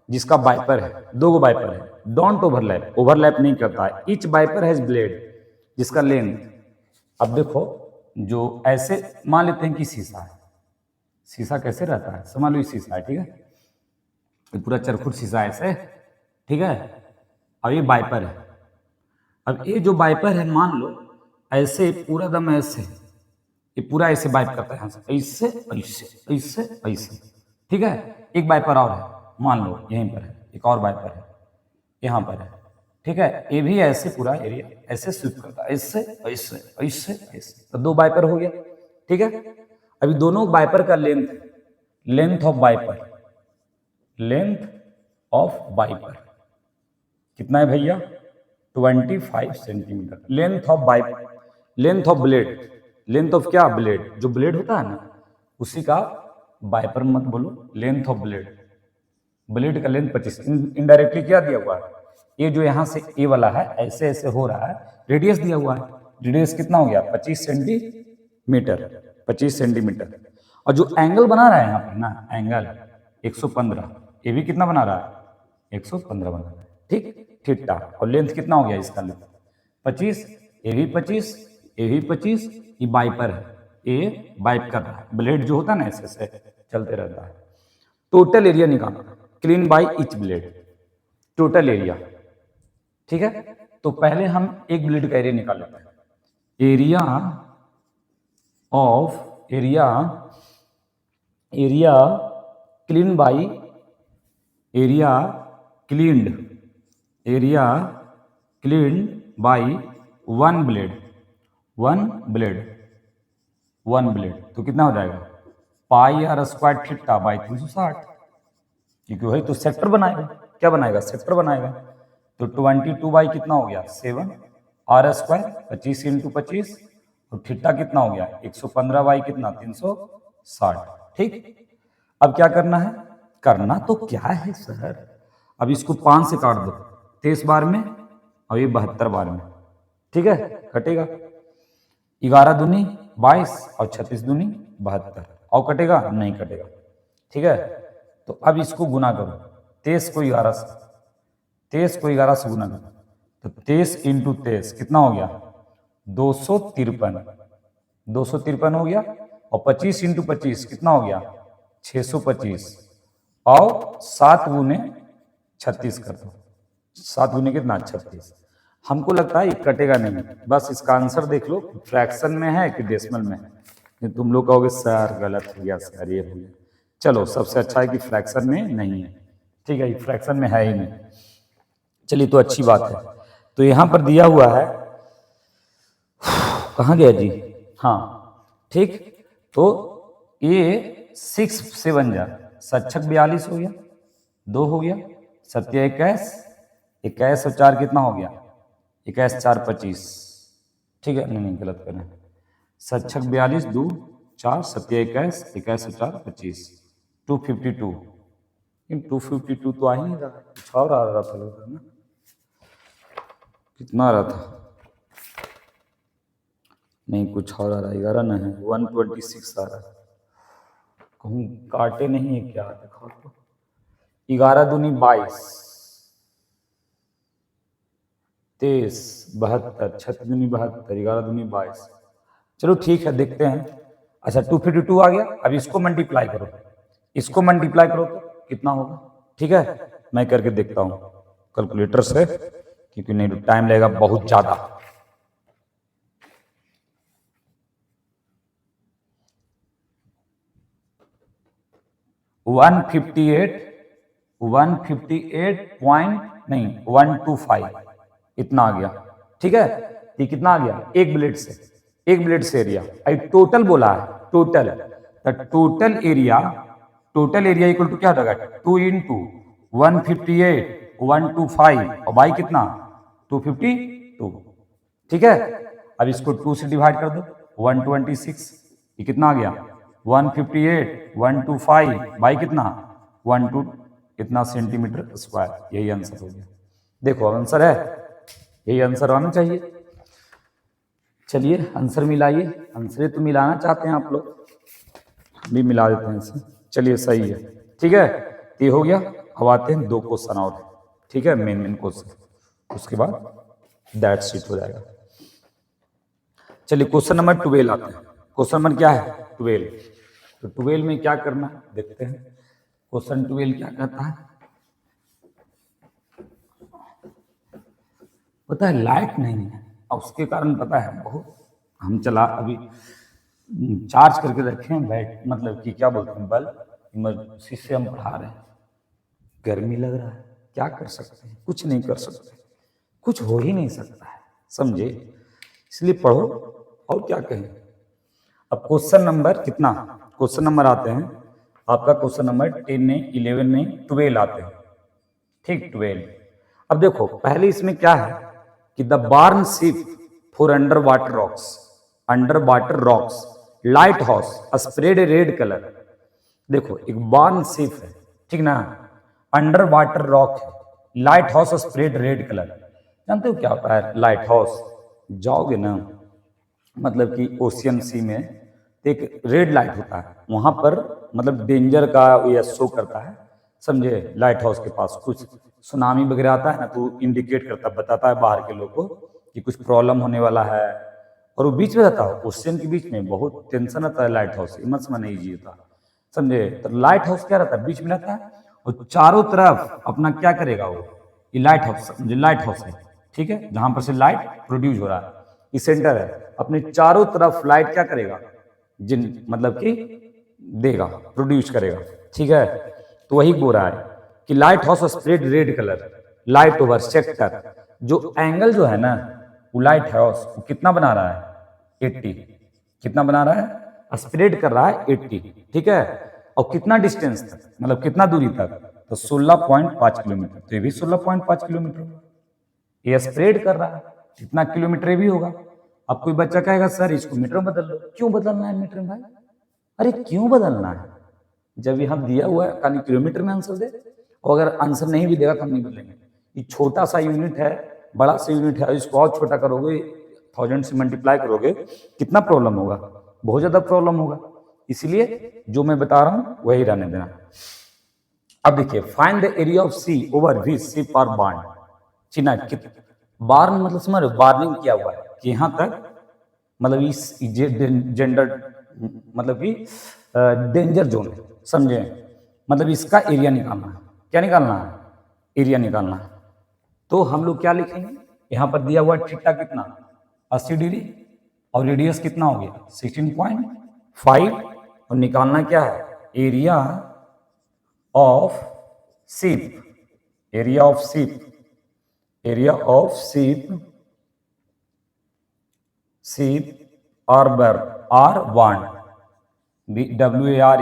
जिसका वाइपर है, 2 वाइपर है, डोंट ओवरलैप नहीं करता है। ईच वाइपर हैज ब्लेड, जिसका लेंथ, अब देखो जो ऐसे मान लेते हैं कि शीशा है, शीशा कैसे रहता है समझ लो, शीशा है, ठीक है, ये पूरा चरखुट शीशा ऐसे, ठीक है। अब ये वाइपर है, अब ये जो वाइपर है मान लो ऐसे पूरा दम ऐसे, ये पूरा ऐसे वाइप करता है, ऐसे ऐसे ऐसे ऐसे, ठीक है। एक वाइपर और है, मान लो यहीं पर है, एक और वाइपर है यहाँ पर है, ठीक है। ये भी ऐसे पूरा एरिया ऐसे स्वीप करता है, ऐसे ऐसे ऐसे ऐसे, तो 2 वाइपर हो गया, ठीक है। अभी दोनों वाइपर का लेंथ ऑफ वाइपर कितना है भैया 25 centimetre. Length of blade, length of क्या, ब्लेड, जो ब्लेड होता है ना उसी का वाइपर मत बोलो, लेंथ ऑफ ब्लेड ब्लेड का लेंथ 25। इनडायरेक्टली क्या दिया हुआ है, ये जो यहाँ से ए वाला है ऐसे ऐसे हो रहा है, रेडियस दिया हुआ है, रेडियस कितना हो गया 25 सेंटीमीटर, 25 सेंटीमीटर। और जो एंगल बना रहा है यहाँ पर ना, एंगल 115, ये भी कितना बना रहा है 115 बना रहा है, ठीक, थीटा। और लेंथ कितना हो गया इसका, लेंथ 25, ये भी 25, ये भी 25, ये बाइपर है, ये बाइप कर रहा है, ब्लेड जो होता है ना ऐसे ऐसे चलते रहता है। टोटल एरिया निकालना, clean by each blade, total area, ठीक है। तो पहले हम एक ब्लेड का एरिया निकाल लेते हैं। Area of area clean by area cleaned by one blade, तो कितना हो जाएगा pi R square theta by 360, क्योंकि वही तो सेक्टर बनाएगा, क्या बनाएगा सेक्टर बनाएगा। तो 22 बाई कितना हो गया 7 आर स्क्वायर 25 इंटू 25, और थीटा कितना हो गया 115 बाई कितना 360, ठीक। अब क्या करना है, करना तो क्या है सर, अब इसको 5 से काट दो, 23 बार में और ये 72 बार में, ठीक है, कटेगा 11 दूनी 22 और 36 दूनी 72, और कटेगा नहीं कटेगा, ठीक है। तो अब इसको गुना करो, 23 को 11 से गुना करो, तो 23 इंटू 23 कितना हो गया 253 हो गया, और 25 इंटू 25 कितना हो गया 625, और 7 गुने 36 कर दो, 7 गुने कितना 36। हमको लगता है ये कटेगा नहीं, बस इसका आंसर देख लो फ्रैक्शन में है कि डेसिमल में है। तुम लोग कहोगे सर गलत हो गया सर, ये हो गया, चलो सबसे अच्छा है कि फ्रैक्शन में नहीं है, ठीक है, फ्रैक्शन में है ही नहीं, चलिए तो अच्छी बात है। तो यहां पर दिया हुआ है, कहाँ गया जी, हाँ ठीक, तो ये 6 से बन जा, 7 42 हो गया, 2 हो गया, 7 21, 21 और 4 कितना हो गया 21 4 25, ठीक है, नहीं गलत करें, 7 42 2 4 7 21 21 और 4 25, 252, 252 तो आ ही नहीं रहा, कुछ और आ रहा था लोग ना, कितना आ रहा था, नहीं कुछ और आ रहा, 11 नहीं है 126 आ रहा है, कहूँ काटे नहीं है क्या, देखो तो 11 दूनी 22, 23 72, 6 दूनी 72, 11 दूनी 22, चलो ठीक है देखते हैं। अच्छा 252 आ गया, अब इसको मल्टीप्लाई करो, तो कितना होगा, ठीक है, मैं करके देखता हूँ कैलकुलेटर से, क्योंकि नहीं टाइम लगेगा बहुत ज्यादा। वन 125 इतना आ गया, ठीक है, ये कितना आ गया एक ब्लेड से एरिया, आई टोटल बोला है, टोटल एरिया इक्वल टू क्या हो जाएगा 2 इंटू 158 125 और बाई कितना 252, ठीक है। अब इसको 2 से डिवाइड कर दो, 126, ये कितना आ गया 158 125 बाई कितना 12 कितना सेंटीमीटर स्क्वायर, यही आंसर हो गया। देखो आंसर है, यही आंसर आना चाहिए। चलिए आंसर मिलाइए, आंसर तो मिलाना चाहते हैं आप लोग, हम भी मिला देते हैं इसे, चलिए सही है, ठीक है, ये हो गया। अब आते हैं 2 क्वेश्चन और, ठीक है, मेन क्वेश्चन, उसके बाद दैट शीट हो जाएगा। चलिए क्वेश्चन नंबर 12 आते हैं। क्वेश्चन नंबर क्या है 12, तो 12 में क्या करना है देखते हैं। क्वेश्चन 12 क्या कहता है, पता है लाइट नहीं है और उसके कारण पता है बहुत, हम चला अभी चार्ज करके रखे हैं बैट, मतलब कि क्या बोलते हैं बल्ब, इमरजेंसी से हम पढ़ा रहे हैं, गर्मी लग रहा है, क्या कर सकते हैं, कुछ नहीं कर सकते, कुछ हो ही नहीं सकता है, समझे, इसलिए पढ़ो और क्या कहें। अब क्वेश्चन नंबर कितना, क्वेश्चन नंबर आते हैं आपका, क्वेश्चन नंबर 10 नहीं 11 नहीं 12 आते हैं, ठीक 12। अब देखो पहले इसमें क्या है कि the warn ship for underwater rocks lighthouse spread a red colour. देखो एक बार्न शिप है, ठीक ना, अंडर वाटर रॉक है, lighthouse spread red colour. जानते हो क्या होता है लाइट हाउस? जाओगे ना मतलब कि ओशियन सी में एक रेड लाइट होता है, वहां पर मतलब डेंजर का ये शो करता है, समझे? लाइट हाउस के पास कुछ सुनामी वगैरह आता है ना, तो इंडिकेट करता बताता है बाहर के लोग को कि कुछ प्रॉब्लम होने वाला है। और वो बीच में रहता है, ओशियन के बीच में, बहुत टेंशन रहता है लाइट हाउस, मत समझ नहीं था, समझे? तो लाइट हाउस क्या रहता है? बीच में रहता है और चारों तरफ अपना क्या करेगा वो, ये लाइट हाउस, जो लाइट हाउस है, ठीक है, जहां पर से लाइट प्रोड्यूस हो रहा है, ये सेंटर है, अपने चारों तरफ लाइट क्या करेगा, जिन मतलब कि देगा, प्रोड्यूस करेगा, ठीक है। तो वही बोल रहा है कि light house spread red colour, light over sector, जो एंगल जो है ना, वो लाइट हाउस वो कितना बना रहा है 80, कितना बना रहा है, स्प्रेड कर रहा है 80, ठीक है। और कितना डिस्टेंस तक, मतलब कितना दूरी तक, तो 16.5 किलोमीटर, तो ये भी 16.5 किलोमीटर, ये स्प्रेड कर रहा है, कितना किलोमीटर भी होगा। अब कोई बच्चा कहेगा सर इसको मीटर में बदल लो, क्यों बदलना है मीटर में भाई? अरे क्यों बदलना है, जब यहाँ दिया हुआ है खाली किलोमीटर में आंसर दे, और अगर आंसर नहीं भी देगा तो हम नहीं बदलेंगे। ये छोटा सा यूनिट है, बड़ा सा यूनिट है, इसको और छोटा करोगे, 1000 से मल्टीप्लाई करोगे, कितना प्रॉब्लम होगा, बहुत ज्यादा प्रॉब्लम होगा। इसलिए जो मैं बता रहा हूं वही रहने देना। अब देखिए, find the area of sea over which ship are warn. चिन्ह बार्न मतलब समझ रहे हो, बार्निंग किया हुआ है कि यहाँ तक, मतलब इस जेंडर मतलब कि डेंजर जोन है, समझे? मतलब इसका एरिया निकालना है, क्या निकालना है, एरिया निकालना है। तो हम लोग क्या लिखेंगे, यहाँ पर दिया हुआ थीटा कितना 80 डिग्री, और रेडियस कितना हो गया 16.5, और निकालना क्या है, area of ship, area of ship, area of ship, ship R R one, WAR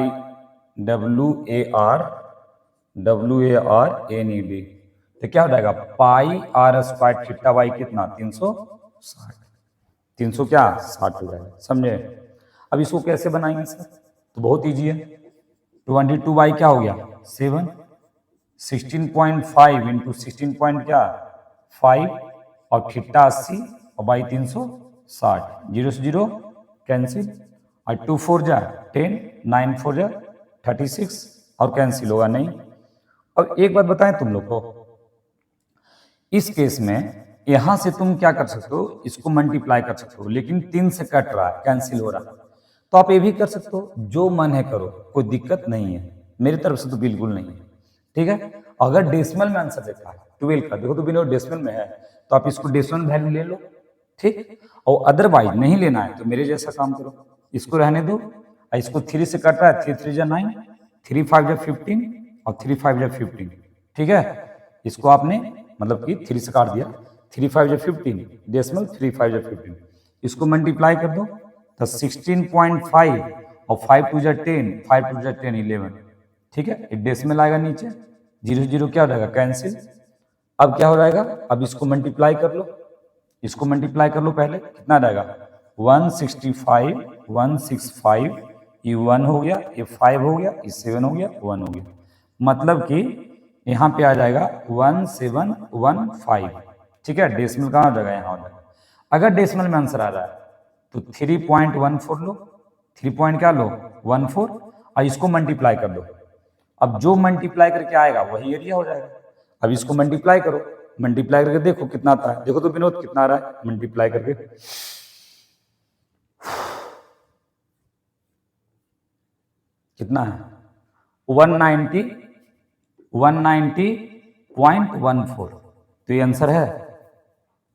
तो क्या हो जाएगा, pi R square theta by कितना 360, 300 क्या 60 हो जाएगा, समझे? अब इसको कैसे बनाएंगे सर? तो बहुत ईजी है, 22 बाई क्या हो गया 7, 16.5 इंटू 16 पॉइंट क्या 5, और थीटा 80 और बाई 360, 0 से 0 कैंसिल, और 2 4 जा 10, 9 4 जा 36, और कैंसिल होगा नहीं। अब एक बात बताएं तुम लोग को, इस केस में यहां से तुम क्या कर सकते हो, इसको मल्टीप्लाई कर सकते हो, लेकिन 3 से कट रहा है, कैंसिल हो रहा है, तो आप ये भी कर सकते हो, जो मन है करो, कोई दिक्कत नहीं है, मेरी तरफ से तो बिल्कुल नहीं है, ठीक है। अगर डेसिमल में आंसर देता है 12 का, देखो तो बिना डेसिमल में है, तो आप इसको डेसिमल वैल्यू ले लो, ठीक। और अदरवाइज नहीं लेना है तो मेरे जैसा काम करो, इसको रहने दो, इसको 3 से कट रहा है, 3 3 जा 9, 3 5 जा 15, और 3 5 जा 15, ठीक है। इसको आपने मतलब कि 3 से काट दिया, 3 5 जा 15, डेसिमल 3 5 जा 15, इसको मल्टीप्लाई कर दो तो 16.5, और 5 2 जा 10, 5 2 जा 10 11, ठीक है। एक डेसिमल आएगा नीचे, 0 0 क्या हो जाएगा कैंसिल। अब क्या हो जाएगा, अब इसको मल्टीप्लाई कर लो, इसको मल्टीप्लाई कर लो, पहले कितना रहेगा 165, 165, ये 1 हो गया, ये 5 हो गया, ये 7 हो गया, 1 हो गया, मतलब कि यहाँ पे आ जाएगा 1715, ठीक है। डेसिमल कहाँ हो जाएगा, यहाँ हो जाएगा। अगर डेसिमल में आंसर आ रहा है तो 3.14 लो, 3 पॉइंट क्या लो 14, और इसको मल्टीप्लाई कर दो। अब जो मल्टीप्लाई करके आएगा वही एरिया हो जाएगा। अब इसको मल्टीप्लाई करो, मल्टीप्लाई करके देखो कितना आता है, देखो तो विनोद कितना आ रहा है मल्टीप्लाई करके, कितना है 190.14, तो ये आंसर है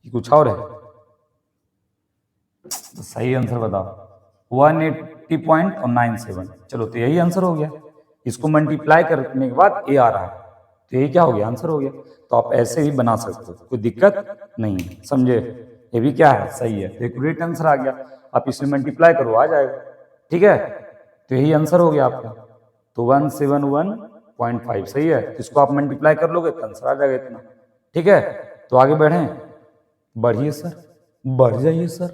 कि कुछ और है, तो सही आंसर बताओ 180.97, चलो तो यही आंसर हो गया। इसको मल्टीप्लाई करने के बाद ये आ रहा है, तो ये क्या हो गया, आंसर हो गया। तो आप ऐसे ही बना सकते हो, कोई दिक्कत नहीं है, समझे? ये भी क्या है, सही है, तो एक करेक्ट आंसर आ गया। आप इसमें मल्टीप्लाई करो आ जाएगा, ठीक है। तो यही आंसर हो गया आपका, तो 171.5 सही है। तो इसको आप मल्टीप्लाई कर लोगे तो आंसर आ जाएगा इतना, ठीक है। तो आगे बढ़ें, बढ़िए सर, बढ़ जाइए सर,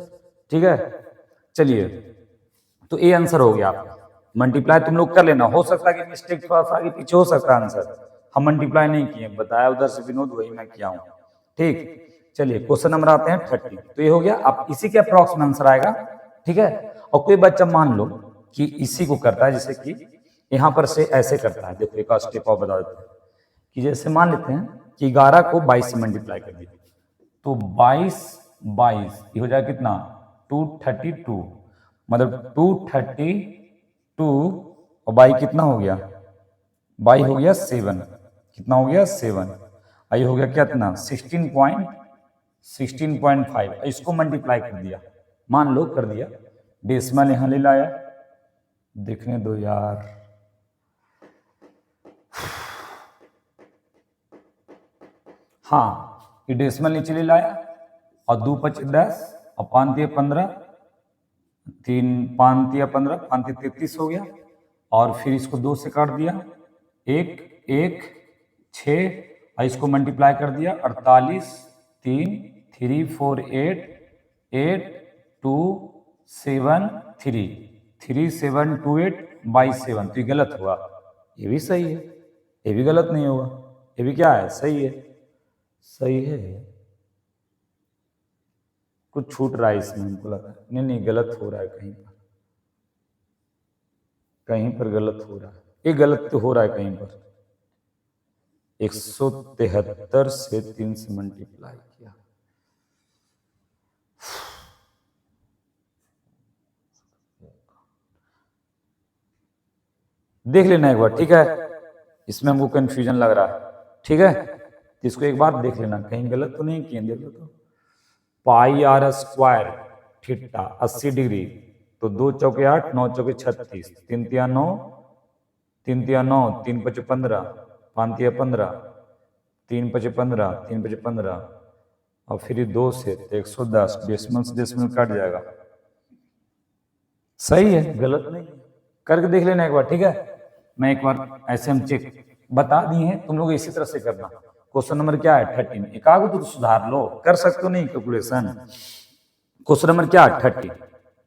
ठीक है। चलिए, तो ये आंसर हो गया आपका, मल्टीप्लाई तुम लोग कर लेना, हो सकता है कि मिस्टेक थोड़ा सा आगे पीछे हो सकता है आंसर, हम मल्टीप्लाई नहीं किए, बताया उधर से विनोद, वही मैं किया हूं। ठीक, चलिए क्वेश्चन नंबर आते हैं 30। तो ये हो गया, अब इसी के अप्रॉक्स में आंसर आएगा। ठीक है, और कोई बच्चा मान लो कि इसी को करता है, जैसे कि यहां पर से ऐसे करता है, देखो एक स्टेप और बता देते हैं कि जैसे मान लेते हैं कि 11 को 22 से मल्टीप्लाई कर दिया, तो 22 ये हो जाएगा कितना, 232, मतलब 232 और 22 कितना हो गया, 22 हो गया 7, कितना हो गया 7, ये हो गया कितना 16.5, इसको मल्टीप्लाई कर दिया, मान लो कर दिया, डेसिमल यहां ले लाया, देखने दो यार, हाँ ये डेसिमल नीचे ले लाया, और 2 × 5 = 10 और 5 × 15, 3 5 × 15, 5 × 33 हो गया, और फिर इसको 2 से काट दिया, 1 1 6, और इसको मल्टीप्लाई कर दिया, 48 3 3 4 8 8 2 7 3 3 7 2 8 22 7, तो ये गलत हुआ, ये भी सही है, ये भी गलत नहीं होगा, ये भी क्या है, सही है, सही है, कुछ छूट रहा है इसमें, हमको लगा नहीं नहीं गलत हो रहा है, कहीं पर गलत हो रहा है, ये गलत तो हो रहा है कहीं पर, 173 से 3 से मल्टीप्लाई किया, देख लेना एक बार, ठीक है, इसमें हमको कंफ्यूजन लग रहा है, ठीक है, इसको एक बार देख लेना, कहीं गलत तो नहीं किए, देख लो तो, πr² थीटा 80 डिग्री, तो 2 चौके 8 9 चौके 36, 3 तिया 9 3 तिया 9 3 × 5 = 15, 5 तिया 15, 3 × 5 = 15, 3 × 5 = 15, और फिर 2 से तो 110, डेसिमल से डेसिमल कट जाएगा, सही है, गलत नहीं, करके देख लेना एक बार, ठीक है, मैं एक बार ऐसे हम चेक बता दिए हैं, तुम लोग इसी तरह से करना। क्वेश्चन नंबर क्या है 13, एक आगो तो सुधार लो, कर सकते हो नहीं कैलकुलेशन। क्वेश्चन नंबर क्या है 30,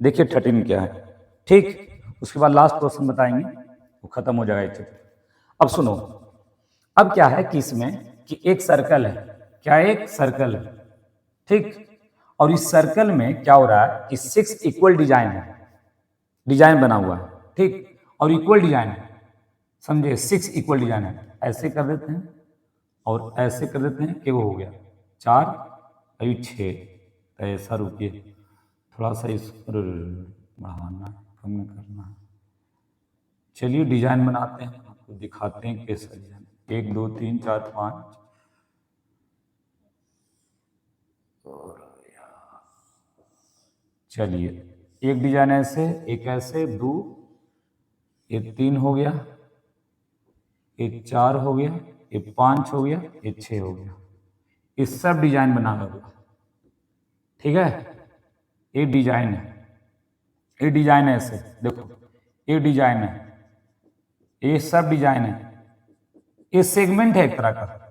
देखिए 13 क्या है, ठीक, उसके बाद लास्ट क्वेश्चन बताएंगे, वो खत्म हो जाएगा चैप्टर। अब सुनो, अब क्या है कि इसमें कि एक सर्कल है, क्या एक सर्कल है, ठीक, और इस सर्कल में क्या हो रहा है कि 6 इक्वल डिजाइन है, डिजाइन बना हुआ है, ठीक, और इक्वल डिजाइन है, समझे, 6 इक्वल डिजाइन है, ऐसे कर देते हैं और ऐसे कर देते हैं कि वो हो गया 4 और 6, ऐसा, रुकिए थोड़ा सा इस पर बढ़ाना, कम करना है, चलिए डिजाइन बनाते हैं, आपको दिखाते हैं कैसा डिजाइन, 1 2 3 4 5, और चलिए एक डिजाइन ऐसे, एक ऐसे, 2, ये 3 हो गया, ये 4 हो गया, ये 5 हो गया, ये 6 हो गया, ये सब डिजाइन बनाना होगा, ठीक है, ये डिजाइन है, ये डिजाइन है, ऐसे देखो, ये डिजाइन है, ये सब डिजाइन है, ये सेगमेंट है एक तरह का,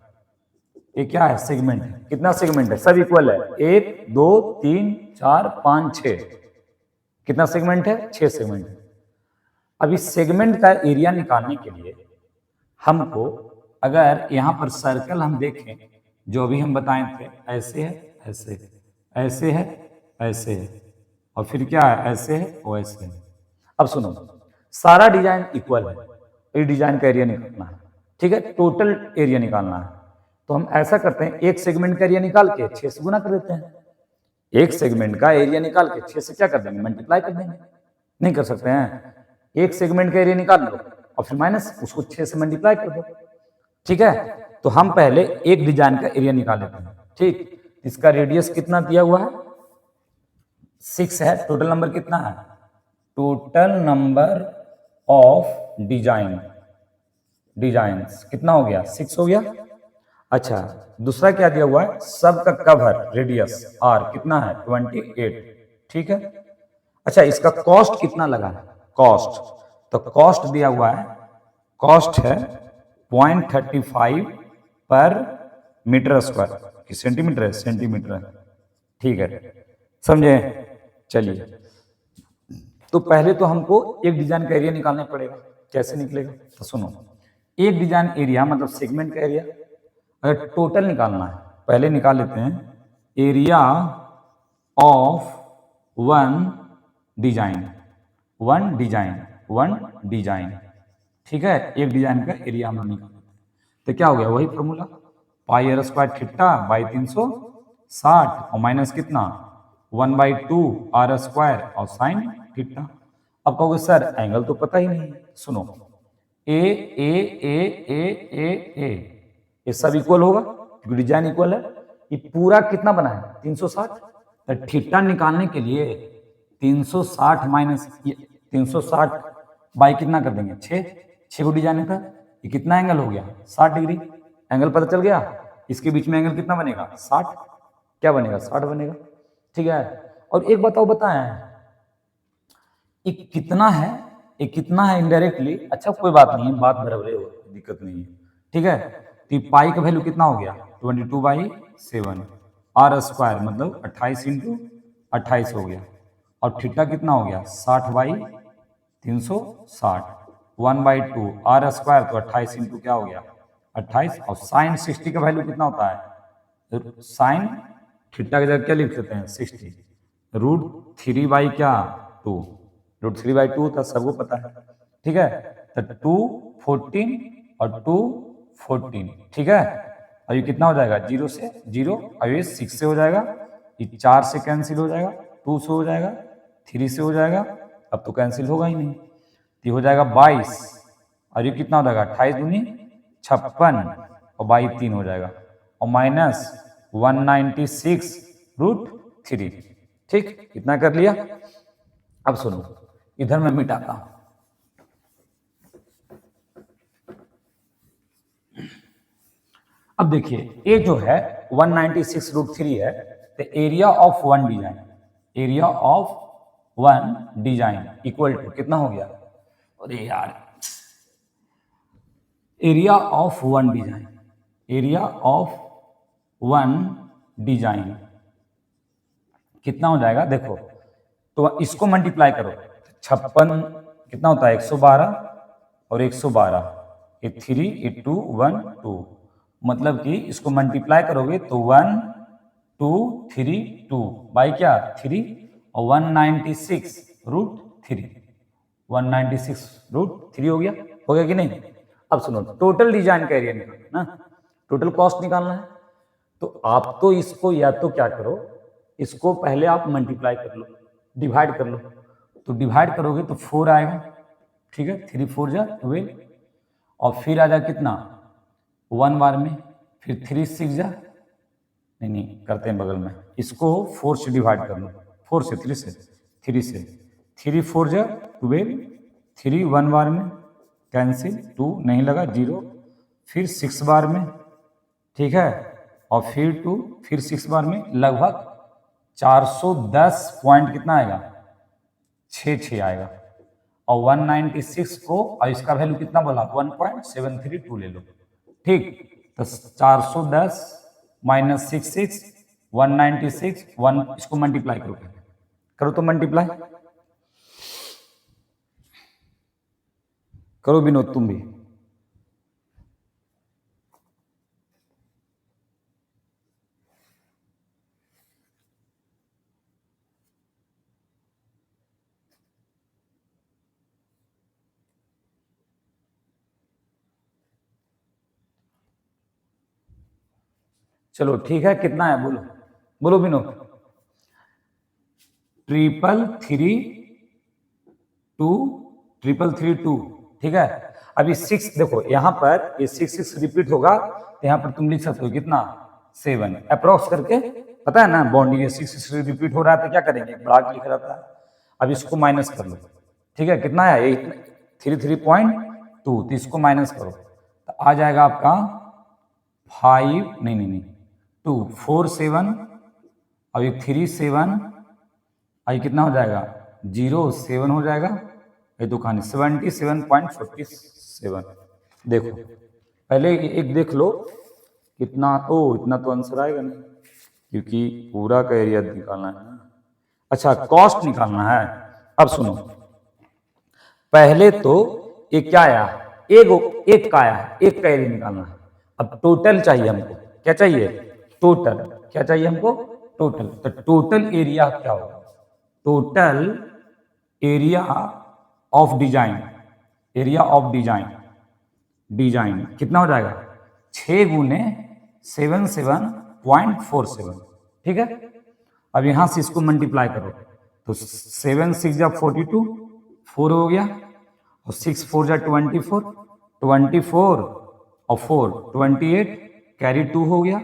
ये क्या है, सेगमेंट है, कितना सेगमेंट है, सब इक्वल है, 1 2 3 4 5 6, कितना सेगमेंट है, 6 सेगमेंट है। अब इस सेगमेंट का एरिया निकालने के लिए हमको, अगर यहाँ पर सर्कल हम देखें, जो भी हम बताए थे, ऐसे है, ऐसे है, ऐसे है, ऐसे है, और फिर क्या है, ऐसे है और ऐसे है। अब सुनो, सारा डिजाइन इक्वल है, ये डिजाइन का एरिया निकालना है, ठीक है, टोटल एरिया निकालना है, तो हम ऐसा करते हैं, एक सेगमेंट का एरिया निकाल के 6 से गुना कर देते हैं, एक सेगमेंट का एरिया निकाल के 6 से क्या कर देंगे, मल्टीप्लाई कर देंगे, नहीं कर सकते हैं, एक सेगमेंट का एरिया निकाल लो और फिर माइनस उसको 6 से मल्टीप्लाई कर दो, ठीक है, तो हम पहले एक डिजाइन का एरिया निकाल लेते हैं, ठीक, इसका रेडियस कितना दिया हुआ है, 6 है, टोटल नंबर कितना है, टोटल नंबर ऑफ डिजाइन्स कितना हो गया, 6 हो गया। अच्छा, दूसरा क्या दिया हुआ है, सबका कवर रेडियस r कितना है, 28, ठीक है। अच्छा, इसका कॉस्ट कितना लगा है, कॉस्ट, तो कॉस्ट दिया हुआ है, कॉस्ट है 0.35 पर मीटर स्क्वायर, कि सेंटीमीटर है, सेंटीमीटर है, ठीक है, समझे। चलिए, तो पहले तो हमको एक डिजाइन का एरिया निकालना पड़ेगा, कैसे निकलेगा, तो सुनो, एक डिजाइन एरिया मतलब सेगमेंट का एरिया, अगर टोटल निकालना है पहले निकाल लेते हैं area of one design, one design, ठीक है, एक डिजाइन का एरिया हम लोग निकाल लेते हैं। तो क्या हो गया, वही formula pi R square theta by 360 और माइनस कितना 1/2 आर स्क्वायर और साइन थीटा। अब कहोगे सर एंगल तो पता ही नहीं है, सुनो ए ए ए ए ए ए ये सब इक्वल होगा क्योंकि डिजाइन इक्वल है। ये पूरा कितना बना है 360, तो थीटा निकालने के लिए 360 माइनस 360 बाई कितना कर देंगे 6 को डिजाइन था, ये कितना एंगल हो गया 60 डिग्री, एंगल पता चल गया। इसके बीच में एंगल कितना बनेगा 60, क्या बनेगा 60 बनेगा, ठीक है। और एक बताओ बताएं ये कितना है, ये कितना है इनडायरेक्टली, अच्छा कोई बात नहीं है, बात बराबर है, दिक्कत नहीं है, ठीक है। तो पाई का वैल्यू कितना हो गया 22/7 आर स्क्वायर मतलब 28 × 28 हो गया, और थीटा कितना हो गया 60/360 1/2 आर स्क्वायर तो 28 × क्या हो गया 28, और साइन 60 का वैल्यू कितना होता है, तो साइन थीटा की जगह क्या लिख देते हैं 60 √3 क्या 2, √3/2 होता है सबको पता है, ठीक है। तो 2 14 और 2 14, ठीक है। और ये कितना हो जाएगा 0 से 0, और ये 6 से हो जाएगा, ये 4 से कैंसिल हो जाएगा, 2 से हो जाएगा, 3 से हो जाएगा, अब तो कैंसिल होगा ही नहीं, तो ये हो जाएगा 22, और ये कितना हो जाएगा 28 दूनी 56 और बाई 3 हो जाएगा, और माइनस 196√3, ठीक, इतना कर लिया। अब सुनो इधर मैं मिटाता हूं, अब देखिए ये जो है 196√3 है, तो area of one design, area of one design equal to कितना हो गया, अरे यार area of one design, area of one design कितना हो जाएगा, देखो तो इसको मल्टीप्लाई करो, 56 कितना होता है 112 और 112, ये 3 ये 2 1 2, मतलब कि इसको मल्टीप्लाई करोगे तो 1 2 3 2 बाई क्या 3 और 196√3, 196√3 हो गया कि नहीं। अब सुनो टोटल डिजाइन का एरिया निकालना ना, टोटल कॉस्ट निकालना है, तो आप तो इसको या तो क्या करो, इसको पहले आप मल्टीप्लाई कर लो, डिवाइड कर लो, तो डिवाइड करोगे तो 4 आएगा, ठीक है, 3 4 जा 12, और फिर आ जाए कितना 1 बार में, फिर 3 6 जा, नहीं करते हैं बगल में, इसको 4 से डिवाइड कर लो, 4 से 3 से 3 4 जा 12, 3 1 बार में कैंसिल, 2 नहीं लगा 0, फिर 6 बार में, ठीक है, और फिर 2, फिर 6 बार में, लगभग 410 पॉइंट कितना आएगा 6 आएगा, और 196 को और इसका वैल्यू कितना बोला 1.732 ले लो, ठीक, तो 410 माइनस 66 196 1, इसको मल्टीप्लाई करो, करो तो मल्टीप्लाई करो विनोद तुम भी, चलो ठीक है, कितना है बोलो बोलो विनोद, 33332, ठीक है। अभी 6 देखो यहाँ पर ये 6 रिपीट होगा, तो यहाँ पर तुम लिख सकते हो कितना 7 अप्रोक्स करके, पता है ना बॉन्डिंग ये 6 रिपीट हो रहा है, तो क्या करेंगे बढ़ा के लिखा रहता है। अब इसको माइनस कर लो, ठीक है, कितना है 33.2, तो इसको माइनस करो तो आ जाएगा आपका 5 नहीं 2 4 7 और ये 3 7, और कितना हो जाएगा 0 7 हो जाएगा, ये तो कहानी 77.47। देखो पहले एक देख लो कितना, ओ इतना तो आंसर आएगा नहीं क्योंकि पूरा का एरिया निकालना है ना, अच्छा कॉस्ट निकालना है। अब सुनो पहले तो ये क्या आया एक का आया है, एक का एरिया निकालना है। अब टोटल चाहिए हमको, क्या चाहिए? टोटल। क्या चाहिए हमको? टोटल। तो टोटल एरिया क्या होगा? Total area of design, area of design, design कितना हो जाएगा? 6 गुने 77.47, ठीक है। अब यहां से इसको मल्टीप्लाई करो तो 7 6 जा 42, 4 हो गया, और 6 4 जा 24, 24 और 4 28, कैरी 2 हो गया,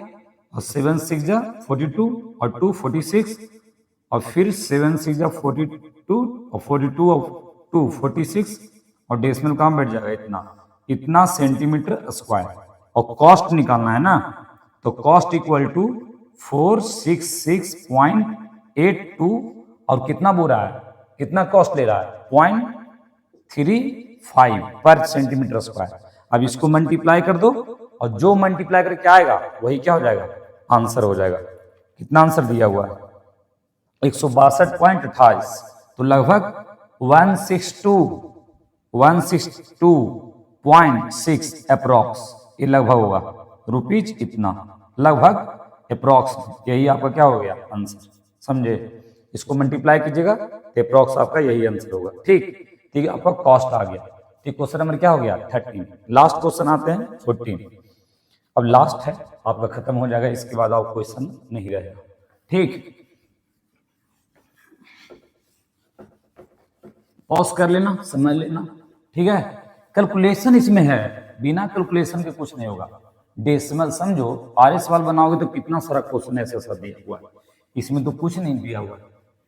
और 7 6 जा 42 और 2 46, और फिर 7 6 जा 42 और 42 और 2 46, और डेसिमल कहाँ बैठ जाएगा? इतना सेंटीमीटर स्क्वायर। और कॉस्ट निकालना है ना, तो कॉस्ट इक्वल टू 466.82, और कितना बोल रहा है, कितना कॉस्ट ले रहा है? 0.35 पर सेंटीमीटर स्क्वायर। अब इसको मल्टीप्लाई कर दो, और जो मल्टीप्लाई करके क्या आएगा वही क्या हो जाएगा? आंसर हो जाएगा। कितना आंसर दिया हुआ है? 162.28। तो लगभग 162.6 अप्रोक्स, ये लगभग होगा रुपीज इतना, लगभग अप्रोक्स। यही आपका क्या हो गया? आंसर। समझे? इसको मल्टीप्लाई कीजिएगा तो अप्रोक्स आपका यही आंसर होगा। ठीक है, आपका कॉस्ट आ गया। ठीक, क्वेश्चन नंबर क्या हो गया? 13। लास्ट क्वेश्चन आते हैं 14। अब लास्ट है आपका, खत्म हो जाएगा, इसके बाद आप क्वेश्चन नहीं रहेगा। ठीक, पॉज कर लेना, समझ लेना, ठीक है। कैलकुलेशन इसमें है, बिना कैलकुलेशन के कुछ नहीं होगा। डेसिमल समझो, आरएस वाल बनाओगे तो कितना सारा क्वेश्चन ऐसा दिया हुआ है, इसमें तो कुछ नहीं दिया हुआ है,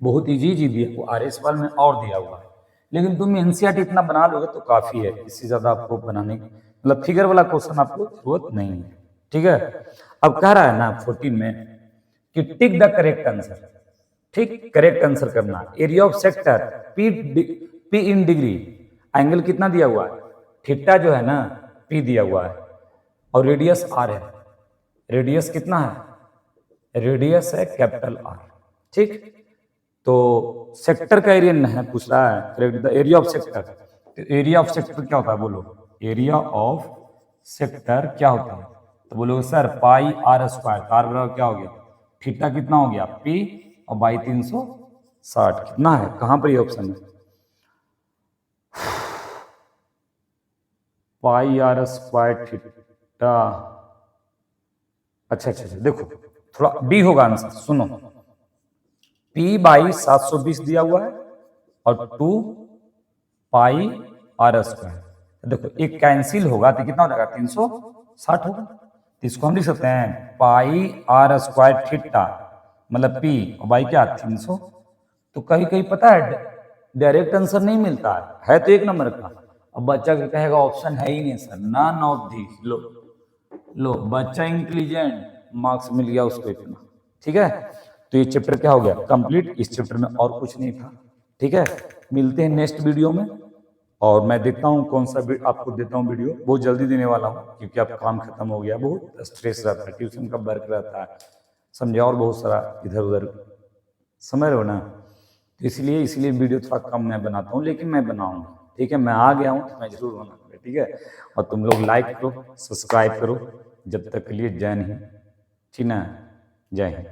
बहुत इजी दिया हुआ। आरएस वाल में और दिया हुआ है, लेकिन तुम एनसीईआरटी इतना बना लोगे तो काफी है, इससे ज्यादा आपको बनाने की मतलब फिगर वाला क्वेश्चन आपको जरूरत नहीं है। ठीक है, अब कह रहा है ना 14 में कि टिक द करेक्ट आंसर। ठीक, करेक्ट आंसर करना। Area of sector P in degree, angle कितना दिया हुआ है? थीटा जो है ना पी दिया हुआ है, और रेडियस आर है। रेडियस कितना है? रेडियस है कैपिटल आर। ठीक, तो सेक्टर का एरिया है पूछ रहा है, correct the area of sector. तो एरिया ऑफ सेक्टर क्या होता है बोलो? एरिया ऑफ सेक्टर क्या होता है? तो बोलोगे sir pi R square, R बराबर क्या हो गया? थीटा कितना हो गया? पी, और बाई 360 कितना है? कहां पर ये ऑप्शन है? Pi R square theta. अच्छा, देखो थोड़ा बी होगा आंसर, सुनो। पी बाई 720 दिया हुआ है, और 2 पाई आर स्क्वायर। देखो एक कैंसिल होगा तो कितना हो जाएगा? 360 होगा। तो इसको हम लिख सकते हैं पाई आर स्क्वायर थीटा, मतलब पी, और बाई क्या? 300। तो कहीं कहीं पता है डायरेक्ट आंसर नहीं मिलता है तो एक नंबर का। अब बच्चा कहेगा ऑप्शन है ही नहीं सर, नन ऑफ दिस। लो बच्चा इंटेलिजेंट, मार्क्स मिल गया उसको इतना। ठीक है, तो ये चैप्टर क्या हो गया? कंप्लीट। इस चैप्टर में और कुछ नहीं था। ठीक है, मिलते हैं नेक्स्ट वीडियो में, और मैं देखता हूँ कौन सा आपको देता हूँ वीडियो, बहुत जल्दी देने वाला हूँ, क्योंकि अब काम खत्म हो गया, बहुत स्ट्रेस रहता है, ट्यूशन का वर्क रहता है, समझे, और बहुत सारा इधर उधर, समझ रहे हो ना। तो इसलिए वीडियो थोड़ा कम मैं बनाता हूँ, लेकिन मैं बनाऊंगा। ठीक है, मैं आ गया हूँ तो मैं जरूर बनाऊंगा। ठीक है, और तुम लोग लाइक करो, सब्सक्राइब करो। जब तक के लिए जय हिंद। ठीक ना, जय हिंद।